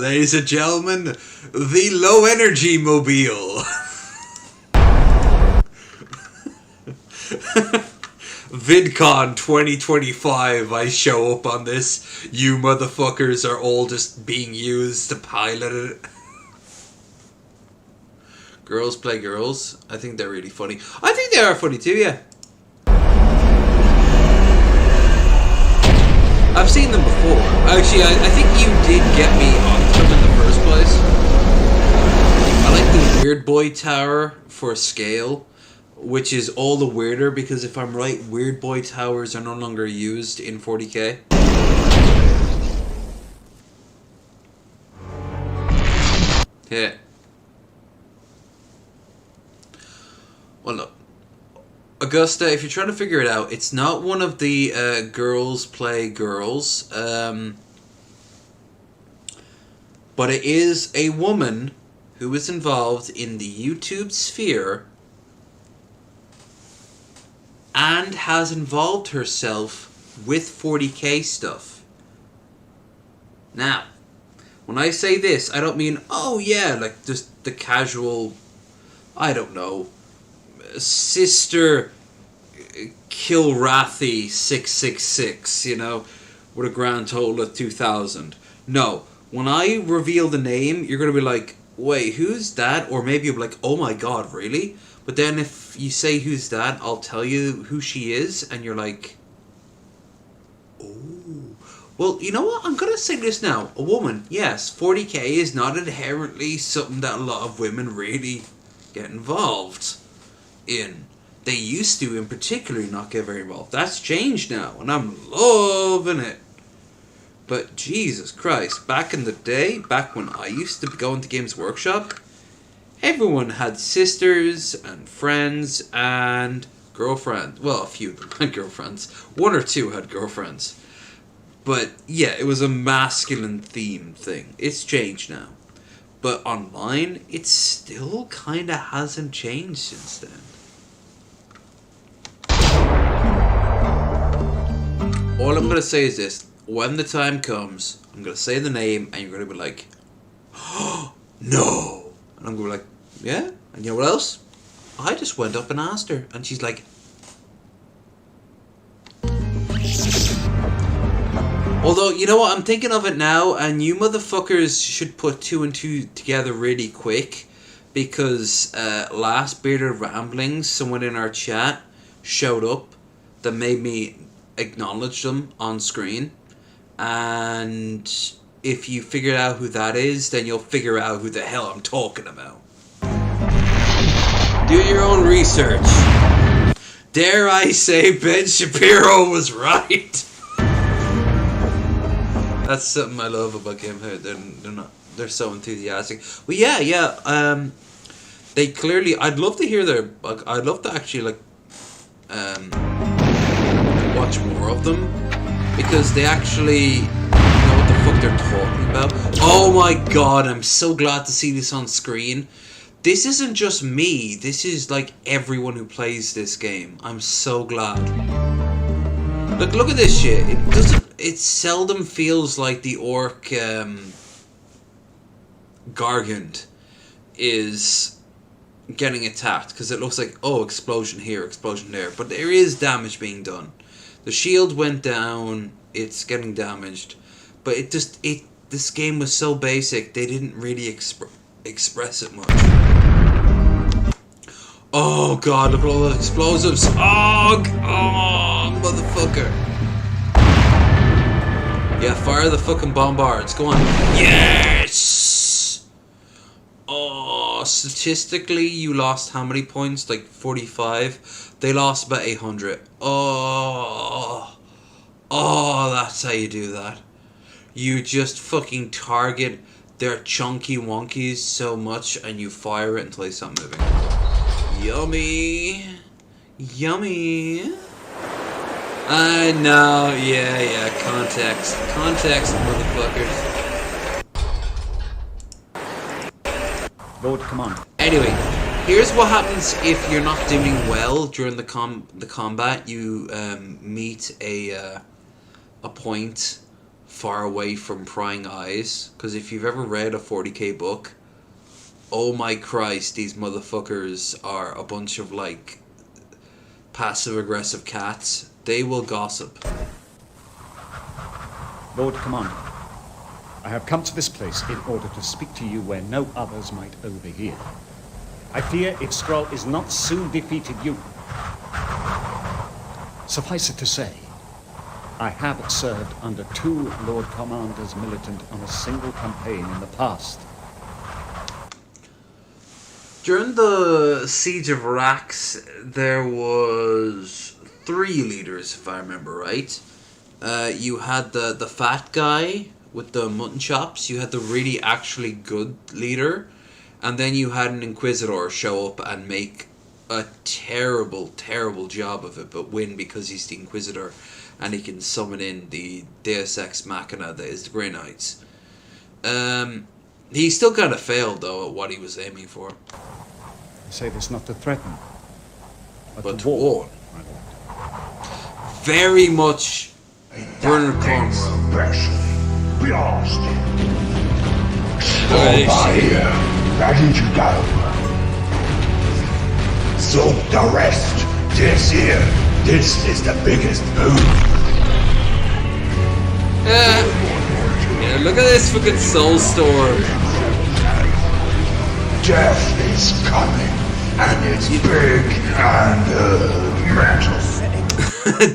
Ladies and gentlemen, the low energy mobile. VidCon 2025, I show up on this. You motherfuckers are all just being used to pilot it. Girls play girls. I think they're really funny. I think they are funny too, yeah. I've seen them before. Actually, I think you did get me onto them in the first place. I like the Weird Boy Tower for scale, which is all the weirder because if I'm right, Weird Boy Towers are no longer used in 40k. Yeah. Well, look. Augusta, if you're trying to figure it out, it's not one of the girls play girls, but it is a woman who is involved in the YouTube sphere and has involved herself with 40k stuff. Now, when I say this, I don't mean, oh yeah, like just the casual, I don't know, Sister Kilrathi 666, you know, with a grand total of 2,000. No, when I reveal the name, you're going to be like, wait, who's that? Or maybe you'll be like, oh my god, really? But then if you say who's that, I'll tell you who she is, and you're like, oh, Well, you know what? I'm going to say this now. A woman, yes, 40k is not inherently something that a lot of women really get involved in. They used to, in particular, not get very involved. That's changed now, and I'm loving it. But Jesus Christ, back in the day, back when I used to go into Games Workshop, everyone had sisters and friends and girlfriends. Well, a few of them had girlfriends. One or two had girlfriends. But yeah, it was a masculine theme thing. It's changed now. But online, it still kind of hasn't changed since then. All I'm going to say is this. When the time comes, I'm going to say the name and you're going to be like, oh, no. And I'm going to be like, yeah? And you know what else? I just went up and asked her. And she's like, although, you know what? I'm thinking of it now. And you motherfuckers should put 2 and 2 together really quick. Because last Bearded Ramblings, someone in our chat showed up that made me acknowledge them on screen. And if you figure out who that is, then you'll figure out who the hell I'm talking about. Do your own research. Dare I say Ben Shapiro was right? That's something I love about Game Here. They're so enthusiastic. Well, yeah. They clearly. I'd love to hear their. I'd love to actually watch more of them. Because they actually know what the fuck they're talking about. Oh my god, I'm so glad to see this on screen. This isn't just me. This is like everyone who plays this game. I'm so glad. Look at this shit. It seldom feels like the orc Gargant is getting attacked. Because it looks like, oh, explosion here, explosion there. But there is damage being done. The shield went down, it's getting damaged, but this game was so basic, they didn't really express it much. Oh god, look at all the explosives. Oh, motherfucker. Yeah, fire the fucking bombards, go on. Yes! Oh, statistically, you lost how many points? Like 45? They lost about 800. Oh, that's how you do that. You just fucking target their chunky wonkies so much and you fire it until they stop moving. Yummy. Yummy. I know. Yeah. Context. Context, motherfuckers. Lord Commander. Anyway. Here's what happens if you're not doing well during the combat. You meet a point far away from prying eyes. Because if you've ever read a 40k book, oh my Christ, these motherfuckers are a bunch of like passive aggressive cats. They will gossip. Lord Commander, I have come to this place in order to speak to you where no others might overhear. I fear if Skrull is not soon defeated, you... Suffice it to say, I have served under 2 Lord Commanders militant on a single campaign in the past. During the Siege of Rax, there was 3 leaders, if I remember right. You had the fat guy with the mutton chops. You had the really actually good leader. And then you had an Inquisitor show up and make a terrible, terrible job of it, but win because he's the Inquisitor and he can summon in the Deus Ex Machina that is the Grey Knights. He still kind of failed, though, at what he was aiming for. I say this not to threaten, but to warn. Very much Bernard Cornwell. Blast it. Stand by here. Ready to go. So the rest, this is the biggest move. Yeah, look at this fucking soul storm. Death is coming, and it's big and metal.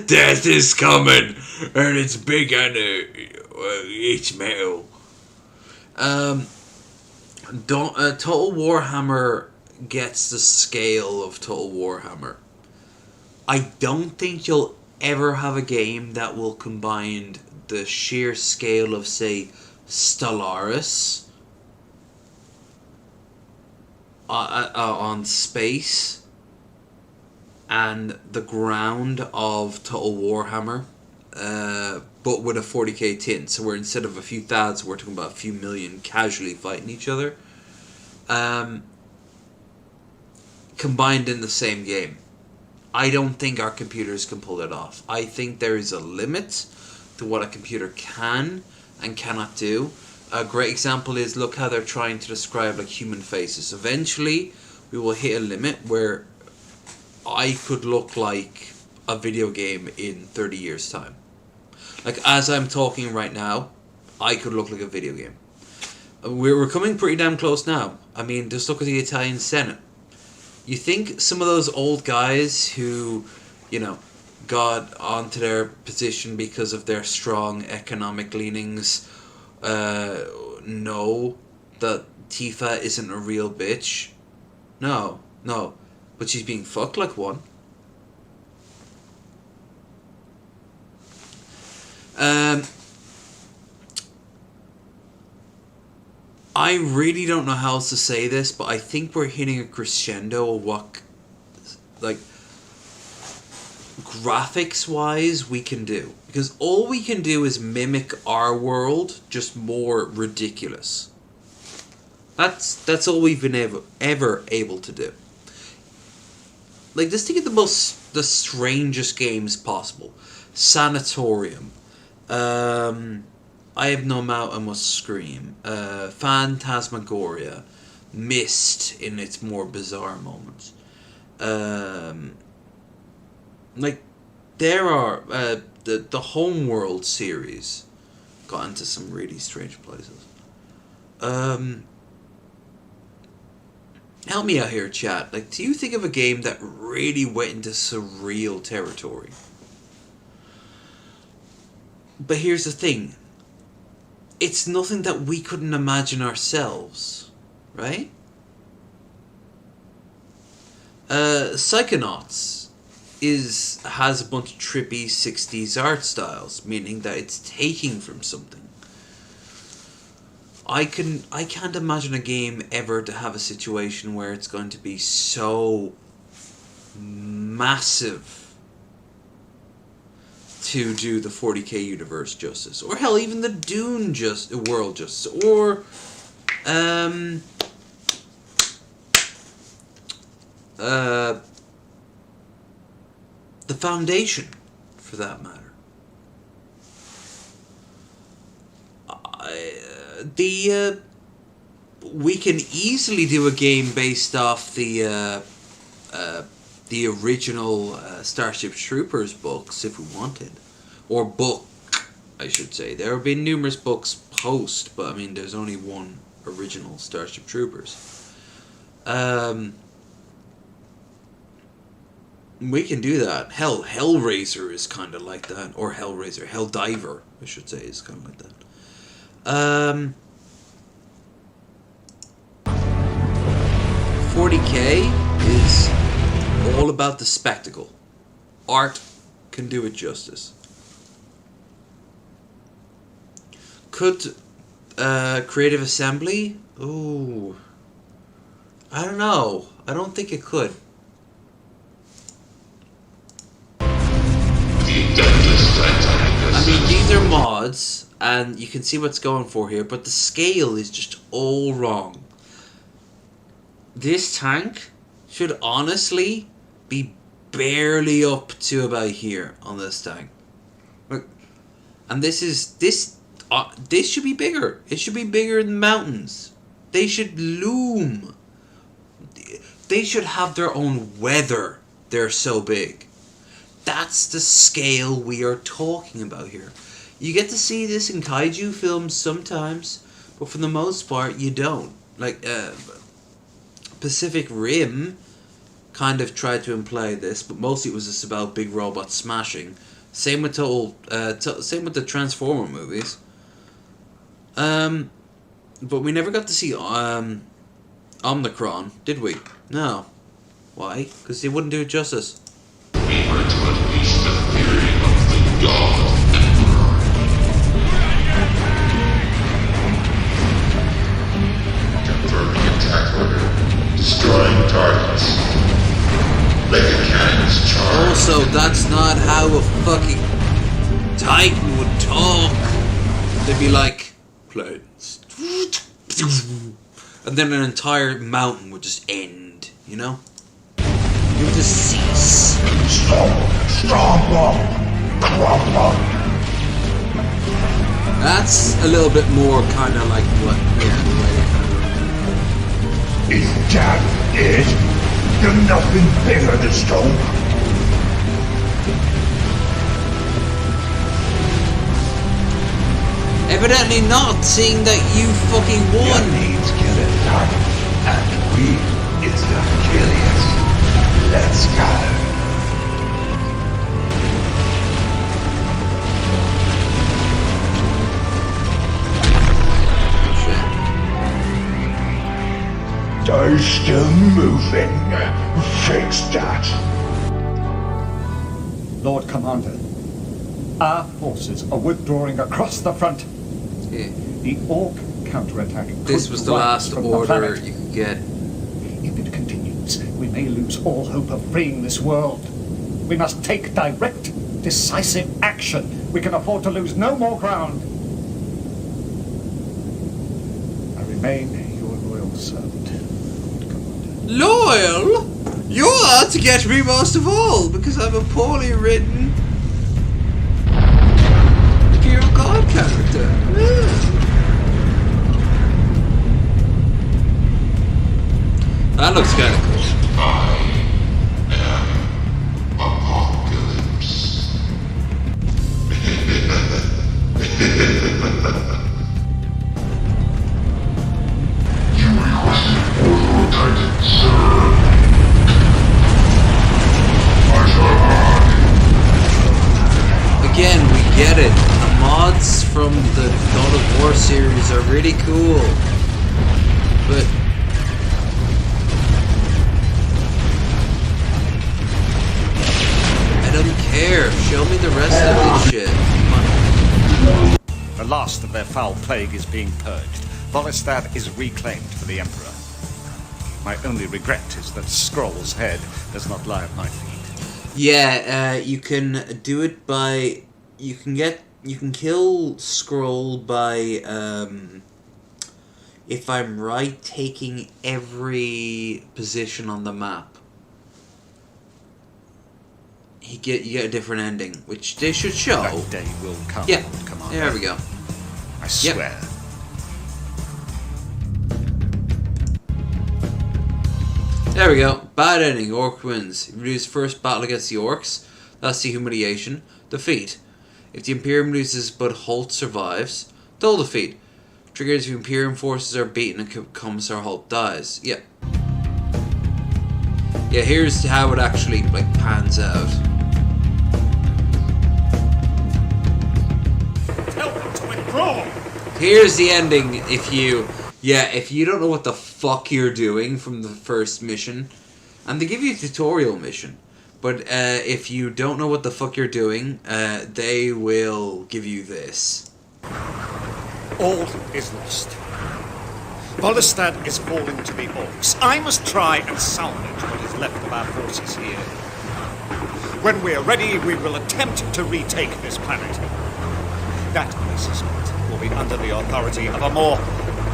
Death is coming, And it's big and it's metal. Total Warhammer gets the scale of Total Warhammer. I don't think you'll ever have a game that will combine the sheer scale of, say, Stellaris on space and the ground of Total Warhammer, but with a 40k tint. So where instead of a few thousands, we're talking about a few million casually fighting each other, combined in the same game. I don't think our computers can pull it off. I think there is a limit to what a computer can and cannot do. A great example is, look how they're trying to describe like human faces. Eventually, we will hit a limit where I could look like a video game in 30 years' time. Like, as I'm talking right now, I could look like a video game. We're coming pretty damn close now. I mean, just look at the Italian Senate. You think some of those old guys who, you know, got onto their position because of their strong economic leanings know that Tifa isn't a real bitch? No. But she's being fucked like one. I really don't know how else to say this, but I think we're hitting a crescendo of what, like, graphics-wise we can do. Because all we can do is mimic our world, just more ridiculous. That's all we've been ever able to do. Like, just think of the strangest games possible. Sanatorium. I Have No Mouth, I Must Scream. Phantasmagoria. Myst in its more bizarre moments. Like, there are the Homeworld series got into some really strange places. Help me out here, chat. Like, do you think of a game that really went into surreal territory? But here's the thing. It's nothing that we couldn't imagine ourselves, right? Psychonauts has a bunch of trippy 60s art styles, meaning that it's taking from something. I can't imagine a game ever to have a situation where it's going to be so massive to do the 40k universe justice, or hell, even the Dune world justice, or the Foundation, for that matter. We can easily do a game based off the original Starship Troopers books if we wanted, or book, I should say. There have been numerous books post, but I mean, there's only one original Starship Troopers. We can do that. Hell, Hellraiser is kind of like that, or Helldiver, I should say, is kind of like that. 40k is all about the spectacle. Art can do it justice. Could Creative Assembly? Ooh, I don't know. I don't think it could. I mean, these are mods, and you can see what's going for here, but the scale is just all wrong. This tank should honestly be barely up to about here on this tank. Look, and this should be bigger. It should be bigger than mountains. They should loom. They should have their own weather. They're so big. That's the scale we are talking about here. You get to see this in kaiju films sometimes, but for the most part, you don't. Like, Pacific Rim kind of tried to imply this, but mostly it was just about big robots smashing. Same with same with the Transformer movies. But we never got to see Omnicron, did we? No. Why? Because he wouldn't do it justice. We were to unleash the fury of the God Emperor. Confirming attack order. Destroying targets. Like a cannon's charge. Also, that's not how a fucking Titan would talk. They'd be like, planes. And then an entire mountain would just end, you know? It would just cease. Strong. That's a little bit more kind of like what, yeah, the way they Is that it? You're nothing bigger than stone. Evidently not, seeing that you fucking won. Your needs kill it, and we is the Achilles. Let's go. They're still moving. Fix that. Lord Commander, our forces are withdrawing across the front. Yeah. The Orc counterattack. This was the last order you could get. If it continues, we may lose all hope of freeing this world. We must take direct, decisive action. We can afford to lose no more ground. I remain your loyal servant, Lord Commander. Loyal? You are to get me most of all, because I'm a poorly written Imperial God character. That looks kind of cool. I am Apocalypse. You requested Order Titan, sir. Again, we get it. The mods from the God of War series are really cool. But I don't care. Show me the rest of this shit. The last of their foul plague is being purged. Volistad is reclaimed for the Emperor. My only regret is that Skrull's head does not lie at my feet. Yeah, you can do it by... You can kill Skrull by, if I'm right, taking every position on the map. You get a different ending, which they should show. That day will come, yeah, Commander. there we go. I swear. Yep. There we go. Bad ending. Orc wins. If you lose first battle against the Orcs, that's the humiliation. Defeat. If the Imperium loses but Holt survives, they'll defeat. Triggers if Imperium forces are beaten and Commissar Holt dies. Yep. Yeah, here's how it actually like pans out. Tell them to withdraw! Here's the ending if you don't know what the fuck you're doing from the first mission. And they give you a tutorial mission. But if you don't know what the fuck you're doing, they will give you this. All is lost. Volistad is falling to the Orcs. I must try and salvage what is left of our forces here. When we're ready, we will attempt to retake this planet. That, I suspect, will be under the authority of a more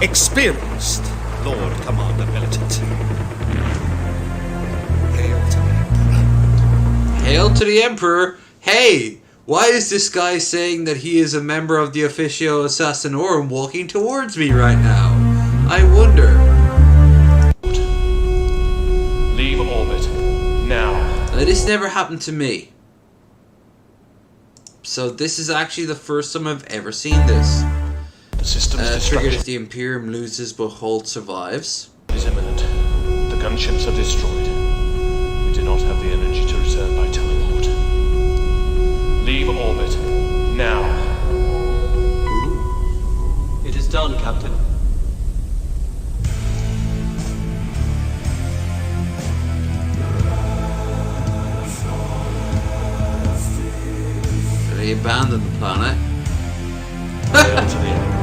experienced Lord Commander Militant. Hail to the Emperor! Hey! Why is this guy saying that he is a member of the Officio Assassinorum walking towards me right now? I wonder. Leave orbit. Now. This never happened to me. So this is actually the first time I've ever seen this. The system's triggered if the Imperium loses but Holt survives. It is imminent. The gunships are destroyed. We do not have the energy to return by teleport. Leave on, Captain. They abandoned the planet. Hail to the Emperor.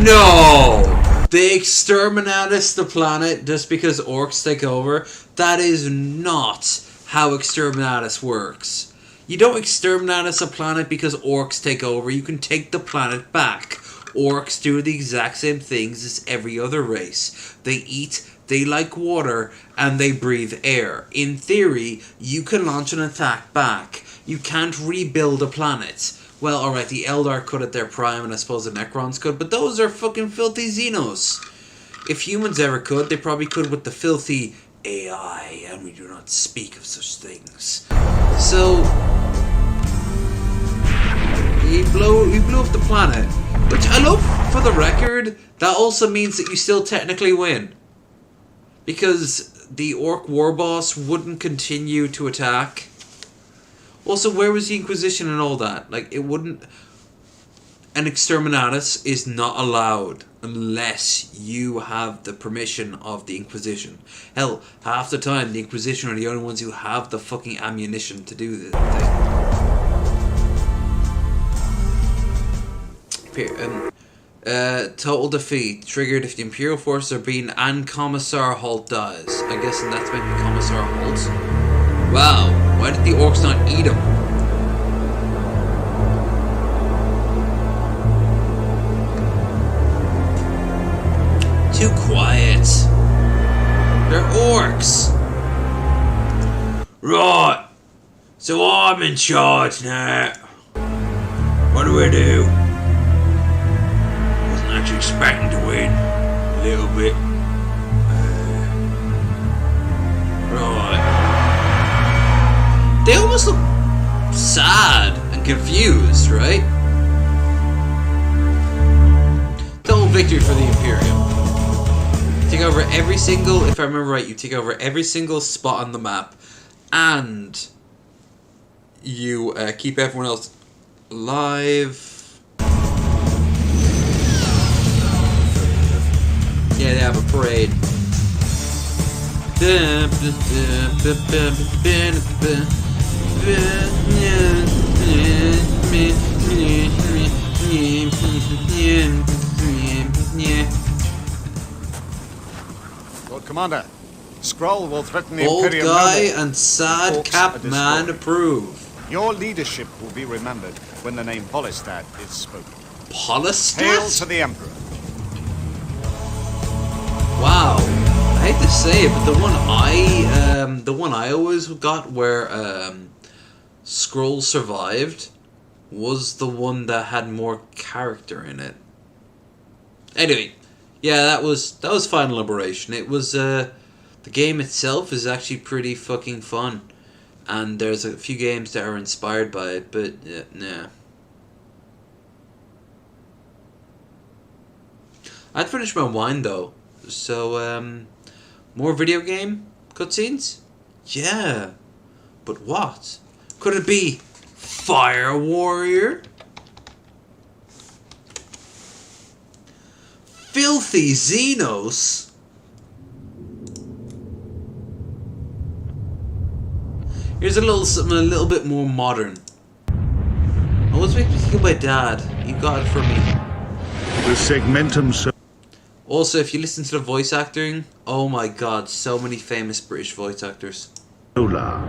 No! They exterminatus the planet just because orcs take over. That is not how exterminatus works. You don't exterminatus a planet because orcs take over. You can take the planet back. Orcs do the exact same things as every other race. They eat, they like water, and they breathe air. In theory, you can launch an attack back. You can't rebuild a planet. Well, alright, the Eldar could at their prime, and I suppose the Necrons could, but those are fucking filthy Xenos. If humans ever could, they probably could with the filthy AI, and we do not speak of such things. So, he blew up the planet, which I love. For the record, that also means that you still technically win, because the Orc war boss wouldn't continue to attack. Also, where was the Inquisition and all that? Like, it wouldn't... An exterminatus is not allowed unless you have the permission of the Inquisition. Hell, half the time, the Inquisition are the only ones who have the fucking ammunition to do this thing. Total defeat. Triggered if the Imperial forces are beaten and Commissar Holt dies. I guess that's meant Commissar Holt. Wow, why did the orcs not eat him? Too quiet. They're orcs. Right, so I'm in charge now. What do we do? Wasn't actually expecting to win. A little bit. Right. They almost look sad and confused, right? Total victory for the Imperium. You take over every single, if I remember right, you take over every single spot on the map, and you keep everyone else alive. Yeah, they have a parade. Lord Commander, Skrull will threaten the Old Imperium. guy and sad cap man approve. Your leadership will be remembered when the name Polistad is spoken. Polistad? Hail to the Emperor. Wow. I hate to say it, but the one I always got where Skrull survived was the one that had more character in it. Anyway, yeah, that was Final Liberation. It was the game itself is actually pretty fucking fun, and there's a few games that are inspired by it, but nah. I'd finish my wine though, so more video game cutscenes? Yeah, but what? Could it be Fire Warrior? Filthy Xenos? Here's a little something a little bit more modern. Always makes me think of my dad. You got it for me. The segmentum. Also, if you listen to the voice acting, oh my god, so many famous British voice actors. Solar,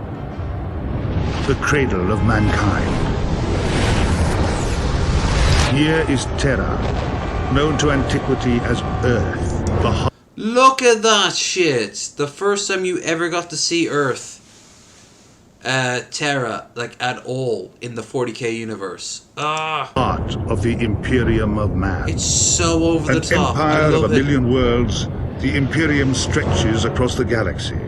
the cradle of mankind. Here is Terra, known to antiquity as Earth. The Look at that shit! The first time you ever got to see Earth. Terra, like, at all in the 40k universe. heart of the Imperium of Man. It's so over the top. An empire of a million worlds, the Imperium stretches across the galaxy.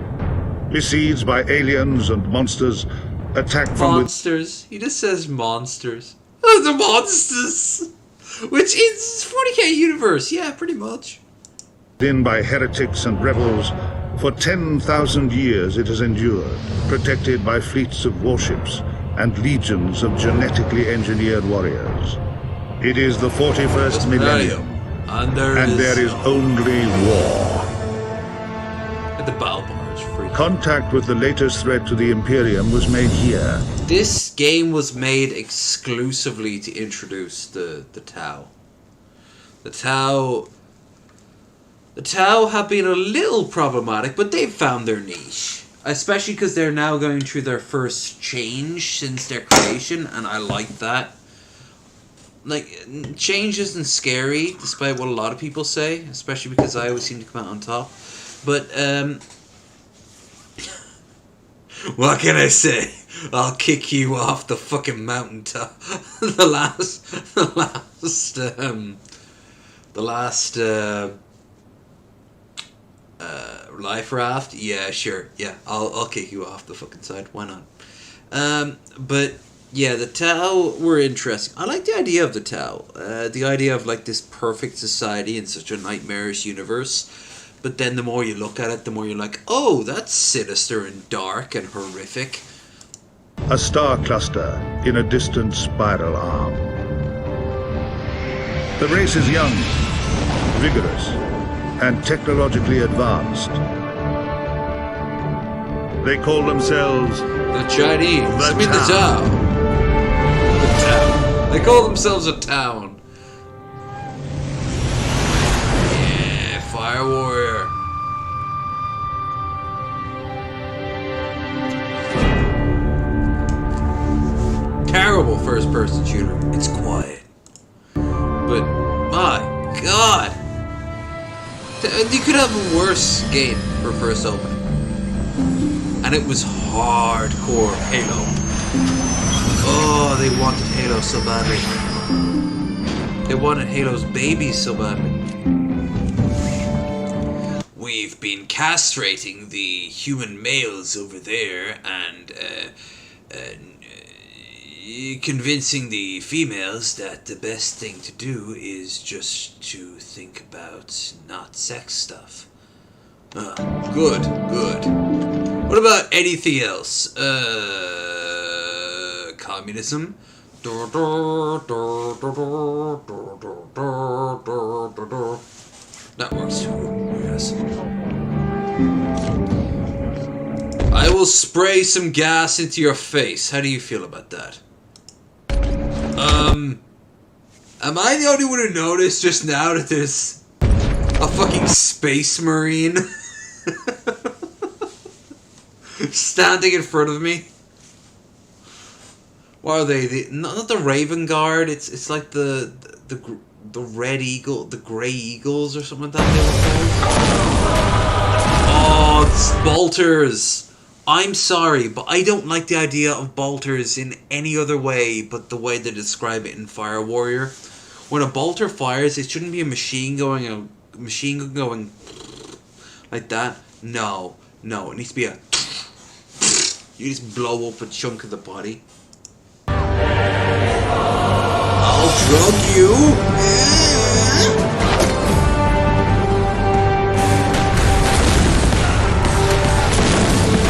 Besieged by aliens and monsters, attacked from monsters. He just says monsters. Oh, the monsters! Which is 40k universe, yeah, pretty much. within by heretics and rebels. For 10,000 years it has endured, protected by fleets of warships, and legions of genetically engineered warriors. It is the 41st millennium, and there is only war. The battle bar is free. Contact with the latest threat to the Imperium was made here. This game was made exclusively to introduce the DoW. The DoW have been a little problematic, but they've found their niche. Especially because they're now going through their first change since their creation, and I like that. Like, change isn't scary, despite what a lot of people say, especially because I always seem to come out on top. But, what can I say? I'll kick you off the fucking mountaintop. the last life raft? Yeah, sure. Yeah, I'll kick you off the fucking side. Why not? But yeah, the DoW were interesting. I like the idea of the DoW. The idea of like this perfect society in such a nightmarish universe. But then the more you look at it, the more you're like, oh, that's sinister and dark and horrific. A star cluster in a distant spiral arm. The race is young, vigorous, and technologically advanced. They call themselves the Chinese. The DoW. The DoW. They call themselves a town. Yeah, Fire Warrior. Terrible first-person shooter. It's quiet. But, my God. You could have a worse game for first opening. And it was hardcore Halo. Oh, they wanted Halo so badly. They wanted Halo's baby so badly. We've been castrating the human males over there and convincing the females that the best thing to do is just to think about not sex stuff. Good. What about anything else? Communism? That works too, yes. I will spray some gas into your face. How do you feel about that? Am I the only one who noticed just now that there's a fucking space marine standing in front of me? What are they? Not the Raven Guard. It's like the Red Eagle, the Grey Eagles or something like that they were called. Oh, it's bolters. I'm sorry, but I don't like the idea of bolters in any other way but the way they describe it in Fire Warrior. When a bolter fires, it shouldn't be a machine gun going like that. No, it needs to be a. You just blow up a chunk of the body. I'll drug you.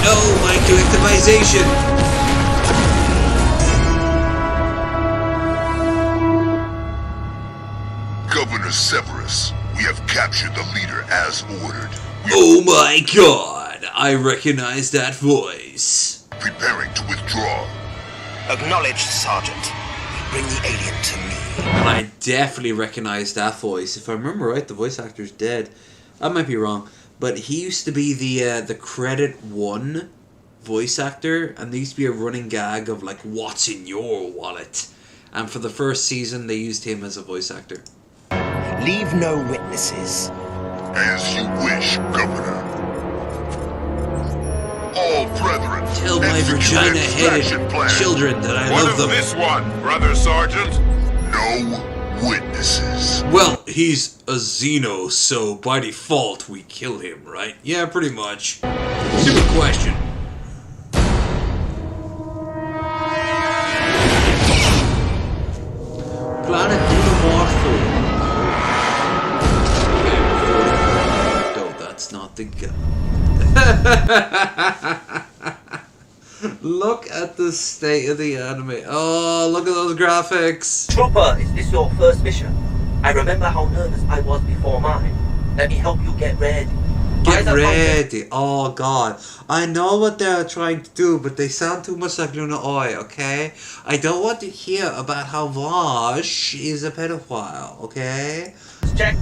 No, my collectivization! Governor Severus, we have captured the leader as ordered. Oh my God! I recognize that voice. Preparing to withdraw. Acknowledged, Sergeant. Bring the alien to me. And I definitely recognize that voice. If I remember right, the voice actor's dead. I might be wrong. But he used to be the Credit 1 voice actor, and there used to be a running gag of like, what's in your wallet? And for the first season, they used him as a voice actor. Leave no witnesses. As you wish, Governor. All brethren, tell my vagina-headed children that I love them. What is this one, Brother Sergeant? No witnesses. Well, he's a Xeno, so by default we kill him, right? Yeah, pretty much. Stupid question. Planet Xenomorpho. No, that's not the guy. Look at the state of the anime. Oh, look at those graphics. Trooper, is this your first mission? I remember how nervous I was before mine. Let me help you get ready. Get ready. Oh god. I know what they're trying to do, but they sound too much like Luna Oi, okay? I don't want to hear about how Vash is a pedophile, okay? Check.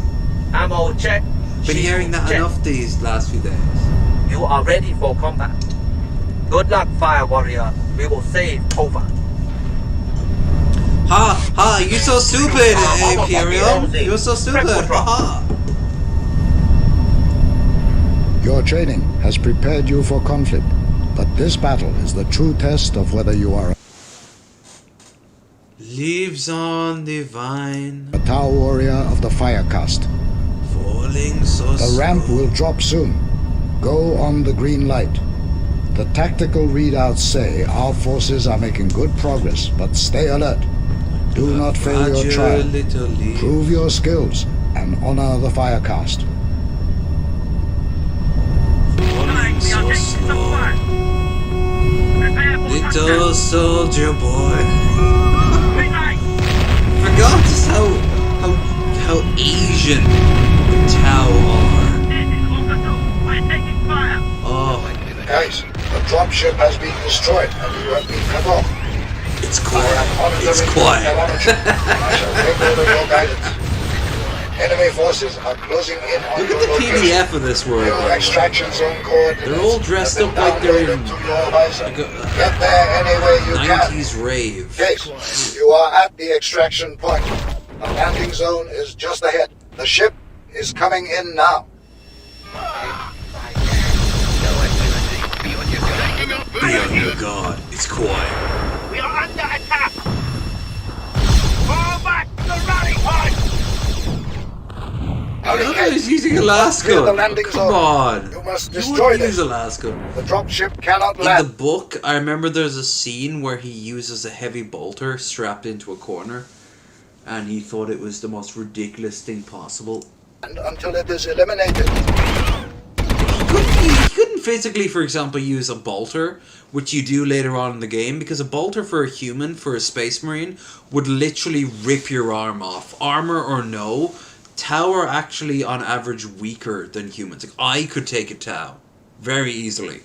Ammo check. Been hearing that enough these last few days. You are ready for combat. Good luck, Fire Warrior. We will save Kova. Ha! You're so stupid, Imperium! You're so stupid! Ha! Your training has prepared you for conflict, but this battle is the true test of whether you are Leaves on the vine, a DoW warrior of the fire caste. Falling so The ramp slow. will drop soon. Go on the green light. The tactical readouts say our forces are making good progress, but stay alert. Do not fail your trial. Prove your skills and honor the fire caste. So slow. Little soldier boy. Forgot just how Asian the DoW are. Oh. Guys, the dropship has been destroyed and you have been cut off. It's quiet. It's quiet. I shall take over your guidance. Enemy forces are closing in on Look at the PDF of this world. Your extraction zone coordinates. They're all dressed up like they're in Get there any way you 90s rave. Case, you are at the extraction point. The landing zone is just ahead. The ship is coming in now. Be on your guard. It's quiet. We are under attack. Fall back to the rally point. I was using a Alaska. Come on. You must You destroy wouldn't use this. Alaska. The dropship cannot In land. the book, I remember there's a scene where he uses a heavy bolter strapped into a corner, and he thought it was the most ridiculous thing possible. And until it is eliminated. He couldn't physically, for example, use a bolter, which you do later on in the game, because a bolter for a human, for a space marine, would literally rip your arm off. Armor or no, DoW are actually on average weaker than humans. Like, I could take a DoW very easily.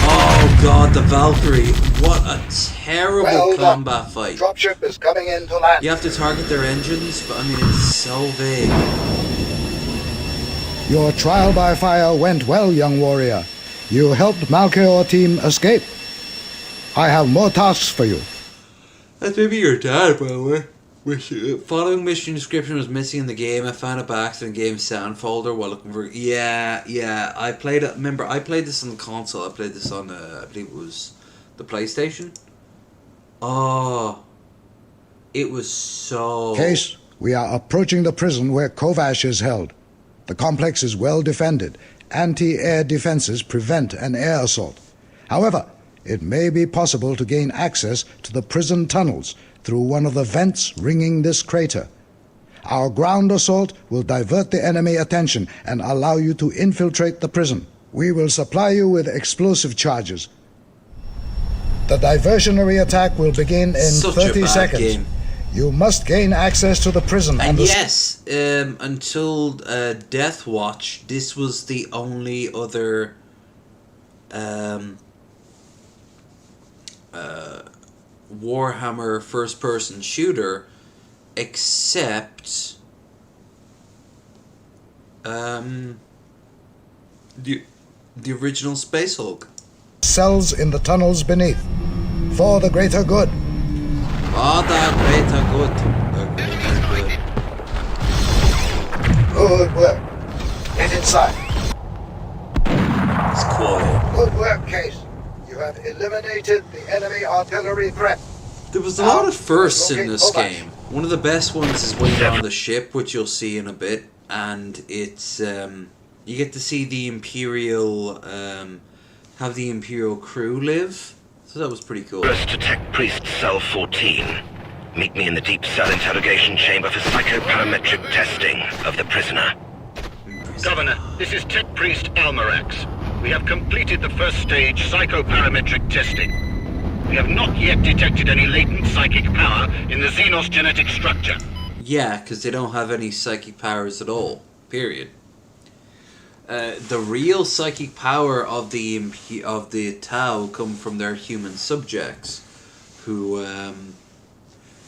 Oh god, the Valkyrie. What a terrible combat fight. Dropship is coming in to land. You have to target their engines, but I mean, it's so vague. Your trial by fire went well, young warrior. You helped Malkeor team escape. I have more tasks for you. That's maybe your dad, by the way. Following mission description was missing in the game. I found it by accident in game sound folder while looking for... Yeah. I played it... Remember, I played this on the console. I played this on, I believe it was the PlayStation. Oh. It was so... Case, we are approaching the prison where Kovash is held. The complex is well defended. Anti-air defenses prevent an air assault. However, it may be possible to gain access to the prison tunnels through one of the vents ringing this crater. Our ground assault will divert the enemy attention and allow you to infiltrate the prison. We will supply you with explosive charges. The diversionary attack will begin in Such 30 a bad seconds. game. You must gain access to the prison. And the yes, until Death Watch, this was the only other Warhammer first-person shooter, except the original Space Hulk. cells in the tunnels beneath. For the greater good. For the greater good. Good work. Get inside. It's quiet. Good work, Case. You have eliminated the enemy artillery threat. There was a lot of firsts in this game. One of the best ones is when you're on the ship, which you'll see in a bit, and it's you get to see the Imperial have the Imperial crew live. So that was pretty cool. First to Tech Priest Cell 14. Meet me in the deep cell interrogation chamber for psychoparametric testing of the prisoner. Governor, this is Tech Priest Almarax. We have completed the first stage psychoparametric testing. We have not yet detected any latent psychic power in the Xenos genetic structure. Yeah, because they don't have any psychic powers at all. Period. The real psychic power of the Tau come from their human subjects, who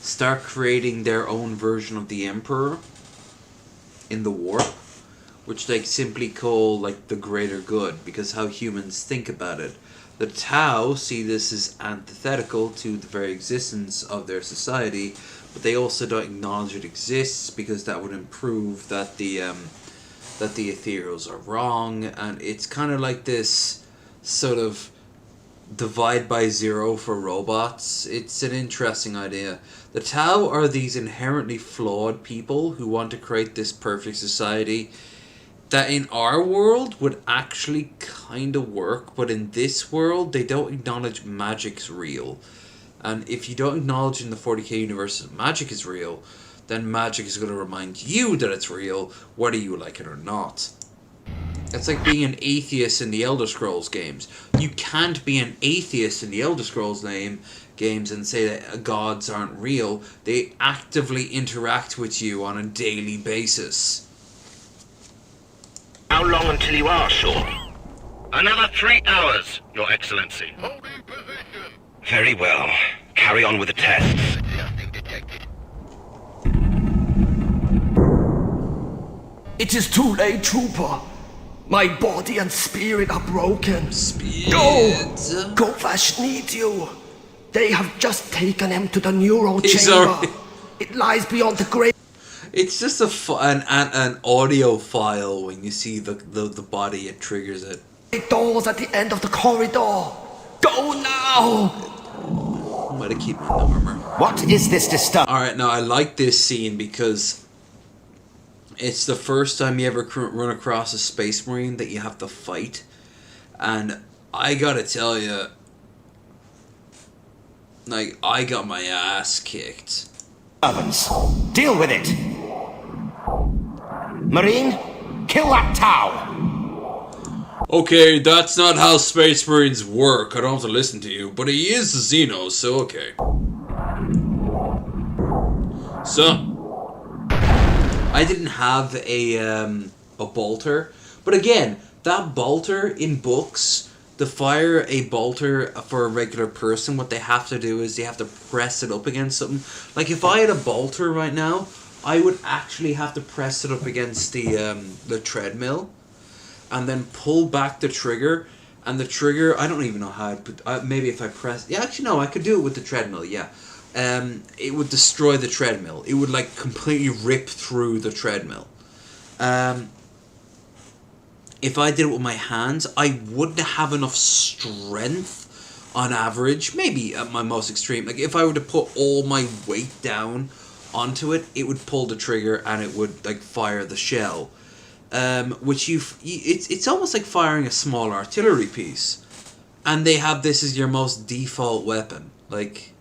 start creating their own version of the Emperor in the warp, which they simply call like the greater good, because how humans think about it. The Tau see this as antithetical to the very existence of their society, but they also don't acknowledge it exists because that would improve that the ethereals are wrong, and it's kind of like this sort of divide by zero for robots. It's an interesting idea. The Tau are these inherently flawed people who want to create this perfect society that in our world would actually kind of work, but in this world they don't acknowledge magic's real. And if you don't acknowledge in the 40k universe that magic is real, then magic is going to remind you that it's real, whether you like it or not. It's like being an atheist in the Elder Scrolls games. You can't be an atheist in the Elder Scrolls games and say that gods aren't real. They actively interact with you on a daily basis. How long until you are sure? Another 3 hours, Your Excellency. Very well. Carry on with the tests. It is too late, Trooper. My body and spirit are broken. Go! Kovash needs you. They have just taken him to the neural chamber. It lies beyond the grave. It's just an audio file. When you see the body, it triggers it. The doors at the end of the corridor. Go now! I'm gonna keep my armor. What is this disturbance? Alright, now I like this scene because it's the first time you ever run across a space marine that you have to fight. And I gotta tell you, like, I got my ass kicked. Ovens, deal with it. Marine, kill that Tau. Okay, that's not how Space Marines work. I don't have to listen to you, but he is a Xeno, so okay. So, I didn't have a bolter, but again, that bolter in books, to fire a bolter for a regular person, what they have to do is they have to press it up against something. Like if I had a bolter right now, I would actually have to press it up against the treadmill, and then pull back the trigger. And the trigger, I don't even know how I'd put. Maybe if I press, yeah, actually no, I could do it with the treadmill. Yeah, it would destroy the treadmill. It would like completely rip through the treadmill. If I did it with my hands, I wouldn't have enough strength on average. Maybe at my most extreme. Like if I were to put all my weight down onto it, it would pull the trigger and it would like fire the shell. Which it's almost like firing a small artillery piece. And they have this as your most default weapon. Like,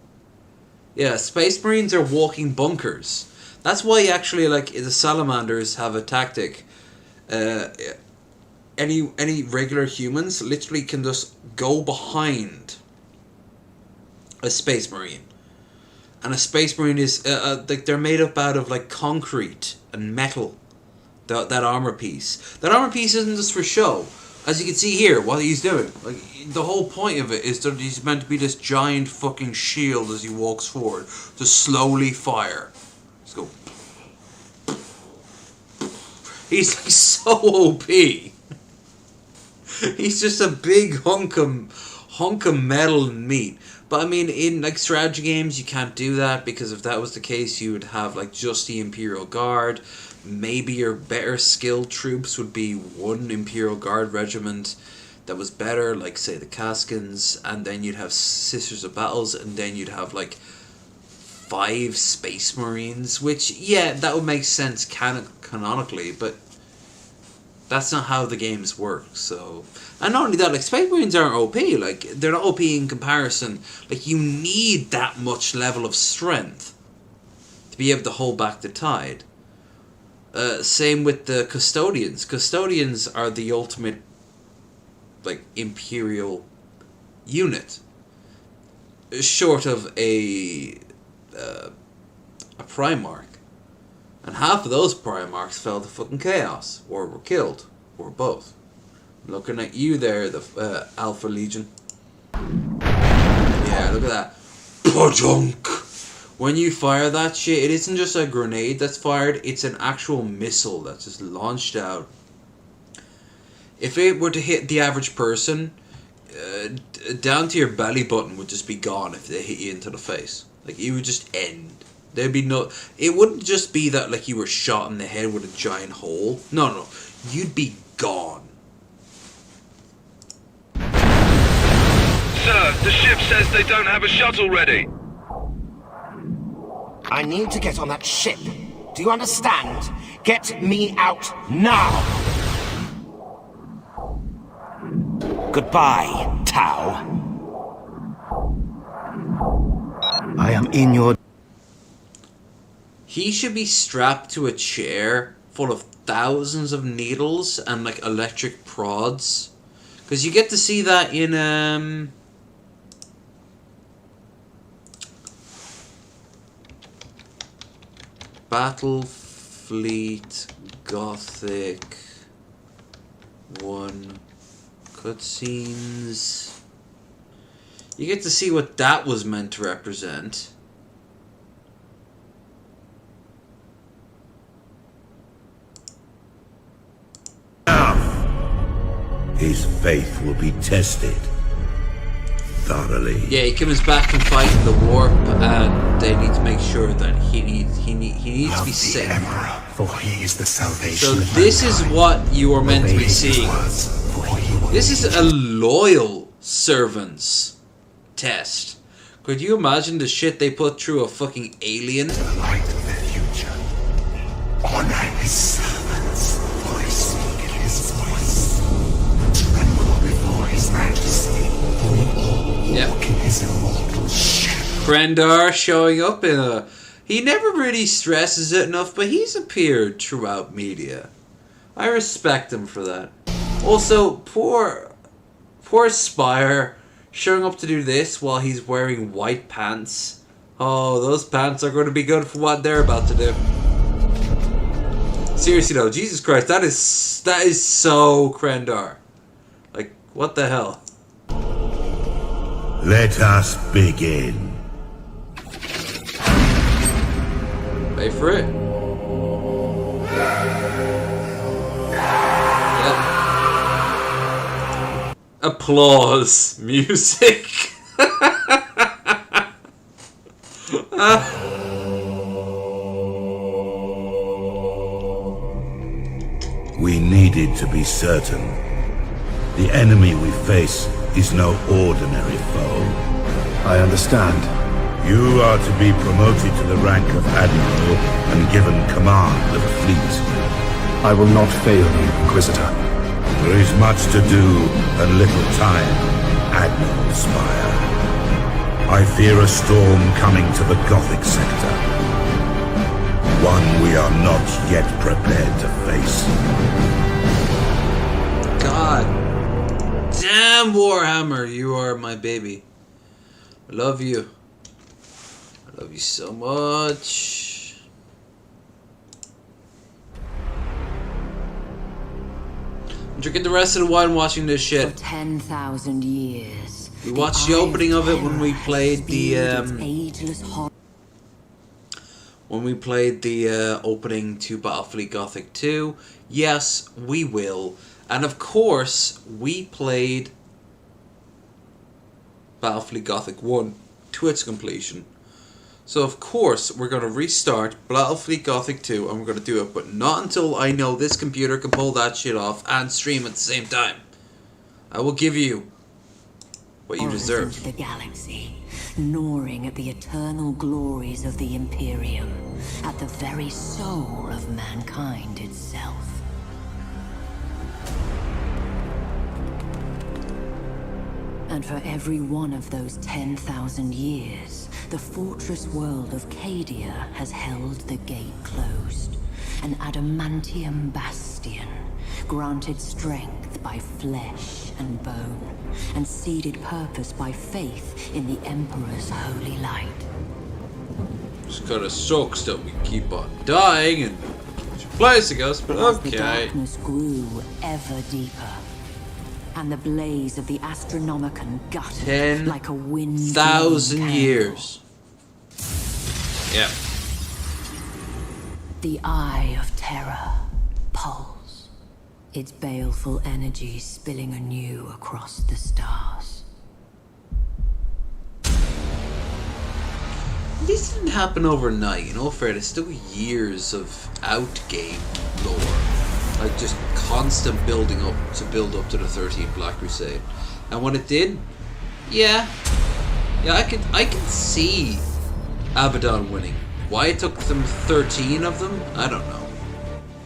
yeah, Space Marines are walking bunkers. That's why actually, like, the Salamanders have a tactic. Any regular humans literally can just go behind a Space Marine. And a Space Marine is, like, they're made up out of, like, concrete and metal. That armor piece. That armor piece isn't just for show. As you can see here, what he's doing. Like, the whole point of it is that he's meant to be this giant fucking shield as he walks forward. To slowly fire. Let's go. He's like so OP. He's just a big hunk of metal and meat. But I mean, in like strategy games, you can't do that, because if that was the case, you would have like just the Imperial Guard. Maybe your better skilled troops would be one Imperial Guard regiment that was better, like say the Kaskins, and then you'd have Sisters of Battles, and then you'd have like 5 Space Marines, which, yeah, that would make sense canonically, but that's not how the games work. So, and not only that, like, Space Marines aren't OP, like, they're not OP in comparison. Like, you need that much level of strength to be able to hold back the tide. Same with the Custodians. Custodians are the ultimate like Imperial unit, short of a Primarch, and half of those Primarchs fell to fucking chaos, or were killed, or both. Looking at you there, the Alpha Legion. Yeah, look at that. Pajunk! When you fire that shit, it isn't just a grenade that's fired, it's an actual missile that's just launched out. If it were to hit the average person, down to your belly button would just be gone if they hit you into the face. Like, you would just end. There'd be no... It wouldn't just be that, like, you were shot in the head with a giant hole. No, no. You'd be gone. Sir, the ship says they don't have a shuttle ready. I need to get on that ship. Do you understand? Get me out now! Goodbye, Tau. I am in your... He should be strapped to a chair full of thousands of needles and like electric prods. Because you get to see that in Battlefleet Gothic 1 cutscenes. You get to see what that was meant to represent. His faith will be tested thoroughly. Yeah, he comes back from fighting the warp, and they need to make sure that he needs to be safe. Emperor, for he is the salvation. So this is what you are meant to be seeing. This is a loyal servant's test. Could you imagine the shit they put through a fucking alien? The light of their future. Honor his servants, for they speak his voice. Tremble before his majesty, for we all walk in his immortal shadow. Krendar showing up in a... He never really stresses it enough, but he's appeared throughout media. I respect him for that. Also, poor Spire showing up to do this while he's wearing white pants. Oh, those pants are going to be good for what they're about to do. Seriously though, Jesus Christ, that is so Krendar. Like, what the hell? Let us begin. Wait for it. Yep. Applause music. We needed to be certain. The enemy we face is no ordinary foe. I understand. You are to be promoted to the rank of Admiral and given command of a fleet. I will not fail you, Inquisitor. There is much to do and little time, Admiral Spire. I fear a storm coming to the Gothic sector. One we are not yet prepared to face. God damn, Warhammer, you are my baby. I love you. I love you so much. I'm drinking the rest of the wine watching this shit. For 10,000 years. We watched the opening of it when we played the opening to Battlefleet Gothic 2. Yes, we will. And of course, we played Battlefleet Gothic 1 to its completion. So of course, we're going to restart Battlefleet Gothic 2 and we're going to do it, but not until I know this computer can pull that shit off and stream at the same time. I will give you what you deserve. The galaxy, gnawing at the eternal glories of the Imperium, at the very soul of mankind itself. And for every one of those 10,000 years, the fortress world of Cadia has held the gate closed, an adamantium bastion, granted strength by flesh and bone, and seeded purpose by faith in the Emperor's holy light. Just kind of sucks that we keep on dying and replacing us, but As the okay. darkness grew ever deeper, and the blaze of the Astronomicon guttered like a wind. 10,000 years. Yeah. The Eye of Terror pulsed, its baleful energy spilling anew across the stars. This didn't happen overnight, in all fairness. Still years of out-game lore. Like, just constant building up to build up to the 13th Black Crusade. And when it did, yeah, I can see Abaddon winning. Why it took them 13 of them, I don't know.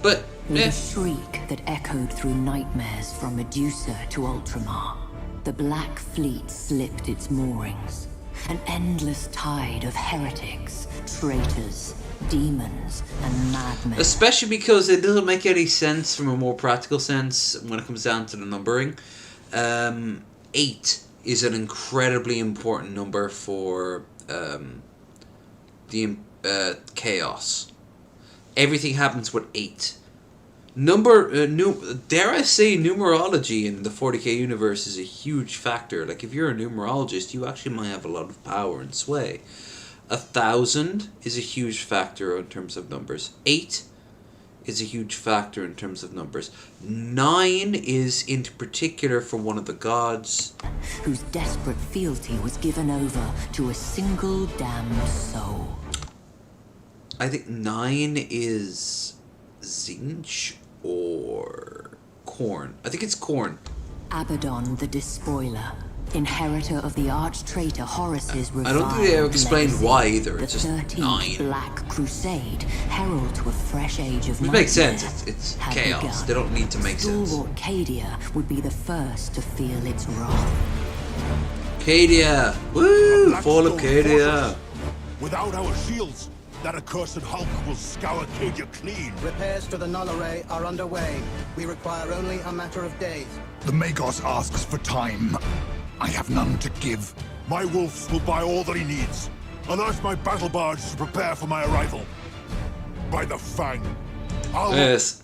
But, with a shriek that echoed through nightmares from Medusa to Ultramar, the Black Fleet slipped its moorings. An endless tide of heretics, traitors, demons, and madmen. Especially because it doesn't make any sense from a more practical sense when it comes down to the numbering. 8 is an incredibly important number for the chaos. Everything happens with 8. Dare I say, numerology in the 40k universe is a huge factor. Like, if you're a numerologist, you actually might have a lot of power and sway. 1,000 is a huge factor in terms of numbers. 8 is a huge factor in terms of numbers. 9 is in particular for one of the gods, whose desperate fealty was given over to a single damned soul. I think 9 is Zinch or Korn. I think it's Korn. Abaddon the Despoiler, inheritor of the arch-traitor Horus's reviled I don't think they ever explained legacy. why either. The It's just 13th 9. Black Crusade, herald to a fresh age of Which makes nightmare, sense. It's had chaos. begun. They don't need to make sense. Stalwart Cadia would be the first to feel its wrath. Cadia! Woo! Fall of Cadia! Without our shields, that accursed Hulk will scour Cadia clean. Repairs to the null array are underway. We require only a matter of days. The Magos asks for time. I have none to give. My wolves will buy all that he needs. Alert my battle barge to prepare for my arrival. By the Fang. Yes,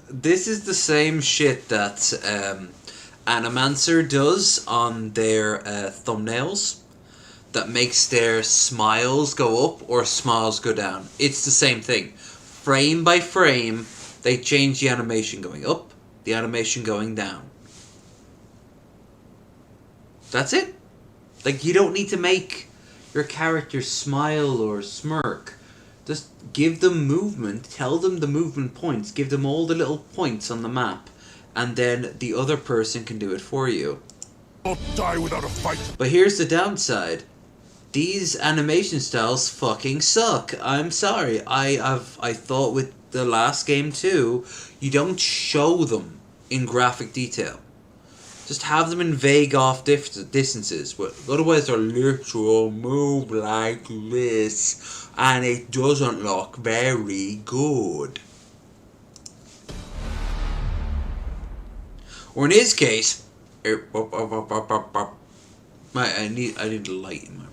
this is the same shit that Animancer does on their thumbnails. That makes their smiles go up or smiles go down. It's the same thing. Frame by frame, they change the animation going up, the animation going down. That's it. Like, you don't need to make your character smile or smirk. Just give them movement, tell them the movement points, give them all the little points on the map, and then the other person can do it for you. I'll die without a fight. But here's the downside. These animation styles fucking suck. I'm sorry. I thought with the last game too, you don't show them in graphic detail. Just have them in vague off distances. But otherwise they're literal move like this, and it doesn't look very good. Or in his case, I need a light in my room.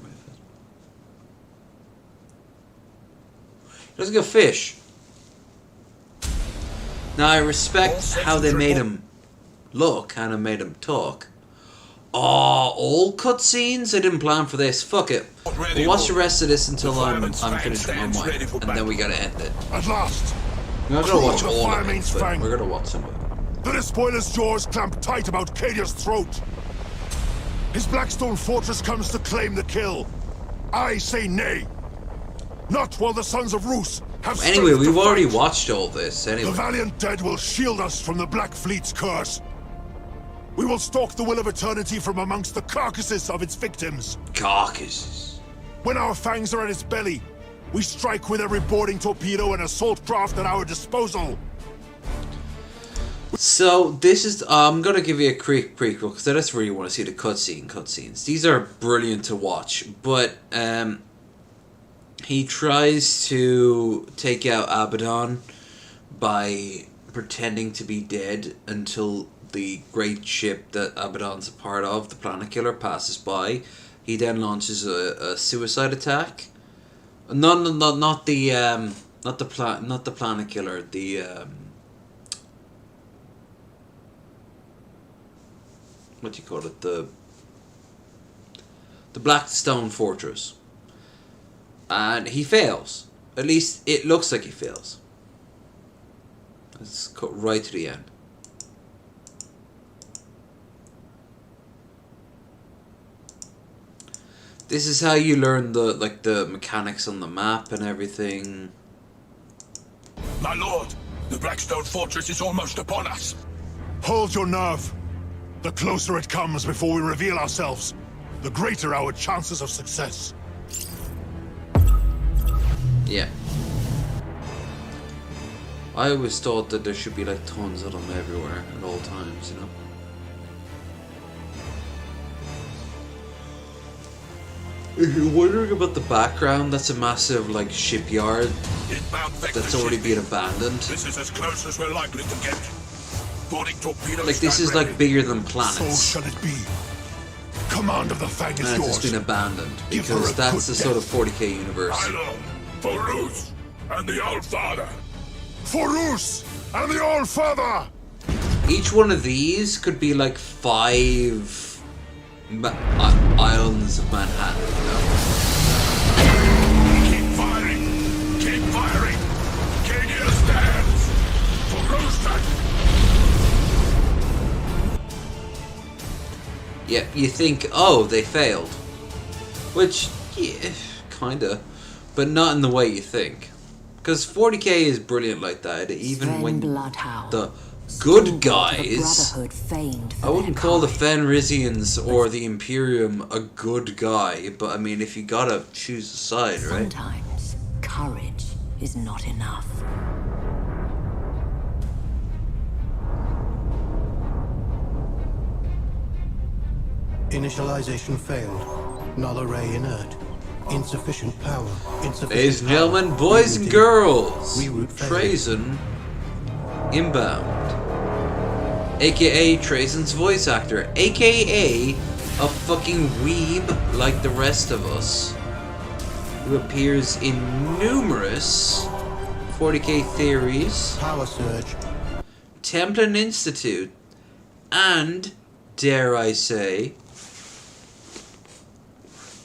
Let's go fish. Now I respect how they made him look, how they made him talk. Oh, all cutscenes? I didn't plan for this. Fuck it. We'll watch the rest of this until I'm finished with my mind, and then we gotta end it. At last. We're not gonna watch all of it, but we're gonna watch some of it. The Despoiler's jaws clamp tight about Cadia's throat. His Blackstone fortress comes to claim the kill. I say nay. Not while the sons of Roos have Anyway, strength to we've already fight. watched all this, anyway. The valiant dead will shield us from the Black Fleet's curse. We will stalk the will of eternity from amongst the carcasses of its victims. Carcasses. When our fangs are at its belly, we strike with every boarding torpedo and assault craft at our disposal. So this is I'm gonna give you a quick prequel because I just really want to see the cutscenes. These are brilliant to watch, but he tries to take out Abaddon by pretending to be dead until the great ship that Abaddon's a part of, the Planet Killer, passes by, he then launches a suicide attack. Not the Planet Killer. The what do you call it? The Blackstone Fortress. And he fails. At least it looks like he fails. Let's cut right to the end. This is how you learn the mechanics on the map and everything. My lord, the Blackstone Fortress is almost upon us. Hold your nerve. The closer it comes before we reveal ourselves, the greater our chances of success. Yeah. I always thought that there should be like tons of them everywhere at all times, you know? If you're wondering about the background, that's a massive like shipyard that's already been abandoned. This is as close as we're likely to get. Boarding torpedoes. Like this is like bigger than planets. So shall it be. Command of the Fang is And it's yours. just been abandoned Give her because a that's the good sort of 40k universe. Milo, Forus, and the Allfather. Forus and the Allfather. Each one of these could be like 5 islands of Manhattan, you know? Keep firing! Keep firing! Cadia stands! Forus! Yeah, you think, oh, they failed. Which, yeah, kinda. But not in the way you think. Because 40k is brilliant like that, even when the good guys... I wouldn't call the Fenrisians or the Imperium a good guy, but I mean, if you gotta choose a side, right? Sometimes courage is not enough. Initialization failed. Null array inert. Insufficient power. Insufficient Ladies and gentlemen, power. boys and Rerouting. girls, Reroute failed. Trazen inbound. AKA Trazen's voice actor, AKA a fucking weeb like the rest of us, who appears in numerous 40k theories, Power surge. Templin Institute, and, dare I say,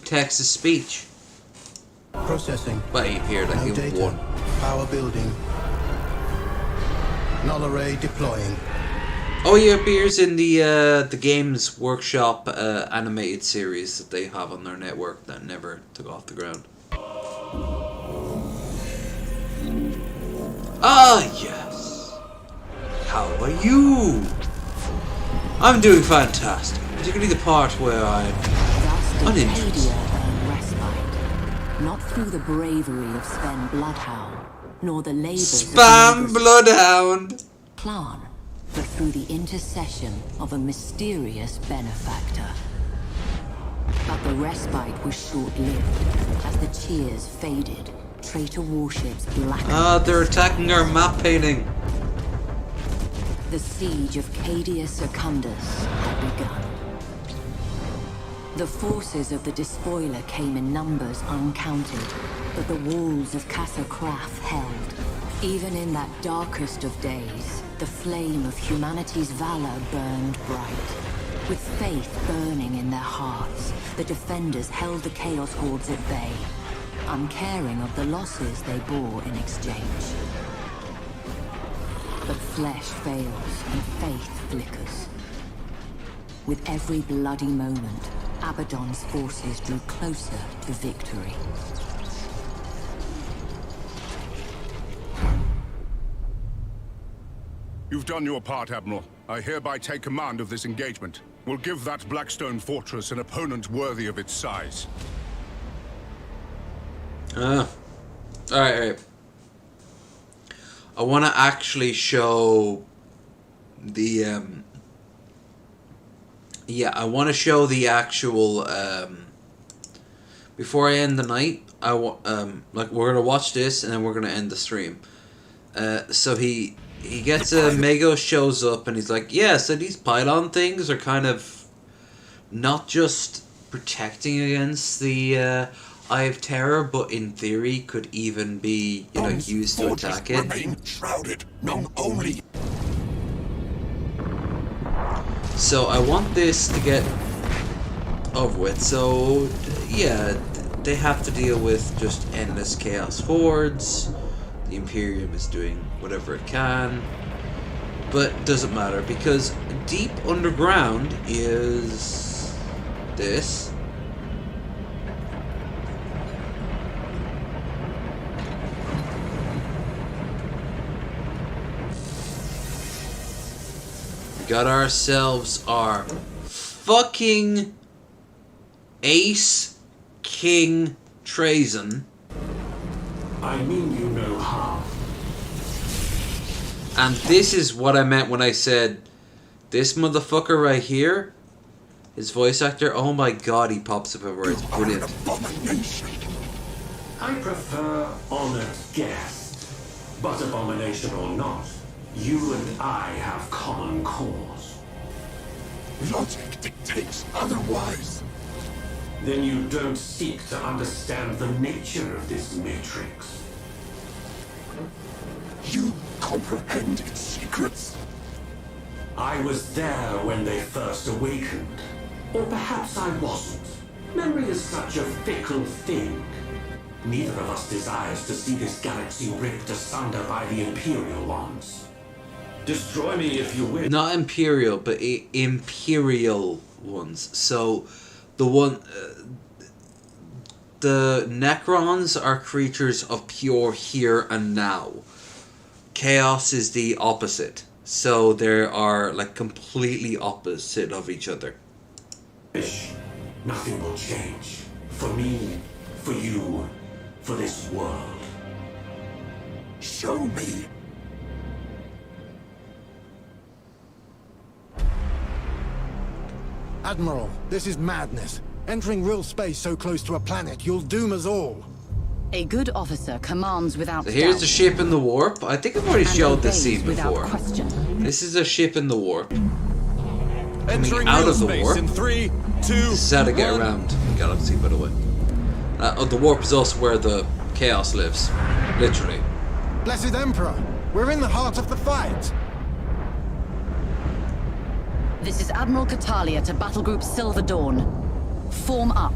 text-to speech. Processing. But he appeared like No in data. one. Power building. Null array deploying. Oh, he appears in the Games Workshop animated series that they have on their network that never took off the ground. Ah, yes. How are you? I'm doing fantastic, particularly the part where I'm uninterested. Not through the bravery of Sven Bloodhound, nor the labours Spam of Bloodhound! Plan, but through the intercession of a mysterious benefactor. But the respite was short-lived, as the cheers faded, traitor warships blackened. Ah, they're attacking our map painting. The siege of Cadia Secundus had begun. The forces of the despoiler came in numbers uncounted, but the walls of Casa Kraf held. Even in that darkest of days, the flame of humanity's valor burned bright. With faith burning in their hearts, the defenders held the Chaos Hordes at bay, uncaring of the losses they bore in exchange. But flesh fails and faith flickers. With every bloody moment, Abaddon's forces drew closer to victory. You've done your part, Admiral. I hereby take command of this engagement. We'll give that Blackstone Fortress an opponent worthy of its size. Alright. I want to actually show the, I want to show the actual, before I end the night, like, we're going to watch this, and then we're going to end the stream. So he gets a Mego shows up and he's like, yeah, so these pylon things are kind of not just protecting against the Eye of Terror, but in theory could even be, you know, used to attack it. Shrouded, known only. So I want this to get over with. So yeah, they have to deal with just endless Chaos Hordes. The Imperium is doing whatever it can, but doesn't matter because deep underground is this. Got ourselves our fucking Ace King Trazen. I mean you no harm. And this is what I meant when I said this motherfucker right here, his voice actor, oh my god, he pops up everywhere. It's brilliant. I prefer honored guest, but abomination or not, you and I have common cause. Logic dictates otherwise. Then you don't seek to understand the nature of this matrix. You comprehend its secrets? I was there when they first awakened. Or perhaps I wasn't. Memory is such a fickle thing. Neither of us desires to see this galaxy ripped asunder by the Imperial ones. Destroy me if you wish. Not Imperial, but Imperial ones. So, the one... the Necrons are creatures of pure here and now. Chaos is the opposite. So, they are, like, completely opposite of each other. Nothing will change. For me, for you, for this world. Show me. Admiral, this is madness. Entering real space so close to a planet, you'll doom us all. A good officer commands without So here's doubt. the ship in the warp. I think I've already And showed this obeys scene without before. question. This is a ship in the warp. Entering Coming out real of the space warp. in 3, 2, This is how to get 1. around the galaxy, by the way. The warp is also where the Chaos lives. Literally. Blessed Emperor, we're in the heart of the fight. This is Admiral Catalia to Battle Group Silver Dawn. Form up.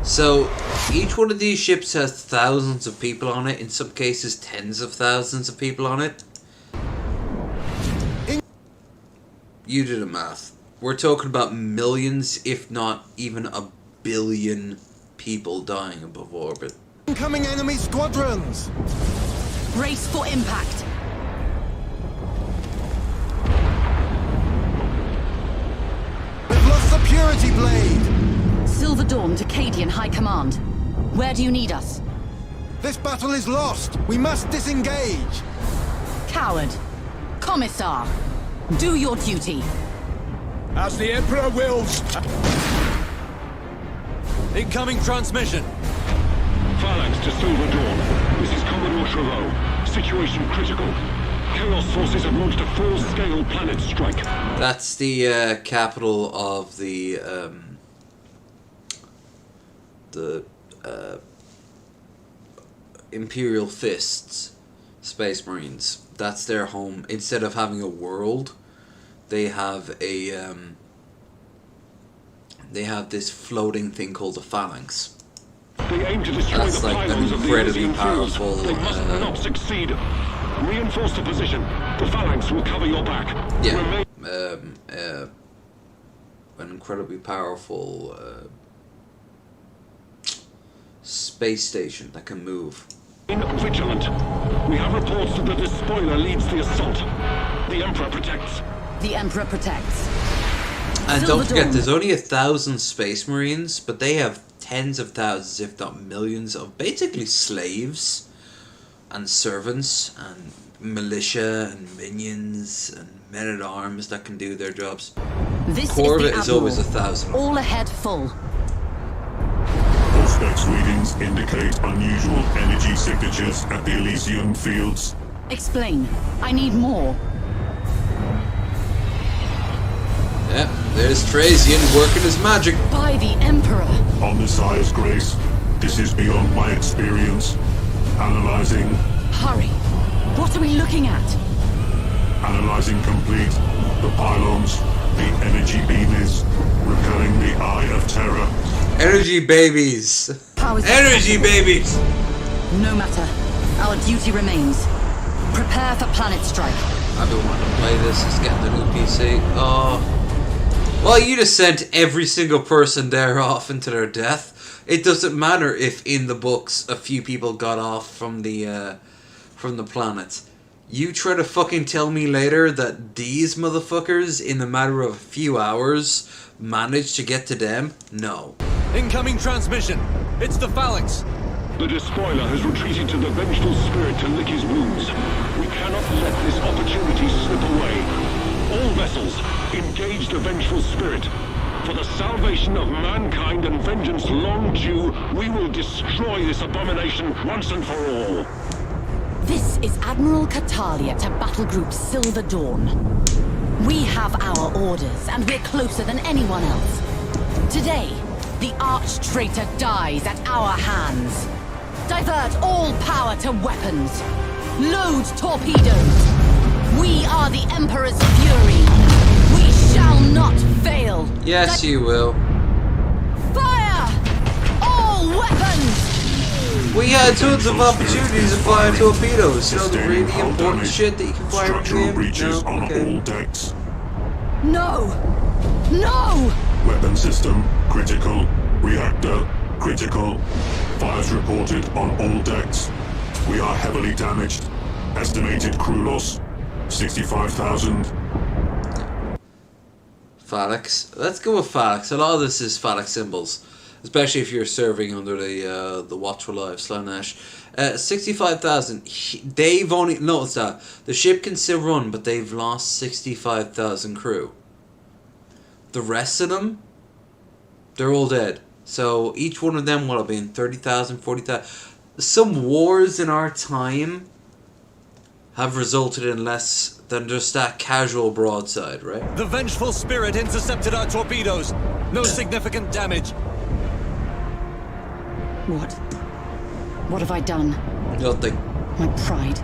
So, each one of these ships has thousands of people on it, in some cases tens of thousands of people on it. You do the math. We're talking about millions, if not even a billion people dying above orbit. Incoming enemy squadrons! Race for impact. We've lost the Purity Blade! Silver Dawn to Cadian High Command. Where do you need us? This battle is lost! We must disengage! Coward. Commissar. Do your duty. As the Emperor wills. Incoming transmission. Phalanx to Silver Dawn. This is Commodore Trevaux. Situation critical. Chaos forces have launched a full-scale planet strike. That's the capital of the Imperial Fists, Space Marines. That's their home. Instead of having a world, they have a they have this floating thing called a phalanx. They aim to destroy That's the like an pylons of the incredibly Elysian Fields. powerful. They must not succeed. Reinforce the position. The phalanx will cover your back. Yeah. An incredibly powerful space station that can move. Vigilant. We have reports that the despoiler leads the assault. The Emperor protects. The Emperor protects. And Silver don't forget, Dawn. there's only 1,000 Space Marines, but they have tens of thousands, if not millions, of basically slaves and servants and militia and minions and men-at-arms that can do their jobs. This Core of is it the is always Admiral. 1,000. All ahead full. Those Vortex readings indicate unusual energy signatures at the Elysium fields. Explain. I need more. Yep, there's Trazian working his magic. By the Emperor. Omnissiah's grace, this is beyond my experience. Analyzing. Hurry. What are we looking at? Analyzing complete. The pylons, the energy beamers, repelling the Eye of Terror. Energy babies. Energy babies. No matter. Our duty remains. Prepare for planet strike. I've been wanting to play this. It's getting the new PC. Oh. Well, you just sent every single person there off into their death. It doesn't matter if in the books a few people got off from the planet. You try to fucking tell me later that these motherfuckers, in the matter of a few hours, managed to get to them? No. Incoming transmission. It's the Phalanx. The despoiler has retreated to the vengeful spirit to lick his wounds. We cannot let this opportunity slip away. All vessels, engage the vengeful spirit. For the salvation of mankind and vengeance long due, we will destroy this abomination once and for all. This is Admiral Catalia to Battle Group Silver Dawn. We have our orders, and we're closer than anyone else. Today, the arch-traitor dies at our hands. Divert all power to weapons. Load torpedoes. We are the Emperor's fury. We shall not fail. Yes, you will. Fire! All weapons! We had tons of opportunities to fire torpedoes. You know, the really important shit that you can fire in the game? Breaches on all decks. No! No! Weapon system, critical. Reactor, critical. Fires reported on all decks. We are heavily damaged. Estimated crew loss, 65,000. Phalanx. Let's go with Phalanx. A lot of this is Phalanx symbols. Especially if you're serving under the Watchful Life /Nash. 65,000. They've only... Notice that. The ship can still run, but they've lost 65,000 crew. The rest of them, they're all dead. So each one of them will have been 30,000, 40,000. Some wars in our time have resulted in less than just that casual broadside, right? The vengeful spirit intercepted our torpedoes. No significant damage. What? What have I done? Nothing. My pride.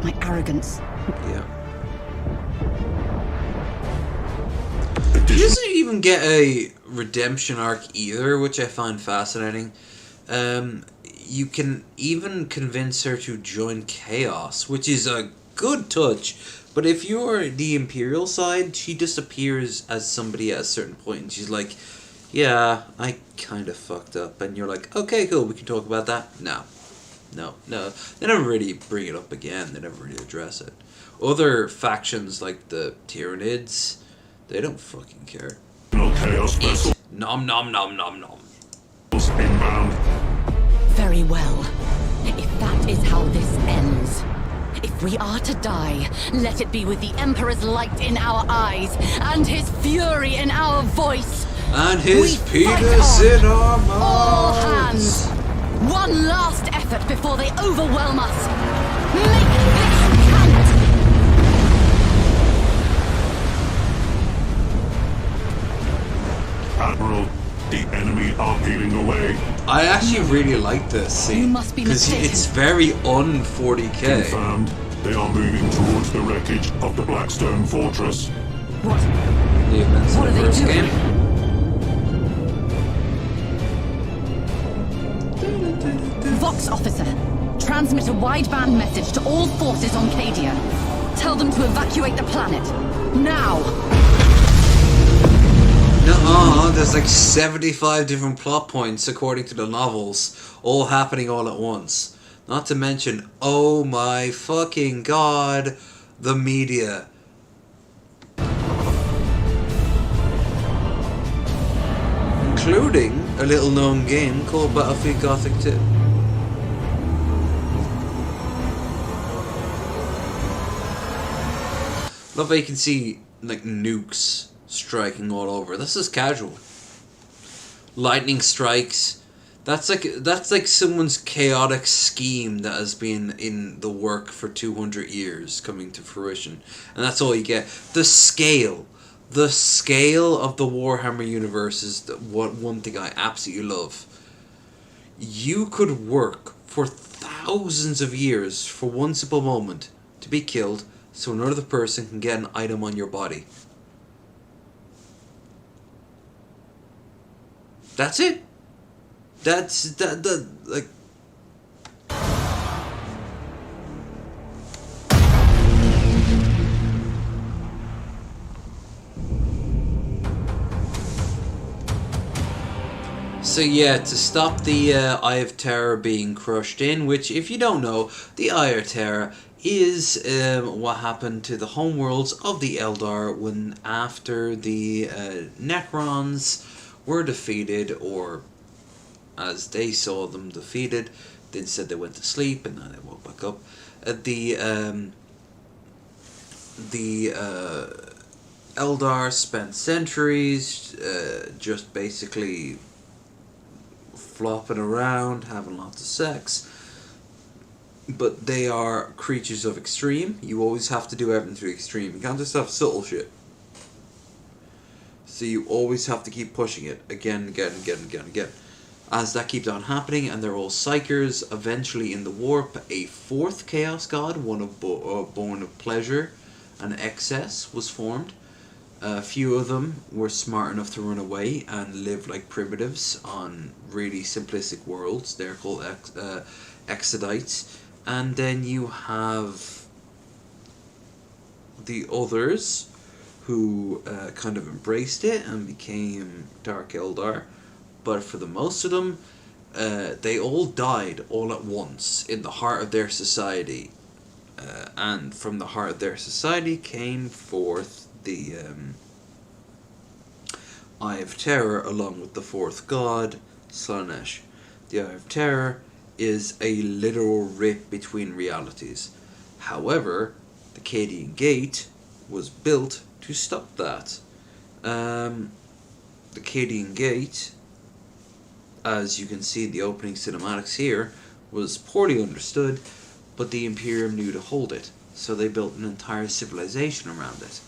My arrogance. Yeah. He doesn't even get a redemption arc either, which I find fascinating. You can even convince her to join Chaos, which is a good touch. But if you're the Imperial side, she disappears as somebody at a certain point, and she's like, yeah, I kind of fucked up. And you're like, okay, cool, we can talk about that. No. They never really bring it up again. They never really address it. Other factions like the Tyranids, they don't fucking care. Chaos vessel. Nom nom nom nom nom. Inbound. Very well. If that is how this ends. If we are to die, let it be with the Emperor's light in our eyes and his fury in our voice. And his penis in our mouths. All hands. One last effort before they overwhelm us. Make this count. Admiral, the enemy are peeling away. I actually really like this scene. You must be because mistaken. it's very un-40k. Confirmed. They are moving towards the wreckage of the Blackstone Fortress. What? The events What of the are they first doing? game. Vox officer, transmit a wideband message to all forces on Cadia. Tell them to evacuate the planet. Now! Nuh-uh, there's like 75 different plot points according to the novels, all happening all at once. Not to mention, oh my fucking god, the media. Including a little known game called Battlefield Gothic 2. Love how you can see like nukes striking all over. This is casual. Lightning strikes. That's like someone's chaotic scheme that has been in the work for 200 years coming to fruition, and that's all you get. The scale of the Warhammer universe is one thing I absolutely love. You could work for thousands of years for one simple moment to be killed, so another person can get an item on your body. That's it. That's like. So yeah, to stop the Eye of Terror being crushed in, which if you don't know, the Eye of Terror is what happened to the homeworlds of the Eldar when after the Necrons were defeated, or as they saw them defeated, they said they went to sleep and then they woke back up. The Eldar spent centuries just basically flopping around, having lots of sex. But they are creatures of extreme. You always have to do everything through extreme. You can't just have subtle shit. So you always have to keep pushing it again, again. As that keeps on happening, and they're all psychers, eventually in the warp, a fourth Chaos God, one of born of pleasure and excess, was formed. A few of them were smart enough to run away and live like primitives on really simplistic worlds. They're called Exodites. And then you have the others who kind of embraced it and became Dark Eldar. But for the most of them, they all died all at once in the heart of their society. And from the heart of their society came forth the Eye of Terror along with the fourth god, Slaanesh. The Eye of Terror is a literal rip between realities. However, the Cadian Gate was built to stop that. The Cadian Gate, as you can see in the opening cinematics here, was poorly understood, but the Imperium knew to hold it, so they built an entire civilization around it.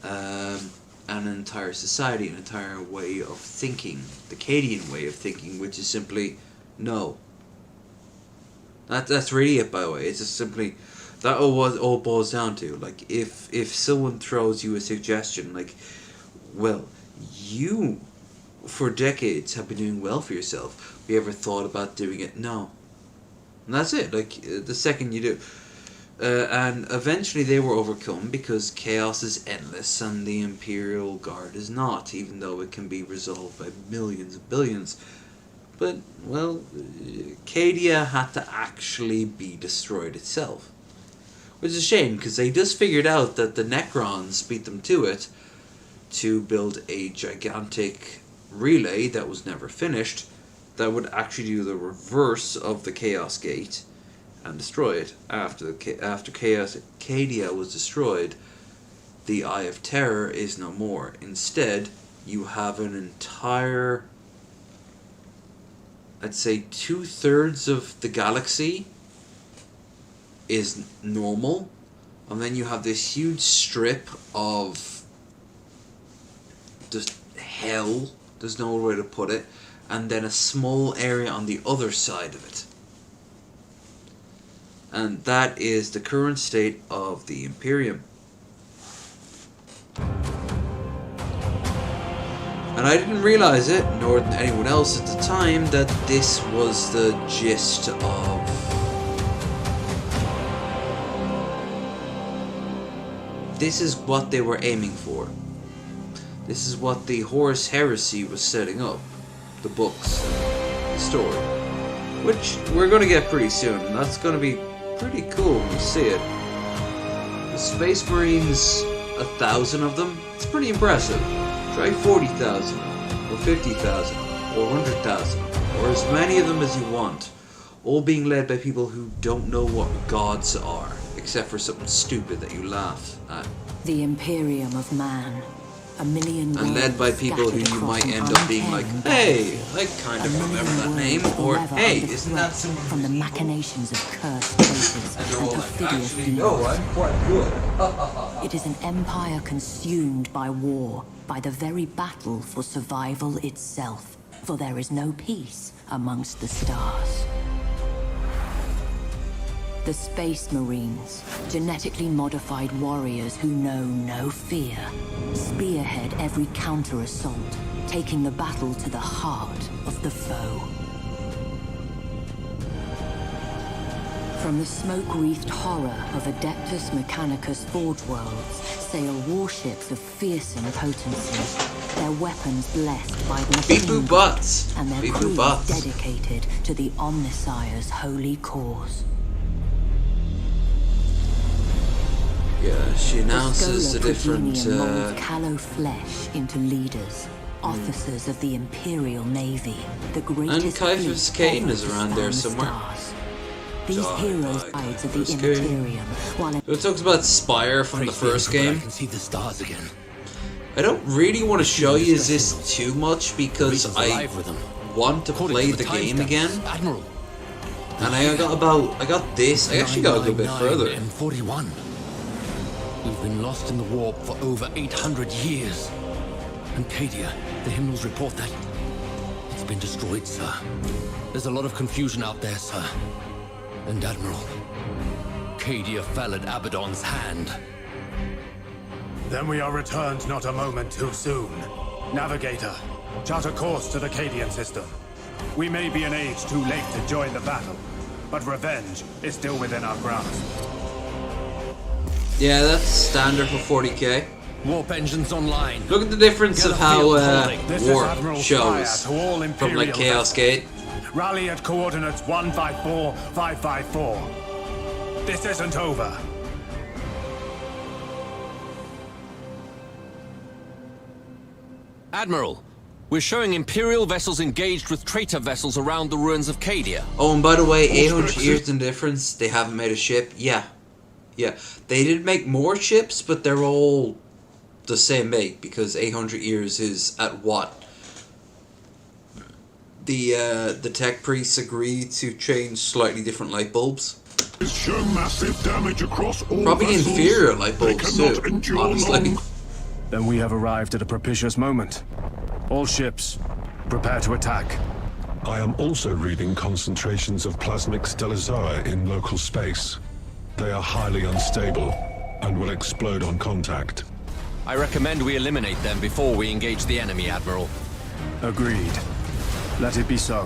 An entire society, an entire way of thinking, the Cadian way of thinking, which is simply no. That's really it, by the way. It's just simply that all boils down to, like, if someone throws you a suggestion like, well, you for decades have been doing well for yourself, have you ever thought about doing it? No. And that's it. Like, the second you do. And eventually they were overcome because chaos is endless and the Imperial Guard is not, even though it can be resolved by millions of billions. But, well, Cadia had to actually be destroyed itself. Which is a shame, because they just figured out that the Necrons beat them to it to build a gigantic relay that was never finished that would actually do the reverse of the Chaos Gate and destroy it. After Cadia was destroyed, the Eye of Terror is no more. Instead, you have an entire, I'd say 2/3 of the galaxy is normal, and then you have this huge strip of just hell, there's no way to put it, and then a small area on the other side of it. And that is the current state of the Imperium. And I didn't realize it, nor did anyone else at the time, that this was the gist of this is what they were aiming for. This is what the Horus Heresy was setting up. The books, the story. Which we're going to get pretty soon, and that's going to be pretty cool when you see it. The Space Marines, 1,000 of them, it's pretty impressive. Try 40,000, or 50,000, or 100,000, or as many of them as you want. All being led by people who don't know what gods are, except for something stupid that you laugh at. The Imperium of Man. A million and led by people who you might end up being like, hey, I kind of remember that name, or hey, isn't that someone from the machinations of cursed traitors and perfidious demons. I'm quite good. It is an empire consumed by war, by the very battle for survival itself, for there is no peace amongst the stars. The Space Marines, genetically modified warriors who know no fear, spearhead every counter-assault, taking the battle to the heart of the foe. From the smoke-wreathed horror of Adeptus Mechanicus Forge Worlds sail warships of fearsome potency, their weapons blessed by machine guns, and their crews dedicated to the Omnissiah's holy cause. Yeah, she announces the different. Mold callow flesh into leaders, officers of the Imperial Navy, the greatest. And Caiaphas Cain is around there somewhere. These heroes guides of the Immaterium, while it talks about Spire from the first game. I can see the stars again. I don't really want to show you this too much because I want to play the game again. Admiral. And I got this. I actually got a good bit further. M41. We've been lost in the warp for over 800 years. And Cadia, the hymnals report that it's been destroyed, sir. There's a lot of confusion out there, sir. And Admiral, Cadia fell at Abaddon's hand. Then we are returned not a moment too soon. Navigator, chart a course to the Cadian system. We may be an age too late to join the battle, but revenge is still within our grasp. Yeah, that's standard for 40k. Warp engines online. Look at the difference of how Warp shows from like Chaos Gate. Rally at coordinates 154554. This isn't over. Admiral, we're showing Imperial vessels engaged with traitor vessels around the ruins of Cadia. Oh, and by the way, 800 years in difference, they haven't made a ship. Yeah. They did make more ships, but they're all the same make, because 800 years is at what? The tech priests agreed to change slightly different light bulbs. Show massive damage across all Probably vessels. inferior light bulbs too, honestly. Then we have arrived at a propitious moment. All ships, prepare to attack. I am also reading concentrations of plasmic stellizoa in local space. They are highly unstable and will explode on contact. I recommend we eliminate them before we engage the enemy, Admiral. Agreed. Let it be so.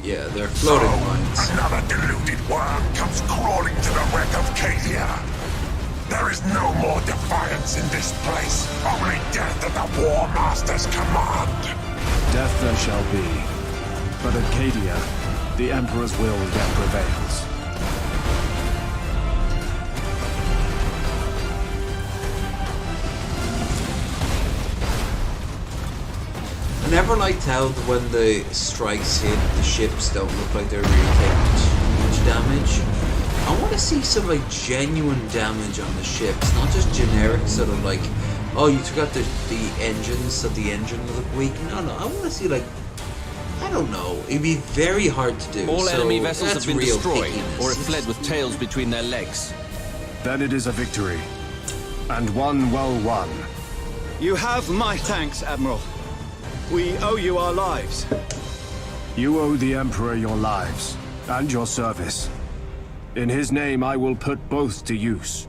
Yeah, they're floating mines. Another deluded worm comes crawling to the wreck of Cadia. There is no more defiance in this place. Only death at the War Master's command. Death there shall be. But at Cadia, the Emperor's will yet prevails. I never liked how when the strikes hit, the ships don't look like they're really taking much damage. I want to see some like genuine damage on the ships, not just generic sort of like, oh, you took out the engines, so the engine will look weak. No, I want to see like, I don't know. It'd be very hard to do. All enemy vessels that's have been real destroyed, pickiness. or have fled with tails between their legs. Then it is a victory. And one well won. You have my thanks, Admiral. We owe you our lives. You owe the Emperor your lives, and your service. In his name, I will put both to use.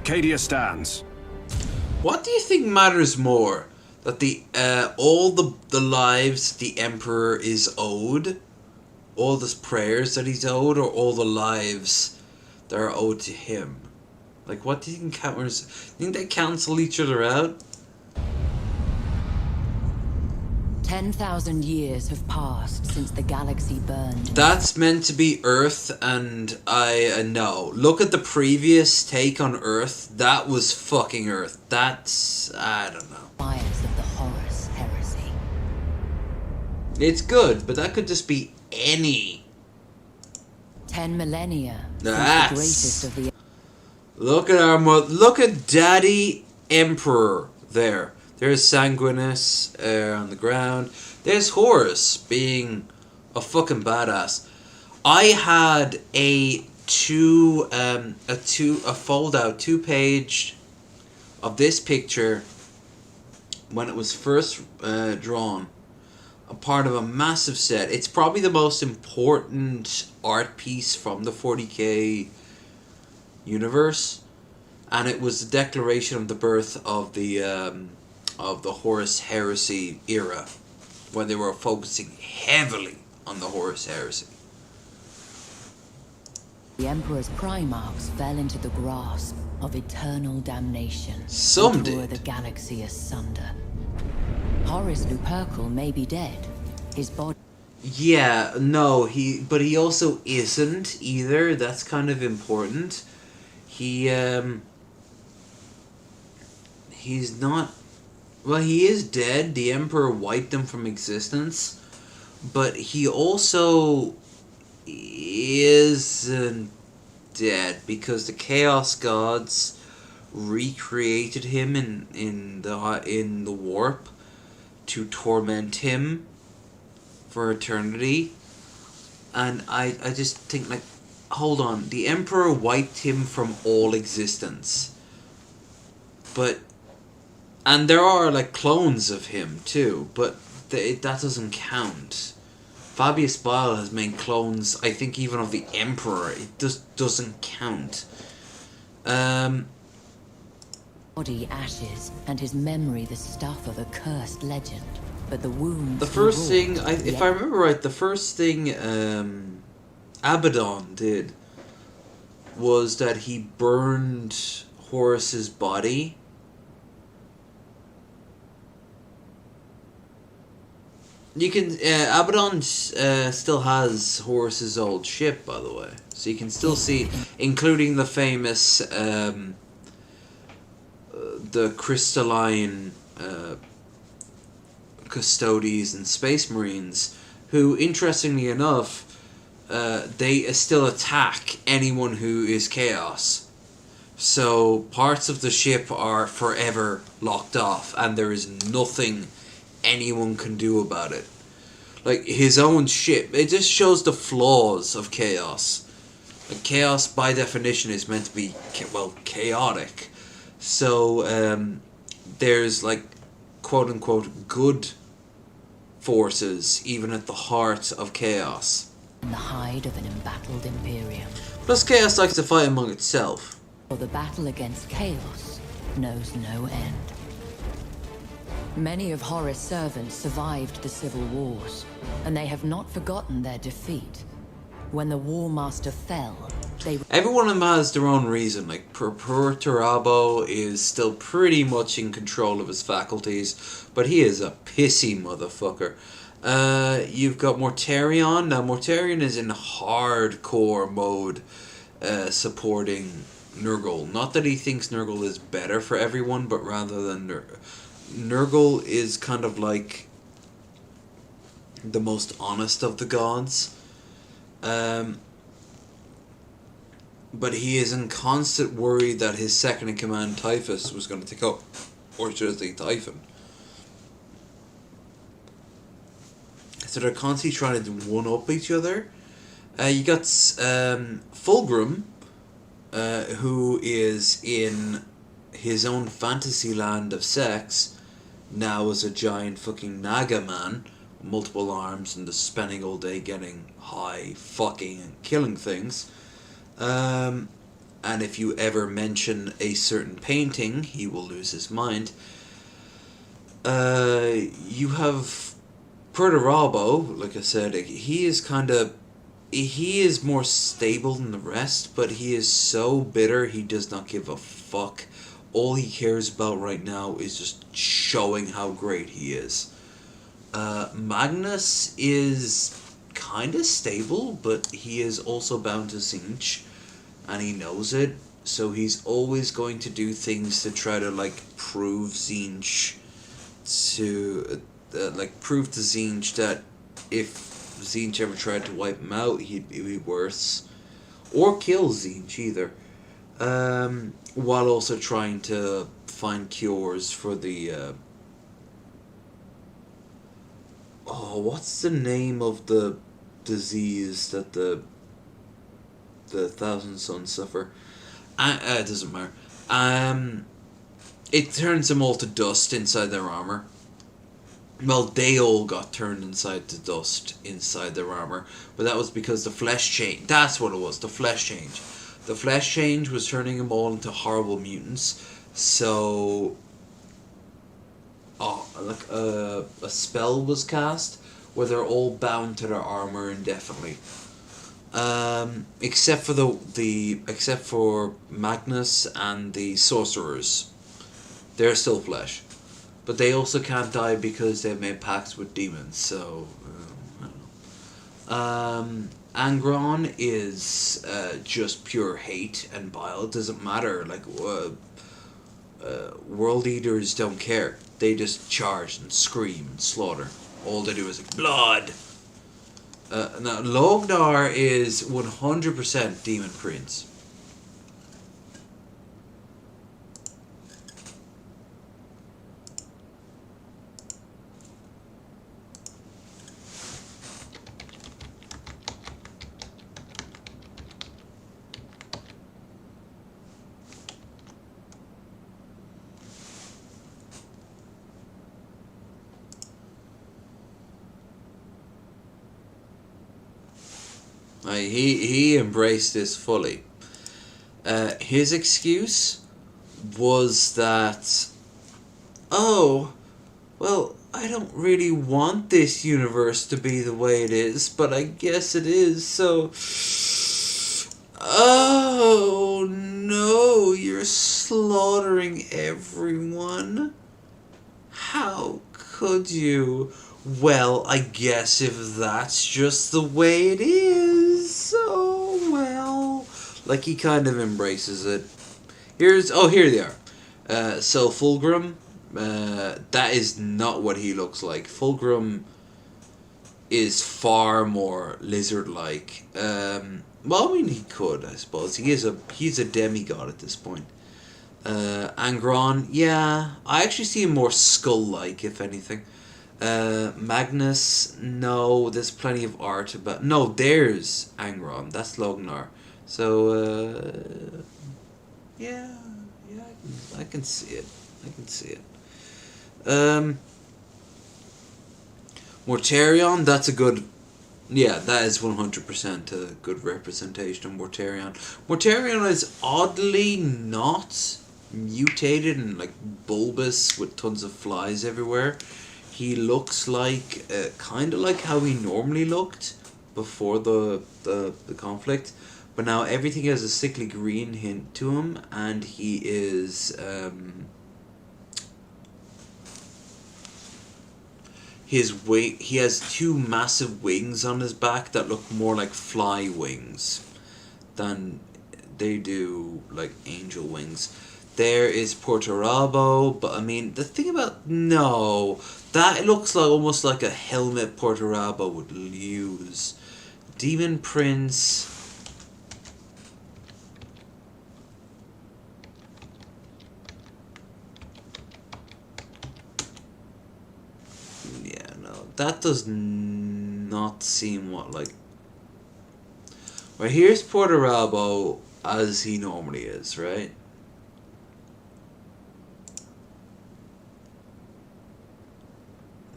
Cadia stands. What do you think matters more? That the all the lives the Emperor is owed, all the prayers that he's owed, or all the lives that are owed to him? Like, what do you think counters? Do you think they cancel each other out? 10,000 years have passed since the galaxy burned. That's meant to be Earth, and I know. Look at the previous take on Earth. That was fucking Earth. That's, I don't know. Fires of the Horus heresy. It's good, but that could just be any. 10 millennia. That's the greatest of the. Look at look at Daddy Emperor there. There's Sanguinus on the ground. There's Horus being a fucking badass. I had a fold out 2-page of this picture when it was first drawn, a part of a massive set. It's probably the most important art piece from the 40k universe, and it was the declaration of the birth of the Horus Heresy era, when they were focusing heavily on the Horus Heresy. The Emperor's Primarchs fell into the grasp of eternal damnation. Some Tore did. the galaxy asunder. Horus Lupercal may be dead. His body... Yeah, no, but he also isn't either. That's kind of important. He's not... Well, he is dead. The Emperor wiped him from existence. But he also isn't dead, because the Chaos Gods recreated him in the warp to torment him for eternity. And I just think, like, hold on, the Emperor wiped him from all existence, and there are like clones of him too, but that doesn't count. Fabius Bile has made clones, I think, even of the Emperor. It just doesn't count. Body ashes, and his memory the stuff of a cursed legend. But the wound... The first thing, if I remember right, the first thing Abaddon did was that he burned Horus's body. You can Abaddon still has Horus's old ship, by the way, so you can still see, including the famous the crystalline Custodes and Space Marines, who, interestingly enough, they still attack anyone who is Chaos. So parts of the ship are forever locked off, and there is nothing anyone can do about it. Like, his own ship, it just shows the flaws of Chaos. Like, Chaos, by definition, is meant to be, well, chaotic. So, there's, like, quote-unquote, good forces, even at the heart of Chaos. In the hide of an embattled Imperium. Plus, Chaos likes to fight among itself. For the battle against Chaos knows no end. Many of Horus' servants survived the civil wars, and they have not forgotten their defeat. When the War Master fell, they... Every one of them has their own reason. Like, Perturabo is still pretty much in control of his faculties, but he is a pissy motherfucker. You've got Mortarion. Now, Mortarion is in hardcore mode, supporting Nurgle. Not that he thinks Nurgle is better for everyone, but rather than Nurgle is kind of like the most honest of the gods. But he is in constant worry that his second in command, Typhus, was going to take up. Or should I say Typhon. So they're constantly trying to one-up each other. You got Fulgrim, who is in his own fantasy land of sex, now as a giant fucking Naga man, multiple arms, and just spending all day getting high, fucking, and killing things. And if you ever mention a certain painting, he will lose his mind. You have Perturabo, like I said, he is more stable than the rest, but he is so bitter he does not give a fuck. All he cares about right now is just showing how great he is. Magnus is kind of stable, but he is also bound to Tzeentch, and he knows it, so he's always going to do things to try to, like, prove Tzeentch to... prove to Tzeentch that if Tzeentch ever tried to wipe him out, he'd be worse. Or kill Tzeentch, either. while also trying to find cures for the what's the name of the disease that the Thousand Sons suffer? It doesn't matter. It turns them all to dust inside their armor. Well, they all got turned inside to dust inside their armor, but that was because the flesh change. That's what it was. The flesh change. The flesh change was turning them all into horrible mutants. So, a spell was cast where they're all bound to their armor indefinitely. Except for Magnus and the sorcerers, they're still flesh, but they also can't die because they've made pacts with demons. So, I don't know. Angron is just pure hate and bile. It doesn't matter. Like, world eaters don't care. They just charge and scream and slaughter. All they do is like, blood. Now, Lognar is 100% Demon Prince. He embraced this fully. His excuse was that, oh, well, I don't really want this universe to be the way it is, but I guess it is, so... Oh, no, you're slaughtering everyone? How could you? Well, I guess if that's just the way it is, oh well. Like, he kind of embraces it. Here they are. So Fulgrim, that is not what he looks like. Fulgrim is far more lizard-like. Well, I mean, he could, I suppose. He's a demigod at this point. Angron, yeah, I actually see him more skull-like, if anything. Magnus, no, there's plenty of art about... No, there's Angron, that's Lognar. So, yeah, I can see it. Mortarion, that's a good... Yeah, that is 100% a good representation of Mortarion. Mortarion is oddly not mutated and like bulbous with tons of flies everywhere. He looks like kind of like how he normally looked before the conflict, but now everything has a sickly green hint to him, and he is he has two massive wings on his back that look more like fly wings than they do like angel wings. There is Portorabo, but I mean, the thing about... No, that looks like almost like a helmet Portorabo would use. Demon Prince... Yeah, no, that does not seem what, like... Right, here's Portorabo as he normally is, right?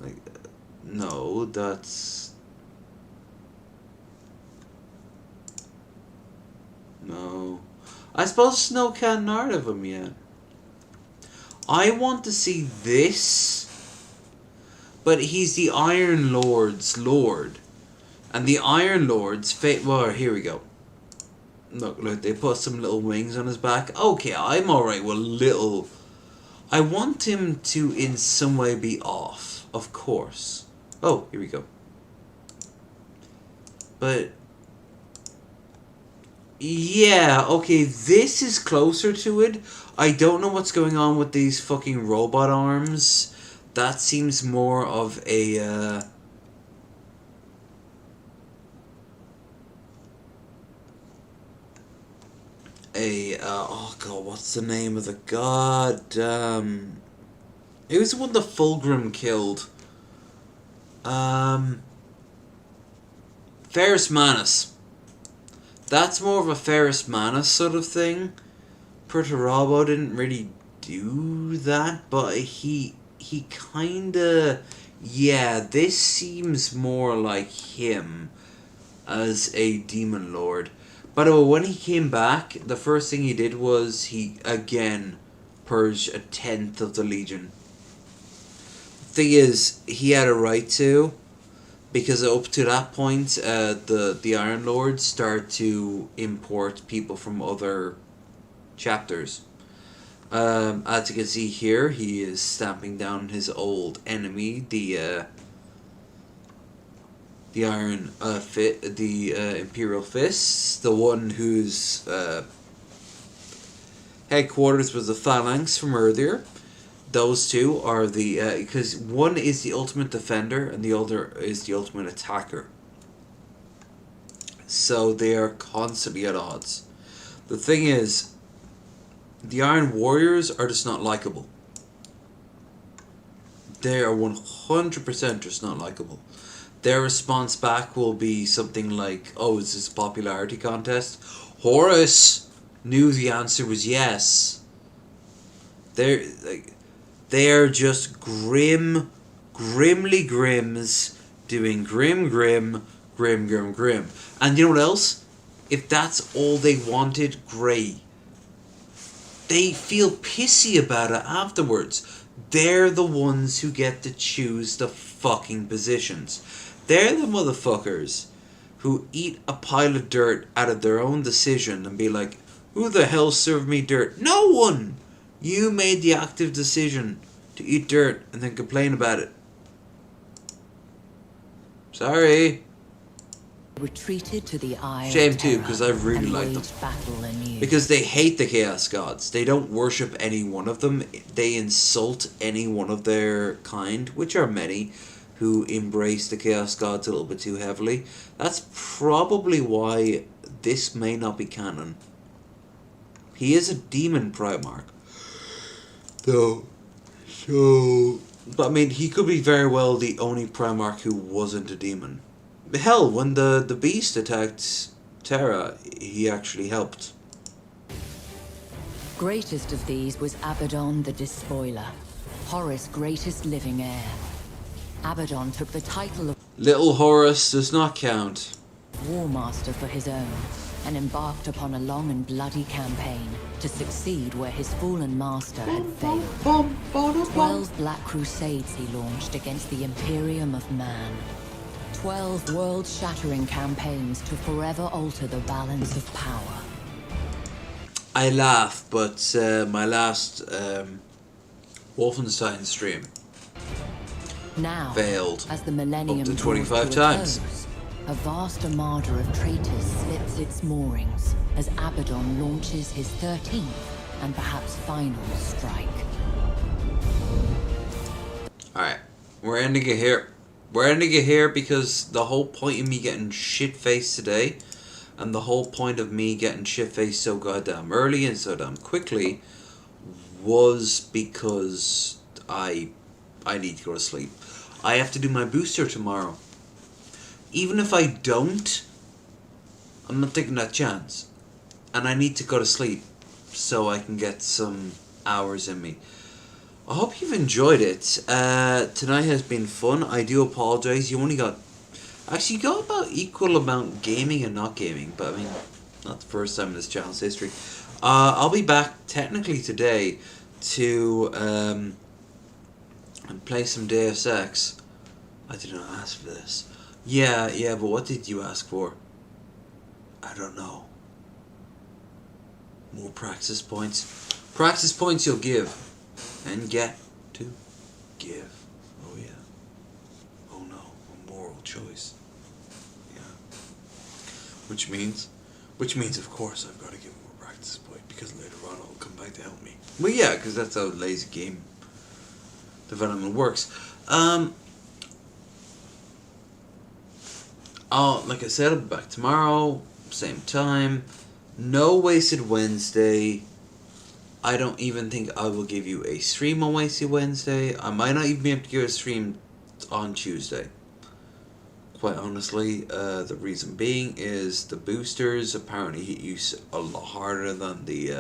Like, no, that's... No. I suppose Snow can't nard of him yet. I want to see this, but he's the Iron Lord's Lord. And the Iron Lord's fate... Well, here we go. Look, they put some little wings on his back. Okay, I'm alright with little... I want him to in some way be off, of course. Oh, here we go. But... yeah, okay, this is closer to it. I don't know what's going on with these fucking robot arms. That seems more of a... a oh god, what's the name of the god? It was the one that Fulgrim killed. Ferrus Manus. That's more of a Ferrus Manus sort of thing. Perturabo didn't really do that, but he kinda, yeah, this seems more like him as a demon lord. By the way, when he came back, the first thing he did was he again purged 1/10 of the Legion. The thing is, he had a right to, because up to that point, the Iron Lords start to import people from other chapters. As you can see here, he is stamping down his old enemy, the Imperial Fists, the one whose headquarters was the Phalanx from earlier. Those two are the because one is the ultimate defender and the other is the ultimate attacker. So they are constantly at odds. The thing is, the Iron Warriors are just not likable. They are 100% just not likable. Their response back will be something like, "Oh, is this a popularity contest?" Horus knew the answer was yes. They're just grimly grims doing grim. And you know what else? If that's all they wanted, great. They feel pissy about it afterwards. They're the ones who get to choose the fucking positions. They're the motherfuckers who eat a pile of dirt out of their own decision and be like, "Who the hell served me dirt?" No one! You made the active decision to eat dirt and then complain about it. Sorry. Retreated to the Eye Shame of too, Terror because I really and like them. waged battle anew. Because they hate the Chaos Gods. They don't worship any one of them. They insult any one of their kind, which are many, who embrace the Chaos Gods a little bit too heavily. That's probably why this may not be canon. He is a demon Primarch. Though, so... But I mean, he could be very well the only Primarch who wasn't a demon. Hell, when the beast attacked Terra, he actually helped. Greatest of these was Abaddon the Despoiler, Horus' greatest living heir. Abaddon took the title of Little Horus does not count. War Master for his own, and embarked upon a long and bloody campaign to succeed where his fallen master had failed. 12 Black Crusades he launched against the Imperium of Man. 12 world-shattering campaigns to forever alter the balance of power. I laugh, but my last Wolfenstein stream Now, failed as the millennium up to draws 25 to a times. close, a vast armada of traitors slips its moorings as Abaddon launches his 13th and perhaps final strike. Alright, we're ending it here. We're ending it here because the whole point of me getting shit-faced today, and the whole point of me getting shit-faced so goddamn early and so damn quickly, was because I need to go to sleep. I have to do my booster tomorrow. Even if I don't, I'm not taking that chance. And I need to go to sleep so I can get some hours in me. I hope you've enjoyed it. Tonight has been fun. I do apologize. You only got... Actually, you got about equal amount gaming and not gaming. But I mean, not the first time in this channel's history. I'll be back technically today to play some Deus Ex. I did not ask for this. Yeah, but what did you ask for? I don't know. More practice points. Practice points you'll give. And get to give. Oh yeah. Oh no, a moral choice. Yeah. Which means of course I've got to give him a practice point, because later on it'll come back to help me. Well yeah, because that's how lazy game development works. Like I said, I'll be back tomorrow, same time. No Wasted Wednesday. I don't even think I will give you a stream on Wasted Wednesday. I might not even be able to give a stream on Tuesday. Quite honestly, the reason being is the boosters apparently hit you a lot harder than the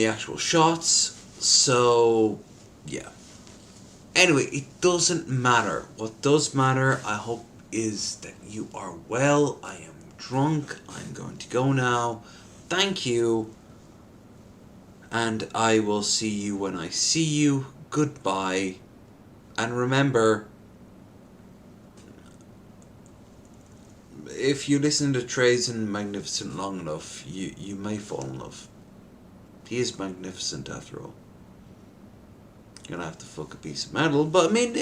actual shots. So, yeah. Anyway, it doesn't matter. What does matter, I hope, is that you are well. I am drunk. I'm going to go now. Thank you. And I will see you when I see you. Goodbye. And remember, if you listen to Trazen Magnificent long enough, you may fall in love. He is magnificent after all. You're gonna have to fuck a piece of metal, but I mean,